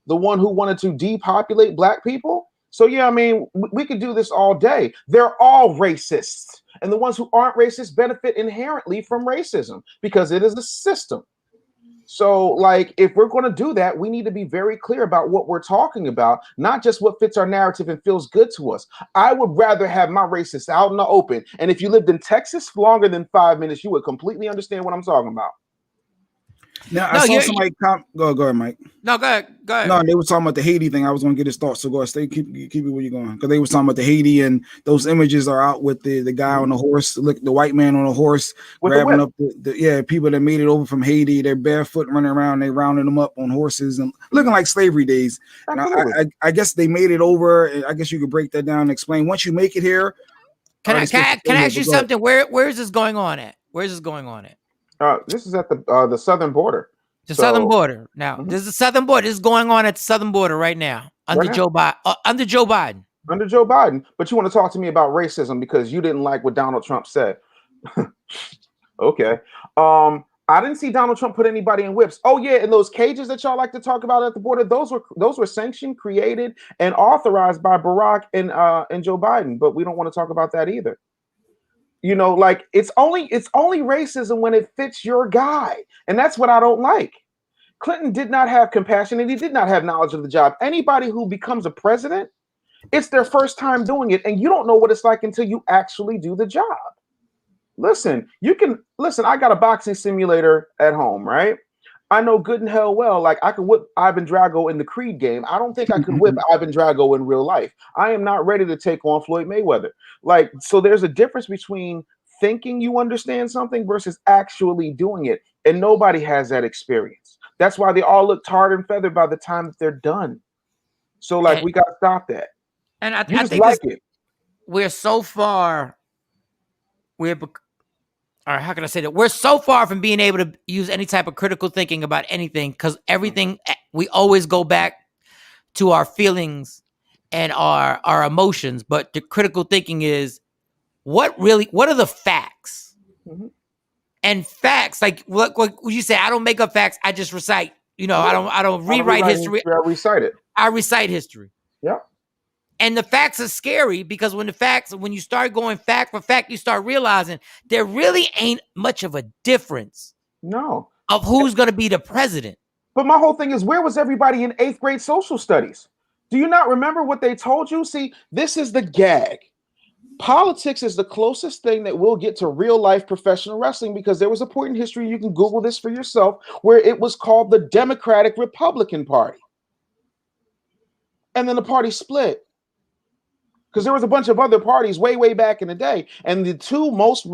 the one who wanted to depopulate black people. So, yeah, I mean, we could do this all day. They're all racists. And the ones who aren't racist benefit inherently from racism because it is a system. So, like, if we're going to do that, we need to be very clear about what we're talking about, not just what fits our narrative and feels good to us. I would rather have my racists out in the open. And if you lived in Texas for longer than 5 minutes, you would completely understand what I'm talking about. Now, I saw somebody go ahead, Mike. No, go ahead. No, they were talking about the Haiti thing. I was going to get his thoughts. So go ahead, keep it where you're going. Because they were talking about the Haiti, and those images are out with the guy on the horse, the white man on a horse, with grabbing up the people that made it over from Haiti. They're barefoot running around. They rounding them up on horses and looking like slavery days. And I guess they made it over. And I guess you could break that down and explain. Once you make it here. Can I ask you something? Where is this going on at? Where is this going on at? This is at the southern border. Southern border. Now, there's the southern border. This is going on at the southern border right now under Joe Biden. Under Joe Biden. But you want to talk to me about racism because you didn't like what Donald Trump said. Okay. I didn't see Donald Trump put anybody in whips. Oh yeah, and those cages that y'all like to talk about at the border, those were sanctioned, created, and authorized by Barack and Joe Biden. But we don't want to talk about that either. You know, like it's only racism when it fits your guy, and that's what I don't like. Clinton did not have compassion, and he did not have knowledge of the job. Anybody who becomes a president, it's their first time doing it, and you don't know what it's like until you actually do the job. Listen, I got a boxing simulator at home, right? I know good and hell well, like I could whip Ivan Drago in the Creed game. I don't think I could whip Ivan Drago in real life. I am not ready to take on Floyd Mayweather. Like, so there's a difference between thinking you understand something versus actually doing it. And nobody has that experience. That's why they all look tarred and feathered by the time that they're done. So like, we got to stop that. And I just think like it. We're so far, or how can I say that? We're so far from being able to use any type of critical thinking about anything, because everything, we always go back to our feelings and our emotions. But the critical thinking is, what are the facts? Mm-hmm. And facts, like what you say, I don't make up facts, I just recite. You know, I don't rewrite history. I recite it. I recite history. Yeah. And the facts are scary because when you start going fact for fact, you start realizing there really ain't much of a difference. No. Of who's going to be the president. But my whole thing is, where was everybody in 8th grade social studies? Do you not remember what they told you? See, this is the gag. Politics is the closest thing that we'll get to real life professional wrestling, because there was a point in history, you can Google this for yourself, where it was called the Democratic Republican Party. And then the party split. Because there was a bunch of other parties way back in the day, and the two most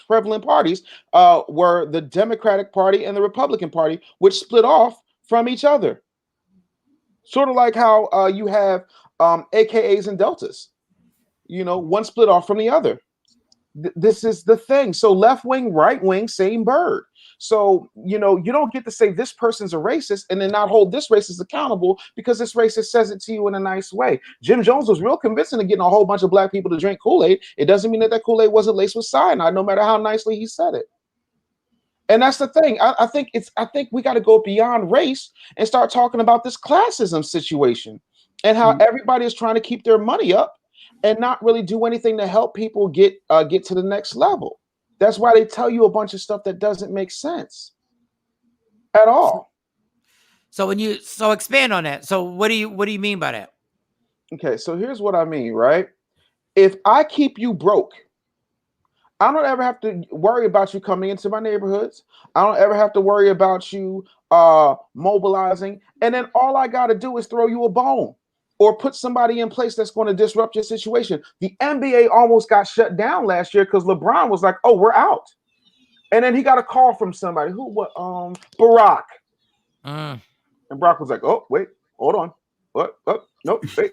prevalent parties were the Democratic Party and the Republican Party, which split off from each other. Sort of like how you have AKAs and Deltas. You know, one split off from the other. This is the thing. So left wing, right wing, same bird. So, you know, you don't get to say this person's a racist and then not hold this racist accountable because this racist says it to you in a nice way. Jim Jones was real convincing of getting a whole bunch of black people to drink Kool-Aid. It doesn't mean that Kool-Aid wasn't laced with cyanide, no matter how nicely he said it. And that's the thing. I think we got to go beyond race and start talking about this classism situation and how everybody is trying to keep their money up and not really do anything to help people get to the next level. That's why they tell you a bunch of stuff that doesn't make sense at all. So expand on that. So what do you mean by that? Okay, so here's what I mean, right? If I keep you broke, I don't ever have to worry about you coming into my neighborhoods. I don't ever have to worry about you mobilizing. And then all I got to do is throw you a bone or put somebody in place that's going to disrupt your situation. The NBA almost got shut down last year because LeBron was like, "Oh, we're out," and then he got a call from somebody Barack, and Barack was like, "Oh, wait, hold on, what? Nope, wait,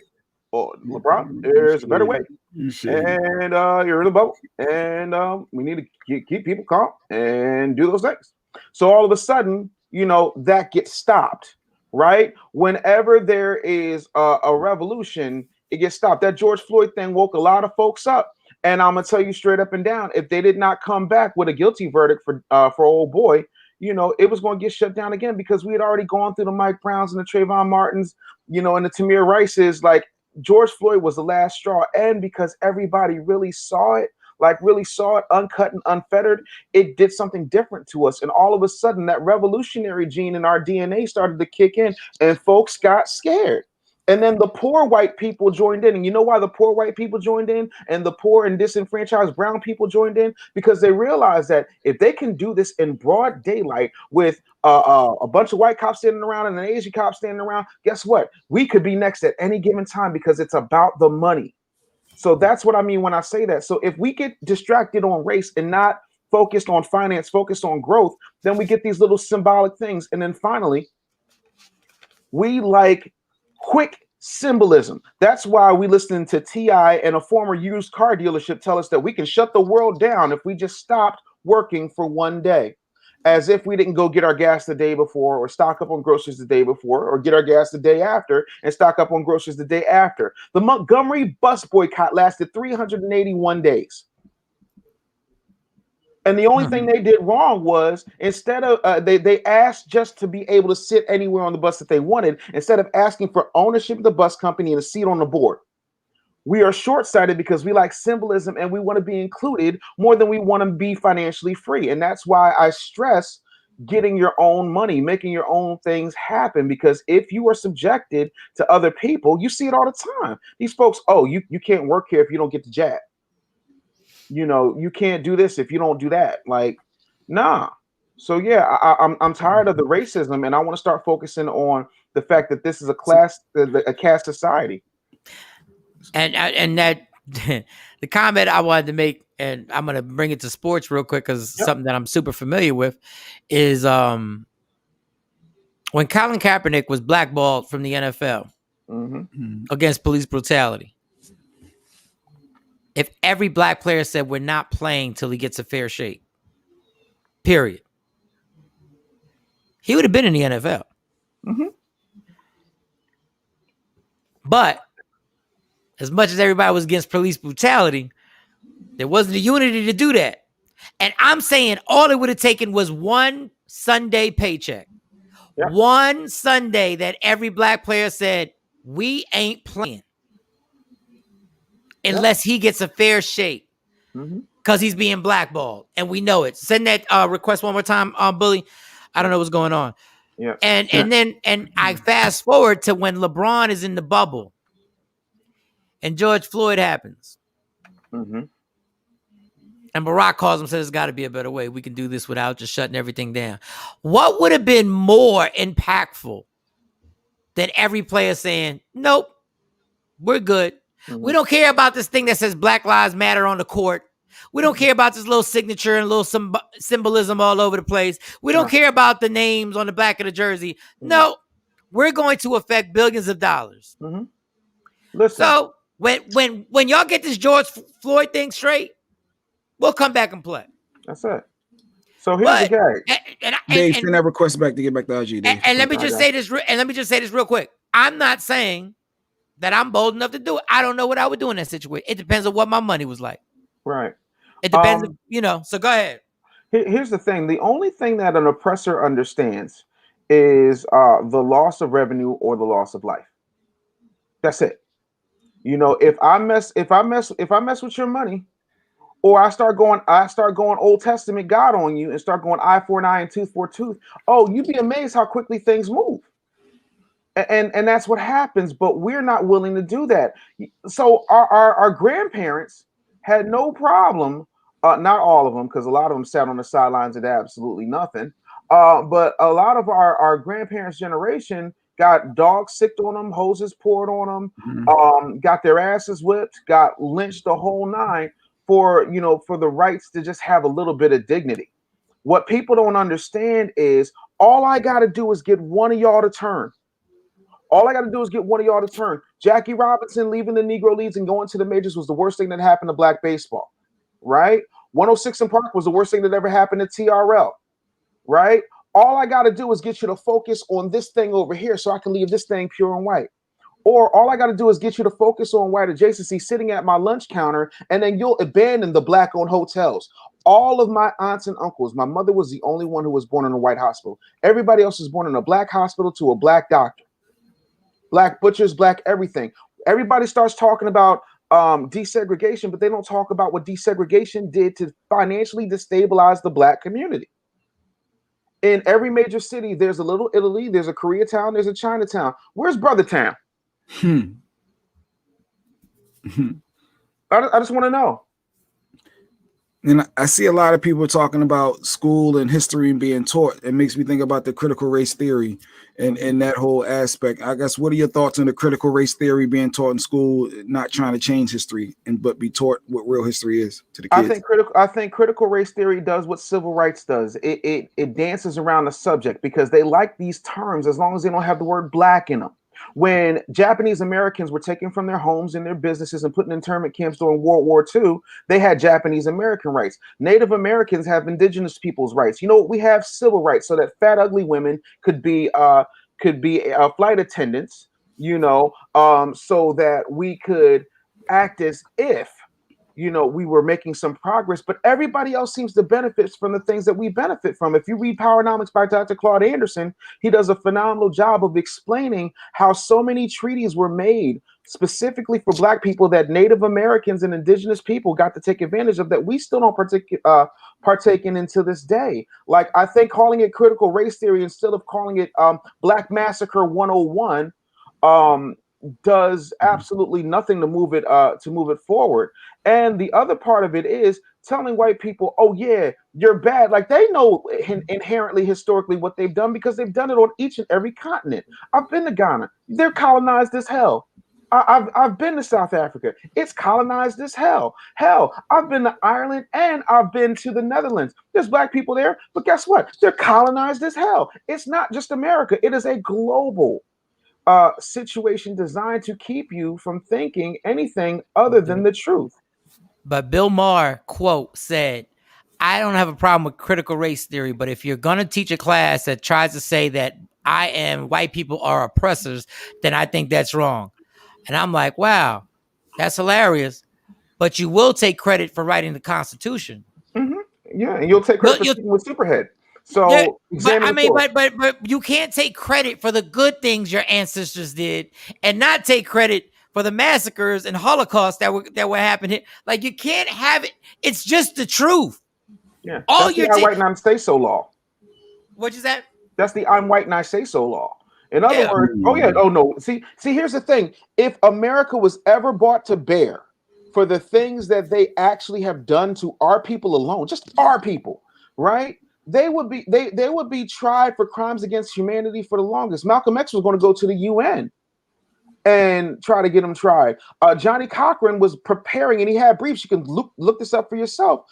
oh, LeBron, there's a better way, and you're in the bubble, and we need to keep people calm and do those things." So all of a sudden, you know, that gets stopped. Right? Whenever there is a revolution, it gets stopped. That George Floyd thing woke a lot of folks up. And I'm going to tell you straight up and down, if they did not come back with a guilty verdict for old boy, you know, it was going to get shut down again because we had already gone through the Mike Browns and the Trayvon Martins, you know, and the Tamir Rices. Like, George Floyd was the last straw. And because everybody really saw it, uncut and unfettered, it did something different to us. And all of a sudden, that revolutionary gene in our DNA started to kick in, and folks got scared. And then the poor white people joined in. And you know why the poor white people joined in and the poor and disenfranchised brown people joined in? Because they realized that if they can do this in broad daylight with a bunch of white cops standing around and an Asian cop standing around, guess what? We could be next at any given time because it's about the money. So that's what I mean when I say that. So if we get distracted on race and not focused on finance, focused on growth, then we get these little symbolic things. And then finally, we like quick symbolism. That's why we listen to T.I. and a former used car dealership tell us that we can shut the world down if we just stopped working for one day. as if we didn't go get our gas the day before or stock up on groceries the day before or get our gas the day after and stock up on groceries the day after. The Montgomery bus boycott lasted 381 days. And the only thing they did wrong was instead of they asked just to be able to sit anywhere on the bus that they wanted, instead of asking for ownership of the bus company and a seat on the board. We are short-sighted because we like symbolism and we want to be included more than we want to be financially free. And that's why I stress getting your own money, making your own things happen. Because if you are subjected to other people, you see it all the time. These folks, oh, you can't work here if you don't get the jab. You know, you can't do this if you don't do that. Like, nah. So yeah, I'm tired of the racism, and I want to start focusing on the fact that this is a caste society. And that the comment I wanted to make, and I'm gonna bring it to sports real quick because something that I'm super familiar with is when Colin Kaepernick was blackballed from the NFL against police brutality. If every black player said we're not playing till he gets a fair shake, period, he would have been in the NFL. But as much as everybody was against police brutality, there wasn't a unity to do that. And I'm saying all it would have taken was one Sunday paycheck. Yep. One Sunday that every black player said, we ain't playing unless he gets a fair shake because he's being blackballed. And we know it. Send that request one more time, Bully. I don't know what's going on. Yeah. And then I fast forward to when LeBron is in the bubble and George Floyd happens. And Barack calls him and says, there's got to be a better way. We can do this without just shutting everything down. What would have been more impactful than every player saying, nope, we're good. We don't care about this thing that says Black Lives Matter on the court. We don't care about this little signature and little symbolism all over the place. We don't care about the names on the back of the jersey. No, we're going to affect billions of dollars. Listen. So when y'all get this George Floyd thing straight, we'll come back and play. That's it. So here's the gag. Dave, send that request back to get back to IG. Dave. And let me just say this. And let me just say this real quick. I'm not saying that I'm bold enough to do it. I don't know what I would do in that situation. It depends on what my money was like. Right. It depends, so go ahead. Here's the thing. The only thing that an oppressor understands is the loss of revenue or the loss of life. That's it. You know, if I mess with your money, or I start going Old Testament God on you and start going eye for an eye and tooth for a tooth, oh, you'd be amazed how quickly things move. And that's what happens, but we're not willing to do that. So our grandparents had no problem, not all of them, because a lot of them sat on the sidelines and did absolutely nothing. But a lot of our grandparents' generation got dogs sicked on them, hoses poured on them, got their asses whipped, got lynched the whole nine for the rights to just have a little bit of dignity. What people don't understand is all I got to do is get one of y'all to turn. All I got to do is get one of y'all to turn. Jackie Robinson leaving the Negro Leagues and going to the majors was the worst thing that happened to black baseball, right? 106 in Park was the worst thing that ever happened to TRL, right? All I got to do is get you to focus on this thing over here so I can leave this thing pure and white. Or all I got to do is get you to focus on white adjacency sitting at my lunch counter, and then you'll abandon the black-owned hotels. All of my aunts and uncles, my mother was the only one who was born in a white hospital. Everybody else was born in a black hospital to a black doctor. Black butchers, black everything. Everybody starts talking about desegregation, but they don't talk about what desegregation did to financially destabilize the black community. In every major city, there's a little Italy, there's a Koreatown, there's a Chinatown. Where's Brothertown? I just want to know. And I see a lot of people talking about school and history and being taught. It makes me think about the critical race theory and that whole aspect. I guess, what are your thoughts on the critical race theory being taught in school, not trying to change history but be taught what real history is to the kids? I think critical race theory does what civil rights does. It dances around the subject because they like these terms as long as they don't have the word black in them. When Japanese Americans were taken from their homes and their businesses and put in internment camps during World War II, they had Japanese American rights. Native Americans have indigenous people's rights. You know, we have civil rights so that fat, ugly women could be flight attendants, you know, so that we could act as if, you know, we were making some progress, but everybody else seems to benefit from the things that we benefit from. If you read Powernomics by Dr. Claude Anderson, he does a phenomenal job of explaining how so many treaties were made specifically for Black people that Native Americans and indigenous people got to take advantage of that we still don't partake in until this day. Like, I think calling it critical race theory instead of calling it Black Massacre 101 does absolutely nothing to move it forward. And the other part of it is telling white people, oh yeah, you're bad. Like, they know inherently historically what they've done because they've done it on each and every continent. I've been to Ghana. They're colonized as hell. I've been to South Africa. It's colonized as hell. Hell, I've been to Ireland and I've been to the Netherlands. There's Black people there, but guess what? They're colonized as hell. It's not just America. It is a global situation designed to keep you from thinking anything other than the truth. But Bill Maher, quote, said, I don't have a problem with critical race theory, but if you're going to teach a class that tries to say that white people are oppressors, then I think that's wrong. And I'm like, wow, that's hilarious. But you will take credit for writing the Constitution. Mm-hmm. Yeah, and you'll take credit for speaking with Superhead. So, yeah, but you can't take credit for the good things your ancestors did and not take credit for the massacres and Holocaust that were happening. Like, you can't have it. It's just the truth. Yeah, that's the I'm white and I say so law. What is that? That's the I'm white and I say so law. In other words, no. See, here's the thing. If America was ever brought to bear for the things that they actually have done to our people alone, just our people, right? They would be tried for crimes against humanity for the longest. Malcolm X was going to go to the UN and try to get him tried. Johnny Cochran was preparing, and he had briefs. You can look this up for yourself.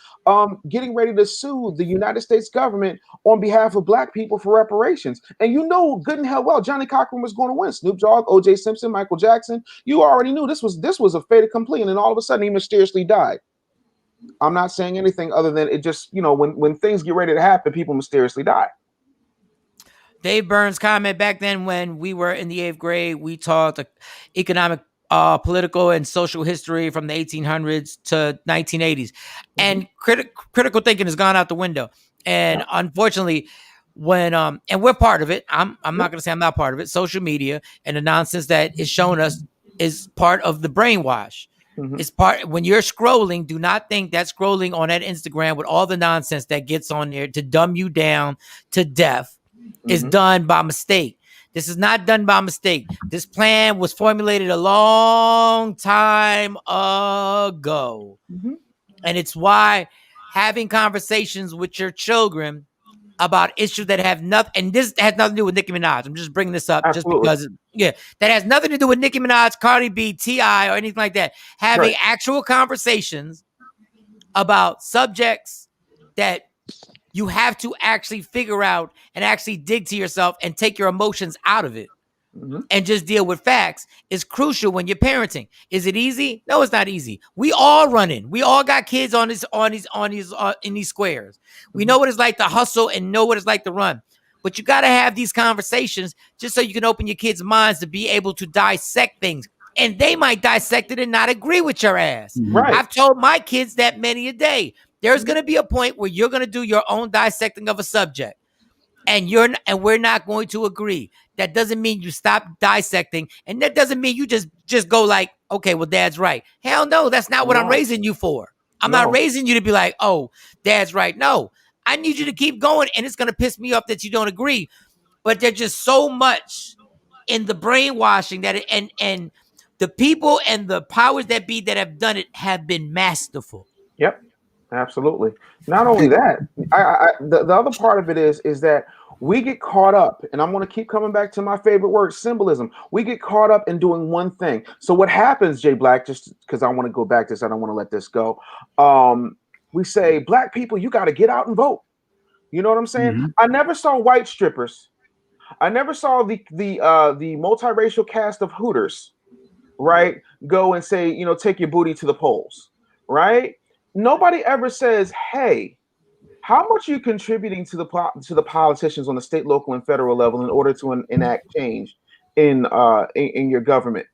Getting ready to sue the United States government on behalf of Black people for reparations. And you know good and hell well Johnny Cochran was going to win. Snoop Dogg, O.J. Simpson, Michael Jackson. You already knew this was a fait accompli, and then all of a sudden he mysteriously died. I'm not saying anything other than it just, you know, when things get ready to happen, people mysteriously die. Dave Burns' comment back then when we were in the 8th grade, we taught the economic, political, and social history from the 1800s to 1980s. And critical thinking has gone out the window. And unfortunately, when and we're part of it. I'm not going to say I'm not part of it. Social media and the nonsense that is shown us is part of the brainwash. It's part when you're scrolling. Do not think that scrolling on that Instagram with all the nonsense that gets on there to dumb you down to death is done by mistake. This is not done by mistake. This plan was formulated a long time ago. And it's why having conversations with your children about issues that have nothing, and this has nothing to do with Nicki Minaj. I'm just bringing this up just because, that has nothing to do with Nicki Minaj, Cardi B, T.I., or anything like that. Having actual conversations about subjects that you have to actually figure out and actually dig to yourself and take your emotions out of it and just deal with facts is crucial when you're parenting. Is it easy? No, it's not easy. We all running. We all got kids in these squares. We know what it's like to hustle and know what it's like to run. But you got to have these conversations just so you can open your kids' minds to be able to dissect things. And they might dissect it and not agree with your ass. I've told my kids that many a day. There's going to be a point where you're going to do your own dissecting of a subject, and we're not going to agree. That doesn't mean you stop dissecting, and that doesn't mean you just go like, okay, well, Dad's right. Hell no, that's not what I'm raising you for. I'm not raising you to be like, oh, Dad's right. No, I need you to keep going, and it's going to piss me off that you don't agree. But there's just so much in the brainwashing that and the people and the powers that be that have done it have been masterful. Yep. Absolutely. Not only that, the other part of it is that we get caught up, and I'm going to keep coming back to my favorite word, symbolism. We get caught up in doing one thing. So what happens, Jay Black, just because I want to go back to this, I don't want to let this go. We say, Black people, you got to get out and vote. You know what I'm saying? I never saw white strippers. I never saw the multiracial cast of Hooters, right, go and say, you know, take your booty to the polls, right? Nobody ever says, hey, how much are you contributing to the politicians on the state, local, and federal level in order to enact change in your government?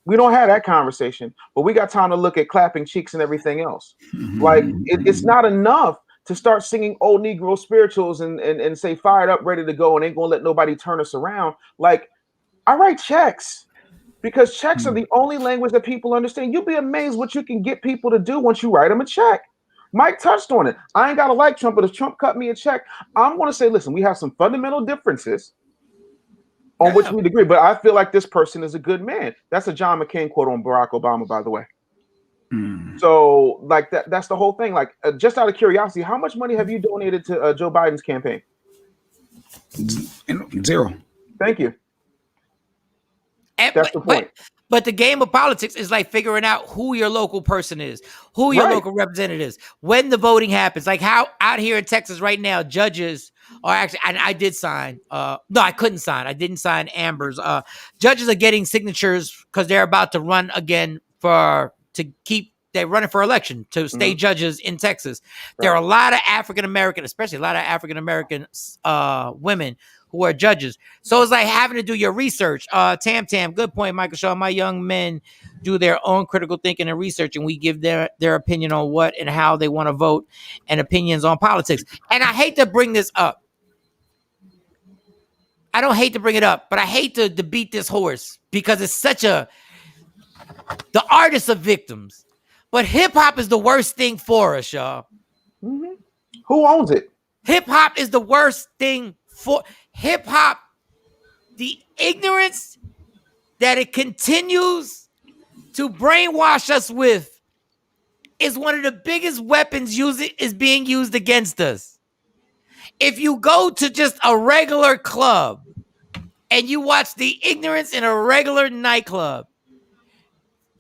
We don't have that conversation, but we got time to look at clapping cheeks and everything else. Like it's not enough to start singing old Negro spirituals and say fired up, ready to go, and ain't gonna let nobody turn us around. Like I write checks because checks are the only language that people understand. You'll be amazed what you can get people to do once you write them a check. Mike touched on it. I ain't gotta like Trump, but if Trump cut me a check, I'm gonna say, listen, we have some fundamental differences on which we agree, but I feel like this person is a good man. That's a John McCain quote on Barack Obama, by the way. So, like that's the whole thing. Like, just out of curiosity, how much money have you donated to Joe Biden's campaign? 0. Thank you. That's the point. But the game of politics is like figuring out who your local person is, who your local representative is, when the voting happens. Like how out here in Texas right now, judges are actually, and I did sign. No, I couldn't sign. I didn't sign Amber's. Judges are getting signatures because they're about to run again they're running for election to state judges in Texas. There are a lot of African American, especially a lot of African American women who are judges. So it's like having to do your research. Tam, good point, Michael Shaw. My young men do their own critical thinking and research, and we give their opinion on what and how they want to vote and opinions on politics. And I hate to bring this up. I don't hate to bring it up, but I hate to beat this horse because it's the artists are victims. But hip-hop is the worst thing for us, y'all. Mm-hmm. Who owns it? Hip-hop is the worst thing for hip-hop. The ignorance that it continues to brainwash us with is one of the biggest weapons is being used against us. If you go to just a regular club and you watch the ignorance in a regular nightclub,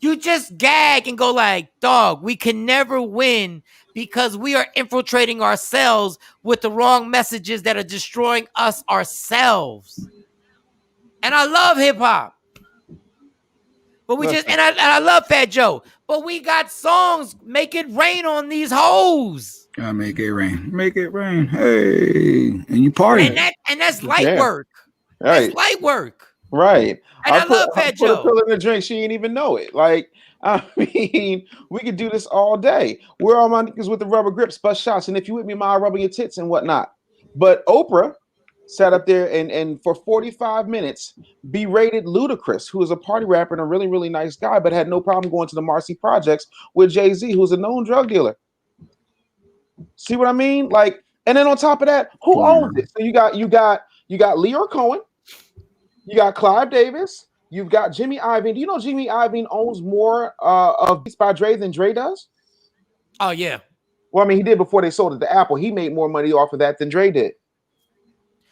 you just gag and go like, dog, we can never win because we are infiltrating ourselves with the wrong messages that are destroying us ourselves. And I love hip hop. But we just, and I love Fat Joe, but we got songs, make it rain on these hoes. Make it rain. Make it rain. Hey. And you party. And that's light work. Right. That's light work. Right. And I love Fat Joe. Put a pill in the drink. She ain't even know it. Like, I mean, we could do this all day. We're all my niggas with the rubber grips, bust shots. And if you with me, I'll rubber your tits and whatnot. But Oprah sat up there and for 45 minutes berated Ludacris, who is a party rapper and a really, really nice guy, but had no problem going to the Marcy Projects with Jay-Z, who's a known drug dealer. See what I mean? Like, and then on top of that, who owns it? So you got Leor Cohen. You got Clive Davis. You've got Jimmy Iovine. Do you know Jimmy Iovine owns more of Beats by Dre than Dre does? Oh, yeah. Well, I mean, he did before they sold it to Apple. He made more money off of that than Dre did.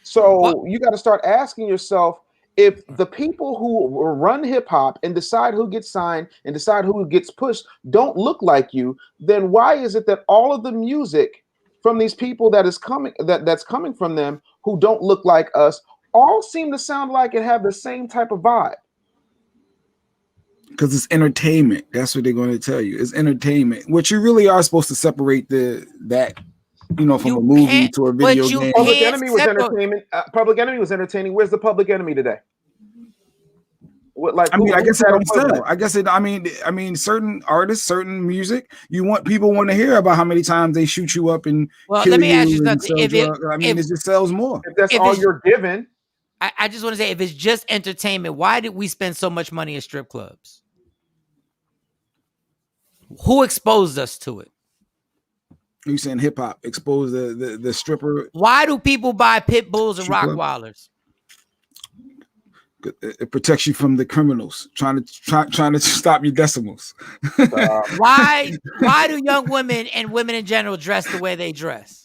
So you got to start asking yourself, if the people who run hip hop and decide who gets signed and decide who gets pushed don't look like you, then why is it that all of the music from these people that's coming from them who don't look like us all seem to sound like and have the same type of vibe? Because it's entertainment. That's what they're going to tell you. It's entertainment. What you really are supposed to separate that from a movie to a video game. Public Enemy was entertainment. Public Enemy was entertaining. Where's the Public Enemy today? What, like, I guess I don't sell. I guess it. I mean, certain artists, certain music. People want to hear about how many times they shoot you up and kill let me you ask you and something. it just sells more. If that's all you're given. I just want to say, if it's just entertainment, why did we spend so much money at strip clubs? Who exposed us to it? You saying hip hop exposed the stripper? Why do people buy pit bulls and Rottweilers? It protects you from the criminals trying to stop your decimals. Why do young women and women in general dress the way they dress?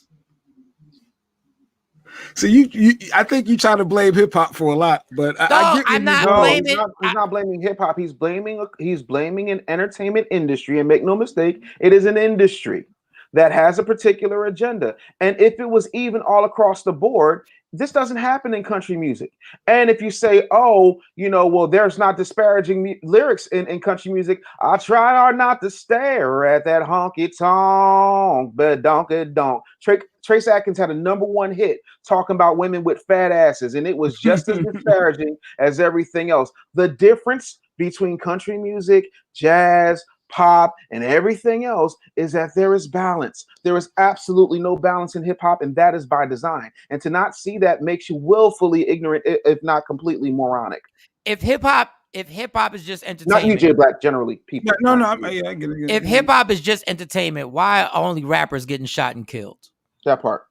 So I think you try to blame hip hop for a lot, but I'm not blaming. He's not blaming hip hop. He's blaming an entertainment industry. And make no mistake, it is an industry that has a particular agenda. And if it was even all across the board, This doesn't happen in country music. And if you say, oh, well, there's not disparaging lyrics in country music. I try hard not to stare at that honky tonk, but donkey donk. Trace Atkins had a #1 hit talking about women with fat asses, and it was just as disparaging as everything else. The difference between country music, jazz, pop, and everything else is that there is balance. There is absolutely no balance in hip hop, and that is by design. And to not see that makes you willfully ignorant, if not completely moronic. If hip hop is just entertainment, not you, J Black, generally people. No, I get it. If hip hop is just entertainment, why are only rappers getting shot and killed? That part.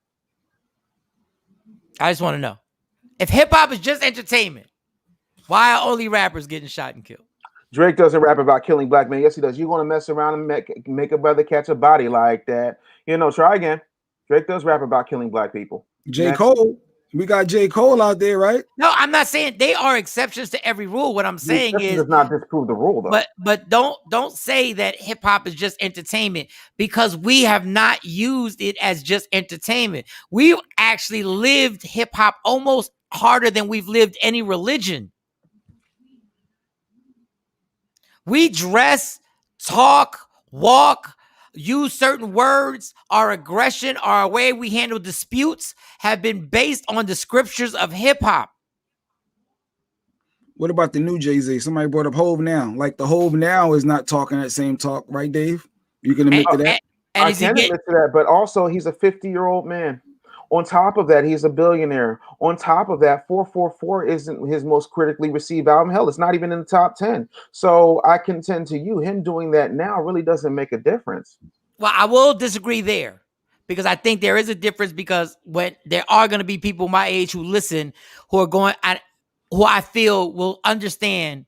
I just want to know. If hip hop is just entertainment, why are only rappers getting shot and killed? Drake doesn't rap about killing black men. Yes, he does. You want to mess around and make a brother catch a body like that? Try again. Drake does rap about killing black people. J. Cole. We got J. Cole out there, right? No, I'm not saying they are exceptions to every rule. What I'm saying is does not disprove the rule, though. But don't say that hip hop is just entertainment, because we have not used it as just entertainment. We've actually lived hip hop almost harder than we've lived any religion. We dress, talk, walk, use certain words. Our aggression, our way we handle disputes have been based on the scriptures of hip hop. What about the new Jay-Z? Somebody brought up Hove Now. Like the Hove Now is not talking that same talk, right, Dave? You can admit to that? I can admit to that, but also he's a 50-year-old man. On top of that, he's a billionaire. On top of that, 444 isn't his most critically received album. Hell, it's not even in the top 10. So I contend to you, him doing that now really doesn't make a difference. Well, I will disagree there, because I think there is a difference, because when there are going to be people my age who listen, who I feel will understand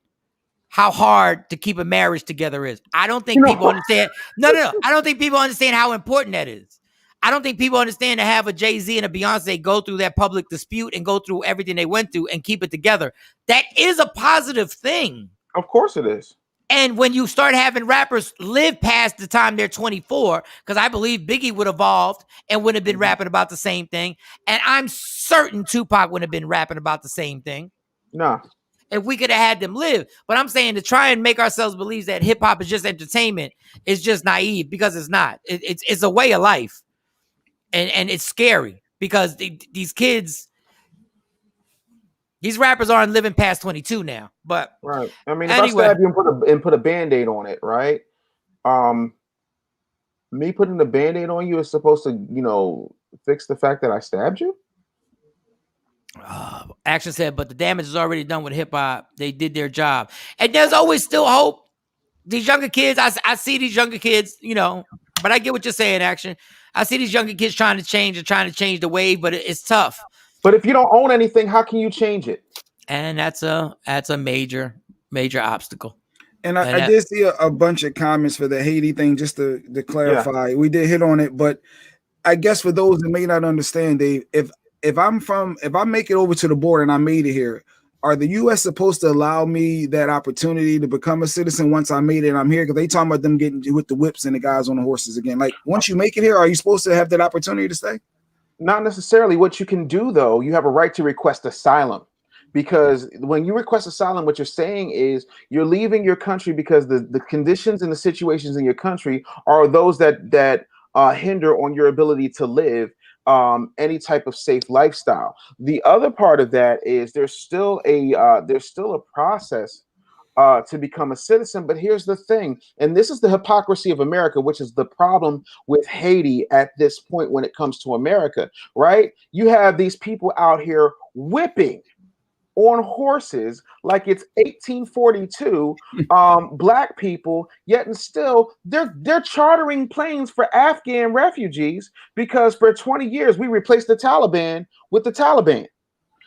how hard to keep a marriage together is. I don't think people understand. No. I don't think people understand how important that is. I don't think people understand to have a Jay-Z and a Beyonce go through that public dispute and go through everything they went through and keep it together. That is a positive thing. Of course it is. And when you start having rappers live past the time they're 24, because I believe Biggie would have evolved and would have been rapping about the same thing. And I'm certain Tupac would have been rapping about the same thing. No. If we could have had them live. But I'm saying to try and make ourselves believe that hip hop is just entertainment is just naive, because it's not. It's a way of life. And it's scary, because these kids, these rappers aren't living past 22 now. But right. I mean, anyway, if I stab you and put a Band-Aid on it, right? Me putting the Band-Aid on you is supposed to, fix the fact that I stabbed you? Action said, but the damage is already done with hip hop. They did their job. And there's always still hope. These younger kids, I see these younger kids, but I get what you're saying, Action. I see these younger kids trying to change the wave, but it's tough. But if you don't own anything, how can you change it? And that's a major obstacle. And I did see a bunch of comments for the Haiti thing, just to clarify. Yeah. We did hit on it, but I guess for those that may not understand, Dave, if I make it over to the border and I made it here, are the U.S. supposed to allow me that opportunity to become a citizen once I made it and I'm here? Because they talking about them getting with the whips and the guys on the horses again. Like, once you make it here, are you supposed to have that opportunity to stay? Not necessarily. What you can do, though, you have a right to request asylum. Because when you request asylum, what you're saying is you're leaving your country because the conditions and the situations in your country are those that hinder on your ability to live any type of safe lifestyle. The other part of that is there's still a process to become a citizen. But here's the thing, and this is the hypocrisy of America, which is the problem with Haiti at this point when it comes to America, right? You have these people out here whipping on horses like it's 1842, black people, yet and still they're chartering planes for Afghan refugees because for 20 years we replaced the Taliban with the Taliban.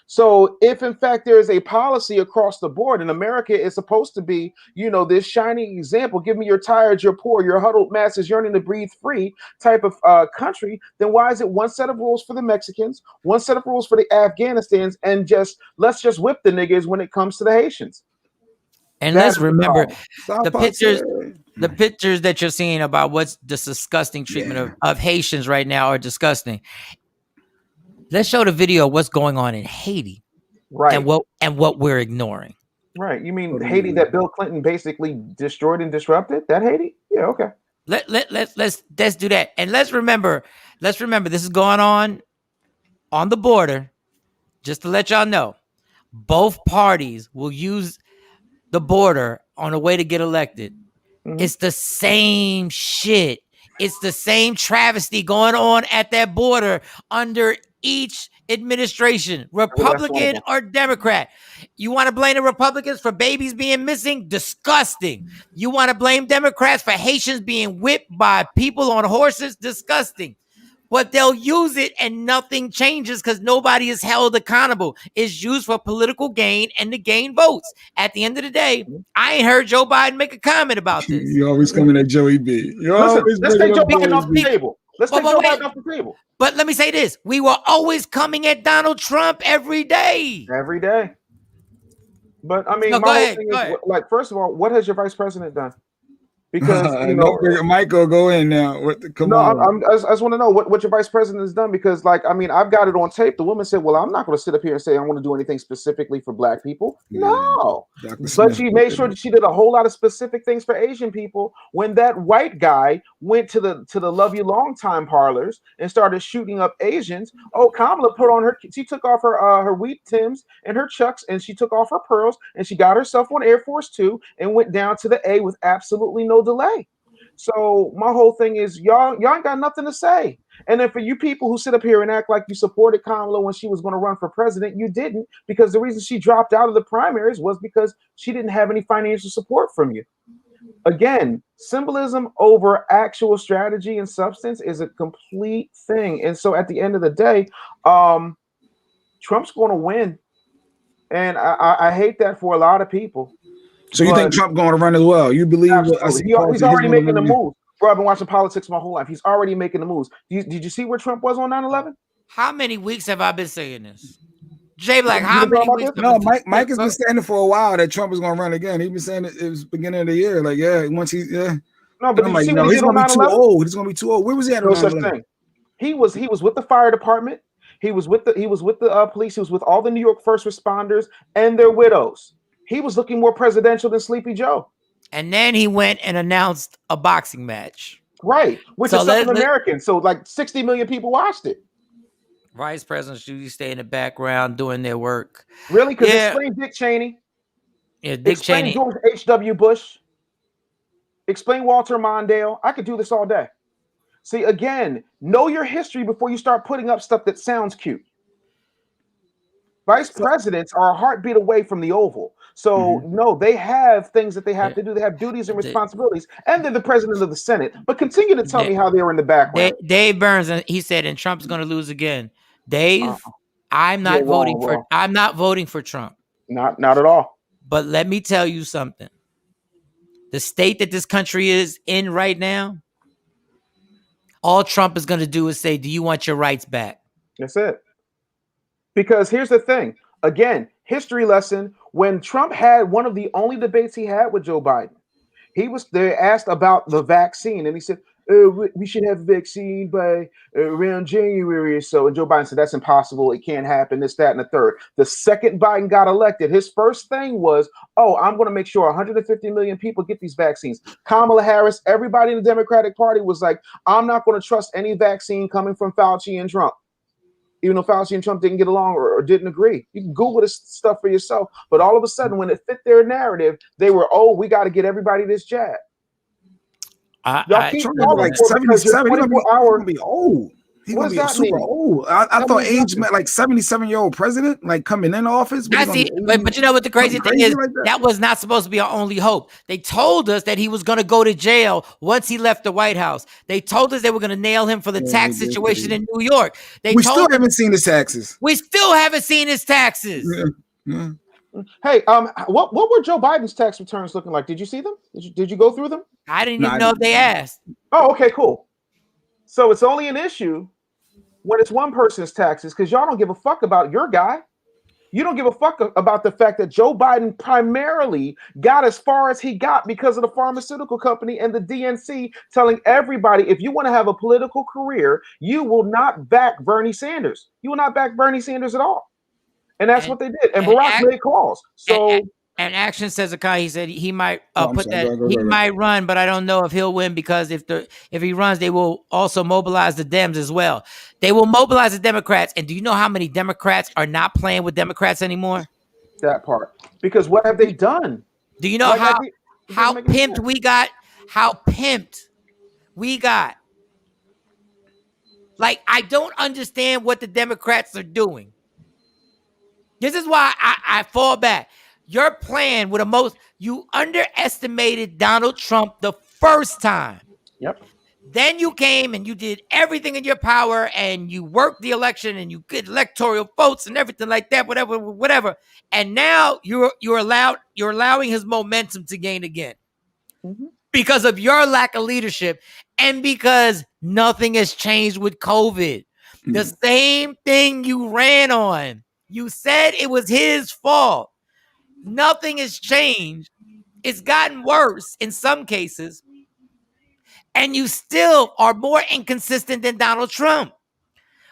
So if in fact there is a policy across the board, and America is supposed to be, this shining example, give me your tired, your poor, your huddled masses yearning to breathe free type of country, then why is it one set of rules for the Mexicans, one set of rules for the Afghanistans, and let's just whip the niggas when it comes to the Haitians? And let's remember the pictures that you're seeing about what's the disgusting treatment of Haitians right now are disgusting. Let's show the video of what's going on in Haiti, right? And what we're ignoring. Right. You mean Haiti that Bill Clinton basically destroyed and disrupted? That Haiti? Yeah. Okay. Let's do that, and let's remember this is going on the border. Just to let y'all know, both parties will use the border on a way to get elected. It's the same shit. It's the same travesty going on at that border under each administration, Republican or Democrat. You want to blame the Republicans for babies being missing? Disgusting. You want to blame Democrats for Haitians being whipped by people on horses? Disgusting. But they'll use it and nothing changes because nobody is held accountable. It's used for political gain and to gain votes. At the end of the day, I ain't heard Joe Biden make a comment about this. You always coming at Joey B. Let's take Joe Biden off the table. Let's take Joe Biden off the table. But let me say this. We were always coming at Donald Trump every day. Every day. But I mean, my whole thing is, like, first of all, what has your vice president done? Because Michael, go in now. I just want to know what your vice president has done, because, like, I mean, I've got it on tape. The woman said, "Well, I'm not going to sit up here and say I want to do anything specifically for Black people." No, but she made sure that she did a whole lot of specific things for Asian people. When that white guy went to the Love You Long Time parlors and started shooting up Asians, Kamala she took off her wheat Tims and her Chucks, and she took off her pearls, and she got herself on Air Force Two and went down to the A with absolutely no delay. So my whole thing is, y'all ain't got nothing to say. And then for you people who sit up here and act like you supported Kamala when she was going to run for president, you didn't, because the reason she dropped out of the primaries was because she didn't have any financial support from you. Again, symbolism over actual strategy and substance is a complete thing. And so at the end of the day, Trump's going to win. And I hate that for a lot of people. So you think Trump going to run as well? You believe he's already making the moves. Bro, I've been watching politics my whole life. He's already making the moves. Did you see where Trump was on 9/11? How many weeks have I been saying this? Jay Black, how many weeks? No, Mike has been saying it for a while that Trump was going to run again. He's been saying it was beginning of the year. Like, No, but he's going to be too old. He's going to be too old. Where was he at? No such thing. He was with the fire department. He was with the police. He was with all the New York first responders and their widows. He was looking more presidential than Sleepy Joe. And then he went and announced a boxing match. Right, which is Southern American. So like 60 million people watched it. Vice presidents usually stay in the background doing their work. Really? Because explain Dick Cheney. Yeah, Dick Cheney. George H.W. Bush. Explain Walter Mondale. I could do this all day. See, again, know your history before you start putting up stuff that sounds cute. Vice presidents are a heartbeat away from the Oval. So, no, they have things that they have to do. They have duties and responsibilities, and they're the president of the Senate. But continue to tell me how they were in the background. Dave Burns, he said, and Trump's going to lose again. Dave, I'm not voting for Trump. Not at all. But let me tell you something. The state that this country is in right now, all Trump is going to do is say, "Do you want your rights back?" That's it. Because here's the thing. Again, history lesson. When Trump had one of the only debates he had with Joe Biden, they asked about the vaccine, and he said, we should have a vaccine by around January or so. And Joe Biden said, "That's impossible. It can't happen. This, that, and the third." The second Biden got elected, his first thing was, I'm going to make sure 150 million people get these vaccines. Kamala Harris, everybody in the Democratic Party was like, "I'm not going to trust any vaccine coming from Fauci and Trump." Even though Fauci and Trump didn't get along or didn't agree. You can Google this stuff for yourself. But all of a sudden, when it fit their narrative, they were, we got to get everybody this jab. Y'all keep Trump like 77. He's going to be old. He's going to be super old. I thought age meant like 77-year-old president, like coming in office. But you know what the crazy thing is? Like that was not supposed to be our only hope. They told us that he was going to go to jail once he left the White House. They told us they were going to nail him for the tax situation in New York. We still haven't seen his taxes. We still haven't seen his taxes. Yeah. Hey, what were Joe Biden's tax returns looking like? Did you see them? Did you go through them? I didn't even know if they asked. Oh, okay, cool. So it's only an issue when it's one person's taxes, because y'all don't give a fuck about your guy. You don't give a fuck about the fact that Joe Biden primarily got as far as he got because of the pharmaceutical company and the DNC telling everybody, if you want to have a political career, you will not back Bernie Sanders. You will not back Bernie Sanders at all. And that's what they did. And Barack made calls. So and Action says he said he might Go ahead. might run, but I don't know if he'll win because if he runs, they will also mobilize the Dems as well. They will mobilize the Democrats. And do you know how many Democrats are not playing with Democrats anymore? That part. Because what have they done? Do you know how pimped we got? How pimped we got? Like, I don't understand what the Democrats are doing. This is why I fall back. Your plan with you underestimated Donald Trump the first time. Yep. Then you came and you did everything in your power and you worked the election and you get electoral votes and everything like that, whatever. And now you're allowing his momentum to gain again because of your lack of leadership and because nothing has changed with COVID. The same thing you ran on. You said it was his fault. Nothing has changed. It's gotten worse in some cases. And you still are more inconsistent than Donald Trump.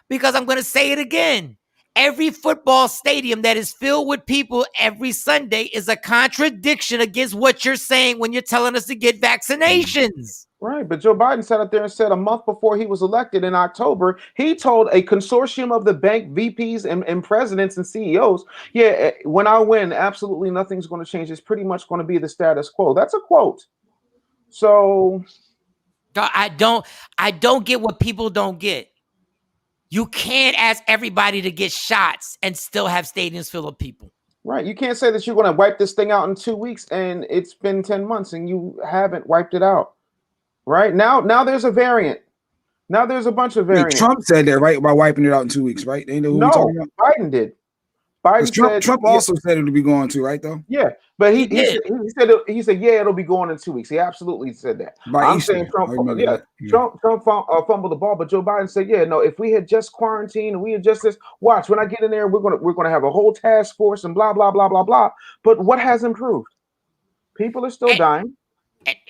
Because I'm going to say it again. Every football stadium that is filled with people every Sunday is a contradiction against what you're saying when you're telling us to get vaccinations. Right, but Joe Biden sat up there and said a month before he was elected in October, he told a consortium of the bank VPs and presidents and CEOs, yeah, when I win, absolutely nothing's going to change. It's pretty much going to be the status quo. That's a quote. So I don't get what people don't get. You can't ask everybody to get shots and still have stadiums full of people. Right. You can't say that you're going to wipe this thing out in 2 weeks and it's been 10 months and you haven't wiped it out. Right. Now there's a variant. Now there's a bunch of variants. Trump said that, right? By wiping it out in 2 weeks, right? They know who we're talking about? Biden did. Trump also said it would be going to, right, though? Yeah, but he said, yeah, it'll be going in 2 weeks. He absolutely said that. I'm saying Trump fumbled the ball, but Joe Biden said, yeah, no, if we had just quarantined and we had just this, watch, when I get in there, we're gonna have a whole task force and blah, blah, blah, blah, blah. But what has improved? People are still dying.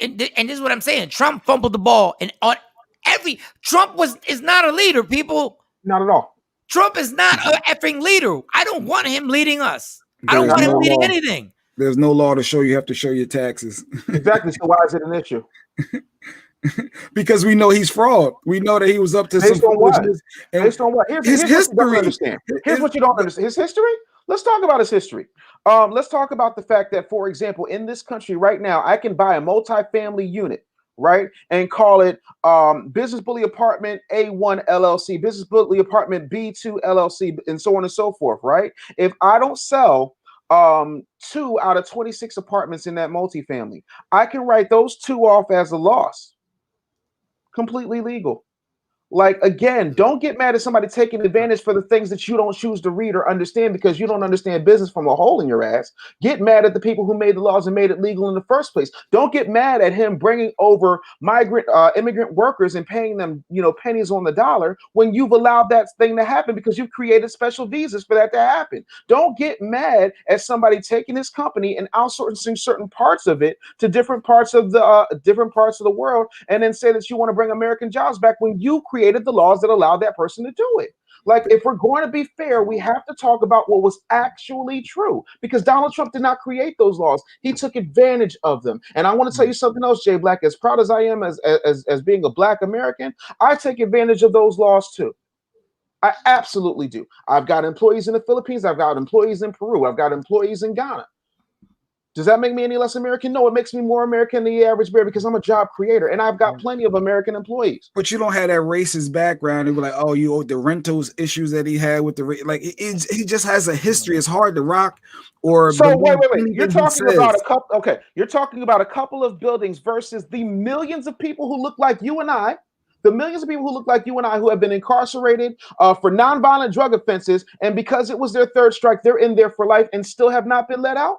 And this is what I'm saying. Trump fumbled the ball, and on Trump is not a leader, people. Not at all. Trump is not an effing leader. I don't want him leading us. I don't want him leading anything. There's no law to show you have to show your taxes. Exactly. So why is it an issue? Because we know he's fraud. We know that he was up to Based some on what? foolishness. Based on what? Here's history. What you don't understand. Here's what you don't understand. His history? Let's talk about his history. Let's talk about the fact that, for example, in this country right now, I can buy a multifamily unit, right, and call it Business Bully Apartment A1 LLC, Business Bully Apartment B2 LLC, and so on and so forth, right? If I don't sell 2 out of 26 apartments in that multifamily, I can write those 2 off as a loss. Completely legal. Like, again, don't get mad at somebody taking advantage for the things that you don't choose to read or understand because you don't understand business from a hole in your ass. Get mad at the people who made the laws and made it legal in the first place. Don't get mad at him bringing over immigrant workers and paying them, pennies on the dollar when you've allowed that thing to happen because you've created special visas for that to happen. Don't get mad at somebody taking his company and outsourcing certain parts of it to different parts of the world and then say that you want to bring American jobs back when you created the laws that allowed that person to do it. Like, if we're going to be fair, we have to talk about what was actually true because Donald Trump did not create those laws. He took advantage of them. And I want to tell you something else, Jay Black. As proud as I am as being a Black American, I take advantage of those laws too. I absolutely do. I've got employees in the Philippines. I've got employees in Peru. I've got employees in Ghana. Does that make me any less American? No, it makes me more American than the average bear because I'm a job creator and I've got plenty of American employees. But you don't have that racist background. They were like, oh, the rentals issues that he had with he just has a history. It's hard to rock. Or so wait. You're talking about a couple. Okay, you're talking about a couple of buildings versus the millions of people who look like you and I. The millions of people who look like you and I who have been incarcerated for nonviolent drug offenses, and because it was their third strike, they're in there for life and still have not been let out.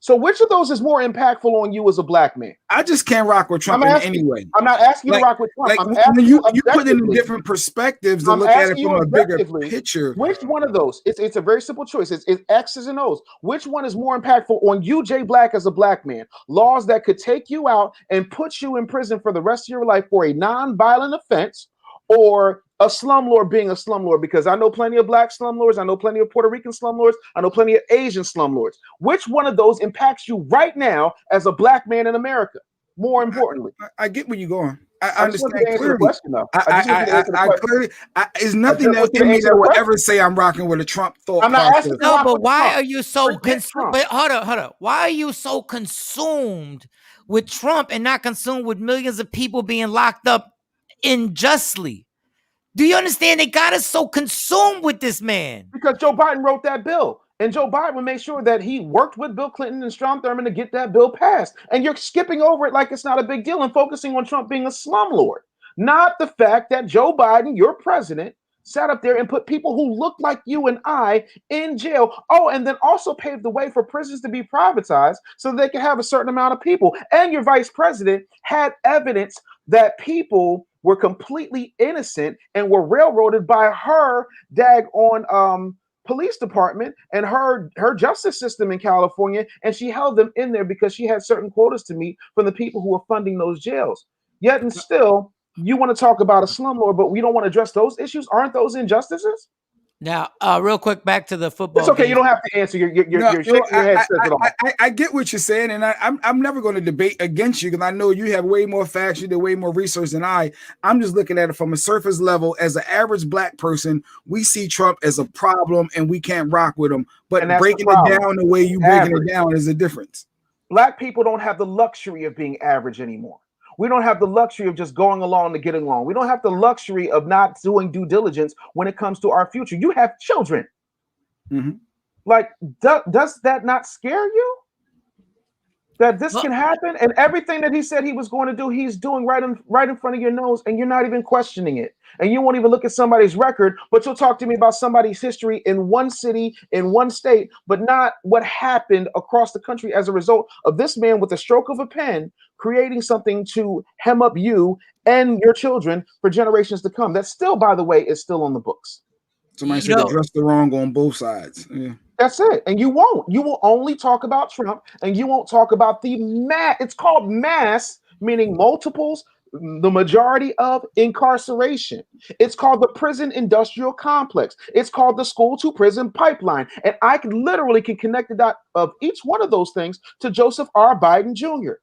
So which of those is more impactful on you as a black man? I just can't rock with Trump in any way. I'm not asking you to rock with Trump. Like I'm when asking you put it in different perspectives to I'm look at it asking from you a bigger objectively, picture. which one of those? It's a very simple choice. It's X's and O's. Which one is more impactful on you, Jay Black, as a black man? Laws that could take you out and put you in prison for the rest of your life for a non-violent offense, or a slumlord being a slumlord? Because I know plenty of black slumlords, I know plenty of Puerto Rican slumlords, I know plenty of Asian slumlords. Which one of those impacts you right now as a black man in America? More importantly, I get where you're going. I just want understand you to answer clearly. the question, though. I just want you to answer the question. Clearly, there's nothing want you to in me answer that the will question. ever say I'm rocking with a Trump thought I'm not process. asking No, but why are you so consumed? But hold on. Why are you so consumed with Trump and not consumed with millions of people being locked up unjustly? Do you understand? They got us so consumed with this man. Because Joe Biden wrote that bill. And Joe Biden made sure that he worked with Bill Clinton and Strom Thurmond to get that bill passed. And you're skipping over it like it's not a big deal and focusing on Trump being a slumlord. Not the fact that Joe Biden, your president, sat up there and put people who look like you and I in jail. Oh, and then also paved the way for prisons to be privatized so they can have a certain amount of people. And your vice president had evidence that people were completely innocent and were railroaded by her daggone police department and her justice system in California, and she held them in there because she had certain quotas to meet from the people who were funding those jails. Yet and still, you want to talk about a slumlord, but we don't want to address those issues. Aren't those injustices? Now, real quick, back to the football. It's okay. You don't have to answer. You're shaking your head. Says it all. I get what you're saying, and I'm never going to debate against you because I know you have way more facts, you did way more research than I. I'm just looking at it from a surface level. As an average black person, we see Trump as a problem, and we can't rock with him. But breaking it down the way you breaking it down is a difference. Black people don't have the luxury of being average anymore. We don't have the luxury of just going along to get along. We don't have the luxury of not doing due diligence when it comes to our future. You have children. Mm-hmm. Like, does that not scare you? That this can happen, and everything that he said he was going to do, he's doing right in front of your nose, and you're not even questioning it. And you won't even look at somebody's record, but you'll talk to me about somebody's history in one city, in one state, but not what happened across the country as a result of this man with a stroke of a pen creating something to hem up you and your children for generations to come. That still, by the way, is still on the books. Somebody said address the wrong on both sides. Yeah. That's it. And you won't. You will only talk about Trump, and you won't talk about the mass. It's called mass, meaning multiples, the majority of incarceration. It's called the prison industrial complex. It's called the school to prison pipeline. And I literally can connect the dot of each one of those things to Joseph R. Biden Jr.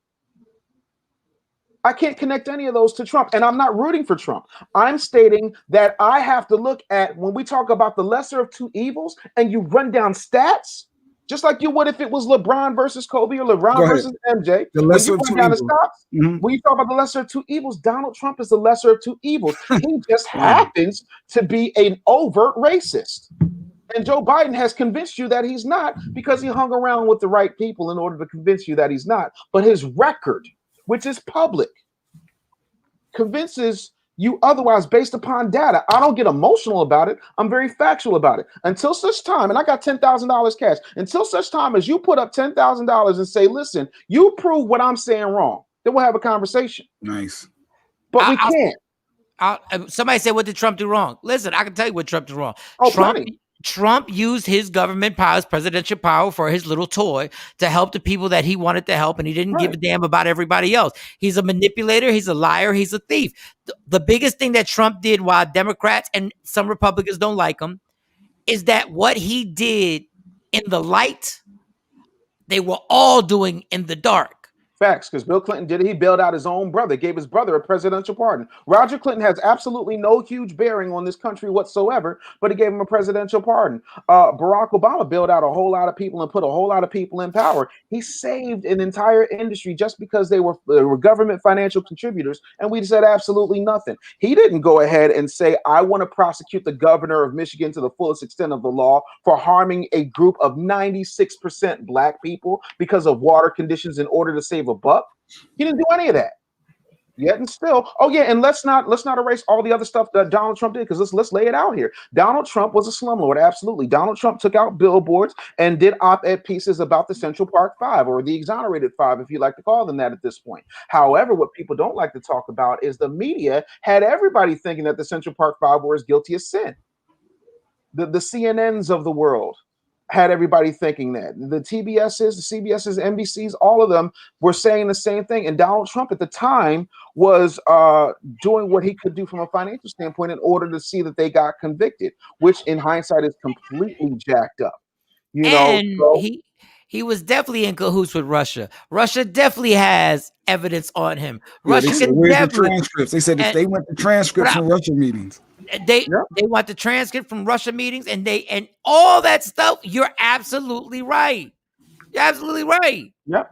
I can't connect any of those to Trump, and I'm not rooting for Trump. I'm stating that I have to look at, when we talk about the lesser of two evils and you run down stats, just like you would if it was LeBron versus Kobe or LeBron versus MJ. The lesser of two evils. When you talk about the lesser of two evils, Donald Trump is the lesser of two evils. He just happens to be an overt racist. And Joe Biden has convinced you that he's not because he hung around with the right people in order to convince you that he's not. But his record, which is public, convinces you otherwise based upon data. I don't get emotional about it. I'm very factual about it. Until such time, and I got $10,000 cash, until such time as you put up $10,000 and say, listen, you prove what I'm saying wrong, then we'll have a conversation. Nice. But we can't. Somebody said, what did Trump do wrong? Listen, I can tell you what Trump did wrong. Trump used his government power, his presidential power, for his little toy to help the people that he wanted to help, and he didn't give a damn about everybody else. He's a manipulator, he's a liar, he's a thief. The biggest thing that Trump did, while Democrats and some Republicans don't like him, is that what he did in the light, they were all doing in the dark. Facts, because Bill Clinton did it. He bailed out his own brother, gave his brother a presidential pardon. Roger Clinton has absolutely no huge bearing on this country whatsoever, but he gave him a presidential pardon. Barack Obama bailed out a whole lot of people and put a whole lot of people in power. He saved an entire industry just because they were government financial contributors, and we said absolutely nothing. He didn't go ahead and say, I want to prosecute the governor of Michigan to the fullest extent of the law for harming a group of 96% black people because of water conditions in order to save a buck. He didn't do any of that. Yet and still, oh yeah, and let's not erase all the other stuff that Donald Trump did, because let's lay it out here. Donald Trump was a slumlord, absolutely. Donald Trump took out billboards and did op-ed pieces about the Central Park Five, or the Exonerated Five, if you like to call them that at this point. However, what people don't like to talk about is the media had everybody thinking that the Central Park Five were as guilty as sin. The CNNs of the world had everybody thinking that. The TBSs, the CBSs, NBCs, all of them were saying the same thing. And Donald Trump at the time was doing what he could do from a financial standpoint in order to see that they got convicted, which in hindsight is completely jacked up. And he was definitely in cahoots with Russia. Russia definitely has evidence on him. Russia they said, can where's definitely. The transcripts? They said if they went to transcripts from Russia meetings. They want the transcript from Russia meetings, and all that stuff. You're absolutely right. You're absolutely right. Yep.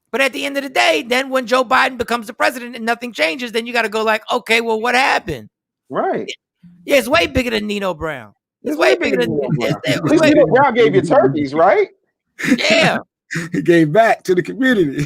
But at the end of the day, then when Joe Biden becomes the president and nothing changes, then you got to go like, okay, well, what happened? Right. Yeah, it's way bigger than Nino Brown. It's way bigger than Nino Brown. At least Nino Brown gave you turkeys, right? Yeah. He gave back to the community.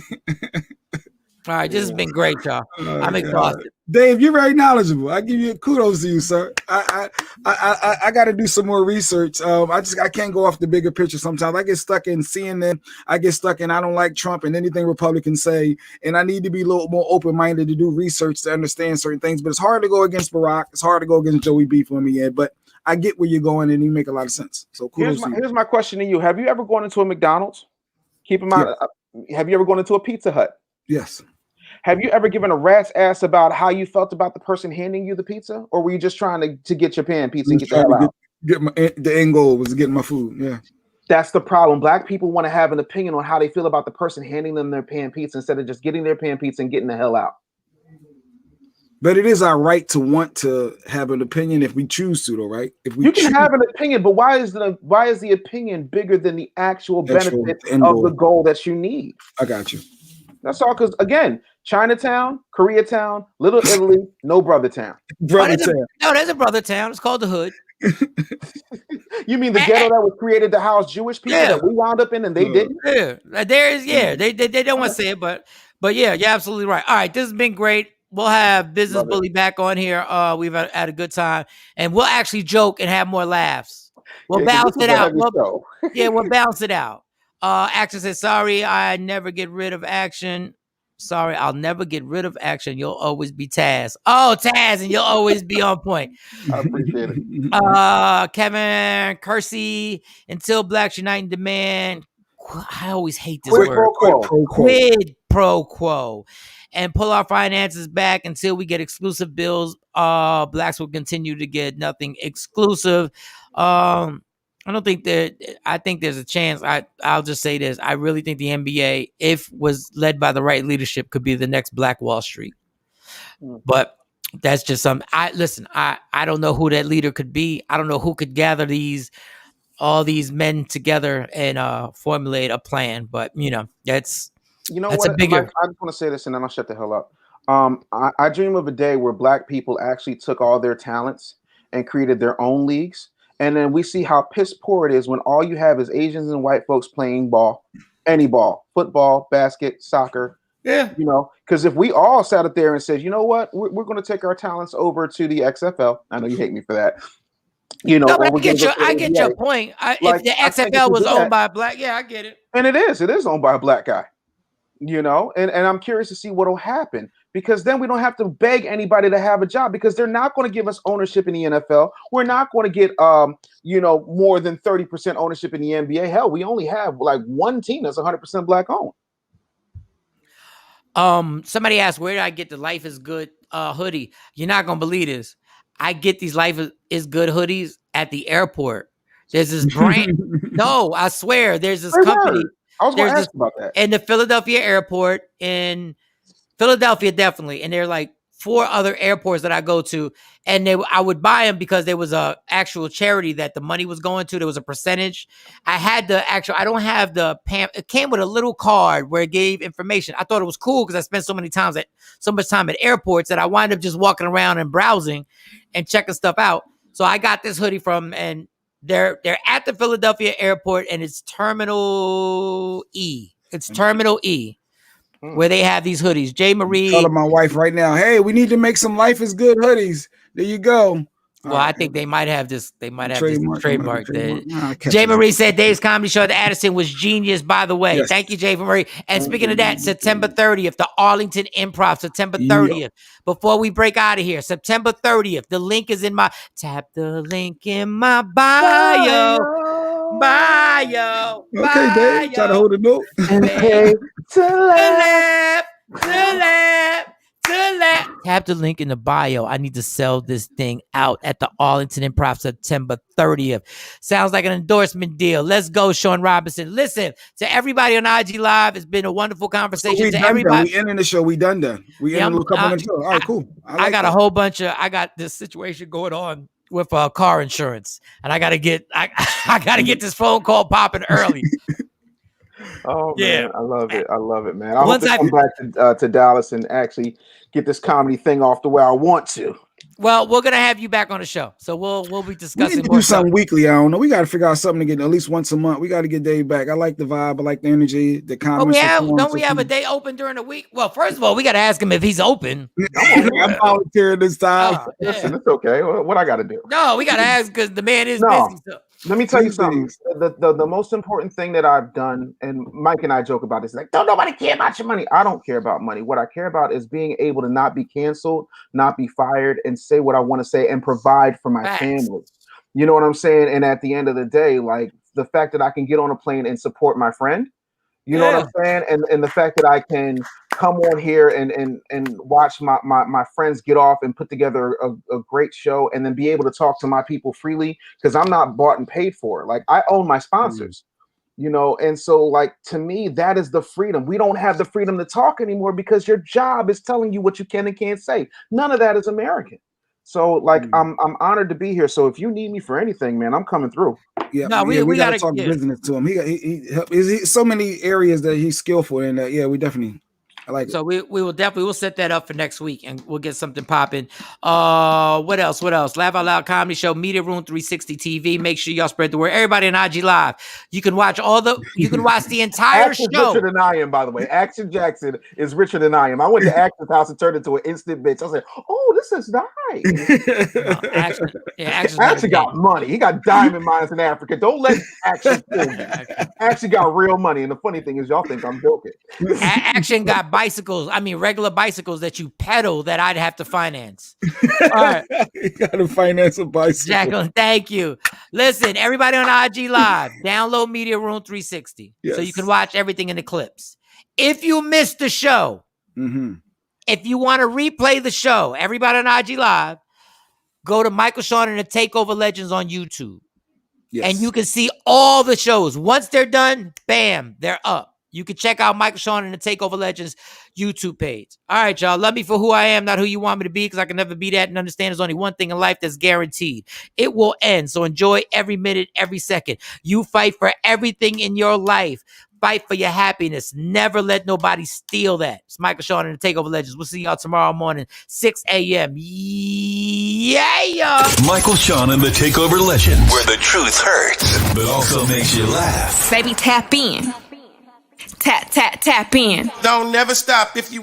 All right, this has been great, y'all. I'm exhausted. Dave, you're very knowledgeable. I give you kudos to you, sir. I got to do some more research. I can't go off the bigger picture sometimes. I get stuck in CNN. I get stuck in I don't like Trump and anything Republicans say, and I need to be a little more open-minded to do research to understand certain things. But it's hard to go against Barack. It's hard to go against Joey B for me, but I get where you're going, and you make a lot of sense. So kudos to you. Here's my question to you: have you ever gone into a McDonald's? Keep in mind, have you ever gone into a Pizza Hut? Yes. Have you ever given a rat's ass about how you felt about the person handing you the pizza, or were you just trying to get your pan pizza and get the hell out? The end goal was getting my food. Yeah, that's the problem. Black people want to have an opinion on how they feel about the person handing them their pan pizza instead of just getting their pan pizza and getting the hell out. But it is our right to want to have an opinion if we choose to, though, right? If we you can have an opinion, but why is the opinion bigger than the actual benefit of the goal that you need? I got you. That's all. Because again, Chinatown, Koreatown, Little Italy, no brother town. There's a brother town. It's called the Hood. You mean the ghetto that was created to house Jewish people that we wound up in and they didn't? Yeah, they don't want to say it, but yeah, you're absolutely right. All right, this has been great. We'll have Business Bully back on here. We've had a good time, and we'll actually joke and have more laughs. We'll balance it out. We'll balance it out. Action says, sorry, I never get rid of Action. Sorry, I'll never get rid of Action. You'll always be Taz. Oh, Taz, and you'll always be on point. I appreciate it. Kevin Kersey, until Blacks Unite and Demand. I always hate this word. Quid pro quo. And pull our finances back until we get exclusive bills. Blacks will continue to get nothing exclusive. I don't think I think there's a chance. I'll just say this. I really think the NBA, if was led by the right leadership, could be the next Black Wall Street. But that's just something. I don't know who that leader could be. I don't know who could gather all these men together and formulate a plan. But that's what? A bigger. I just want to say this and then I'll shut the hell up. I dream of a day where Black people actually took all their talents and created their own leagues. And then we see how piss poor it is when all you have is Asians and white folks playing ball, any ball, football, basket, soccer. Yeah. Because if we all sat up there and said, you know what, we're going to take our talents over to the XFL. I know you hate me for that. I get your point. If the XFL was owned by a Black, I get it. And it is owned by a Black guy. And I'm curious to see what will happen, because then we don't have to beg anybody to have a job, because they're not going to give us ownership in the NFL. We're not going to get, more than 30% ownership in the NBA. Hell, we only have like one team that's 100% Black owned. Somebody asked, where did I get the Life is Good hoodie? You're not going to believe this. I get these Life is Good hoodies at the airport. There's this brand. No, I swear, there's this company. I was going to ask about that. In the Philadelphia airport, in Philadelphia, definitely. And there are like 4 other airports that I go to. And I would buy them because there was a actual charity that the money was going to. There was a percentage. I don't have the it came with a little card where it gave information. I thought it was cool because I spent so much time at airports that I wind up just walking around and browsing and checking stuff out. So I got this hoodie and they're at the Philadelphia airport, and it's Terminal E. It's Terminal E. where they have these hoodies. Jay Marie. Telling my wife right now, hey, we need to make some Life is Good hoodies. There you go. Well, I think they might have this. They might have Trademark, this trademark. Nah, Jay Marie said Dave's Comedy Show at the Addison was genius, by the way. Yes. Thank you, Jay Marie. And speaking of that, September 30th, the Arlington Improv, September 30th. Yep. Before we break out of here, September 30th. The link is in my tap the link in my bio. Okay, Dave. Try to hold a note. Okay. To left. Tap the link in the bio. I need to sell this thing out at the Arlington Improv September 30th. Sounds like an endorsement deal. Let's go, Shawn Robinson. Listen to everybody on IG Live. It's been a wonderful conversation. So everybody. We ending the show. We done that. We ended a couple minutes ago. All right, cool. I got a whole bunch of. I got this situation going on with car insurance, and I gotta get. I gotta get this phone call popping early. Oh Yeah. man, I love it, man. I hope to come back to Dallas and actually get this comedy thing off the way I want to. Well, we're gonna have you back on the show, so we'll be discussing. We need to do something weekly. I don't know. We got to figure out something to get at least once a month. We got to get Dave back. I like the vibe. I like the energy. The comments. Don't we have a day open during the week? Well, first of all, we got to ask him if he's open. I'm volunteering this time. Listen, it's okay. What I got to do? No, we got to ask because the man is busy. So. Let me tell you something. The most important thing that I've done, and Mike and I joke about this, like, don't nobody care about your money. I don't care about money. What I care about is being able to not be canceled, not be fired, and say what I want to say and provide for my family. You know what I'm saying? And at the end of the day, like the fact that I can get on a plane and support my friend, you know what I'm saying? And the fact that I can come on here and watch my friends get off and put together a great show and then be able to talk to my people freely because I'm not bought and paid for. Like I own my sponsors, you know? And so like, to me, that is the freedom. We don't have the freedom to talk anymore because your job is telling you what you can and can't say. None of that is American. So like, I'm honored to be here. So if you need me for anything, man, I'm coming through. Yeah, no, we gotta talk business to him. He so many areas that he's skillful in. That we definitely. I like it. So we'll set that up for next week and we'll get something popping. What else? Laugh Out Loud Comedy Show, Media Room 360 TV. Make sure y'all spread the word. Everybody on IG Live. You can watch the entire Action's show. Richer than I am, by the way. Action Jackson is richer than I am. I went to Action's house and turned into an instant bitch. I said, oh, this is nice. Action got money. He got diamond mines in Africa. Don't let Action fool you. Action got real money. And the funny thing is, y'all think I'm joking. Action got bicycles. I mean, regular bicycles that you pedal that I'd have to finance. All right. You got to finance a bicycle. Jacqueline, thank you. Listen, everybody on IG Live, download Media Room 360 so you can watch everything in the clips. If you missed the show, if you want to replay the show, everybody on IG Live, go to Michael Shawn and the Takeover Legends on YouTube. Yes. And you can see all the shows. Once they're done, bam, they're up. You can check out Michael Shawn and the Takeover Legends YouTube page. All right, y'all. Love me for who I am, not who you want me to be, because I can never be that and understand there's only one thing in life that's guaranteed. It will end. So enjoy every minute, every second. You fight for everything in your life. Fight for your happiness. Never let nobody steal that. It's Michael Shawn and the Takeover Legends. We'll see y'all tomorrow morning, 6 a.m. Yeah. Michael Shawn and the Takeover Legends, where the truth hurts, but also makes you laugh. Baby, tap in. Tap in. Don't never stop if you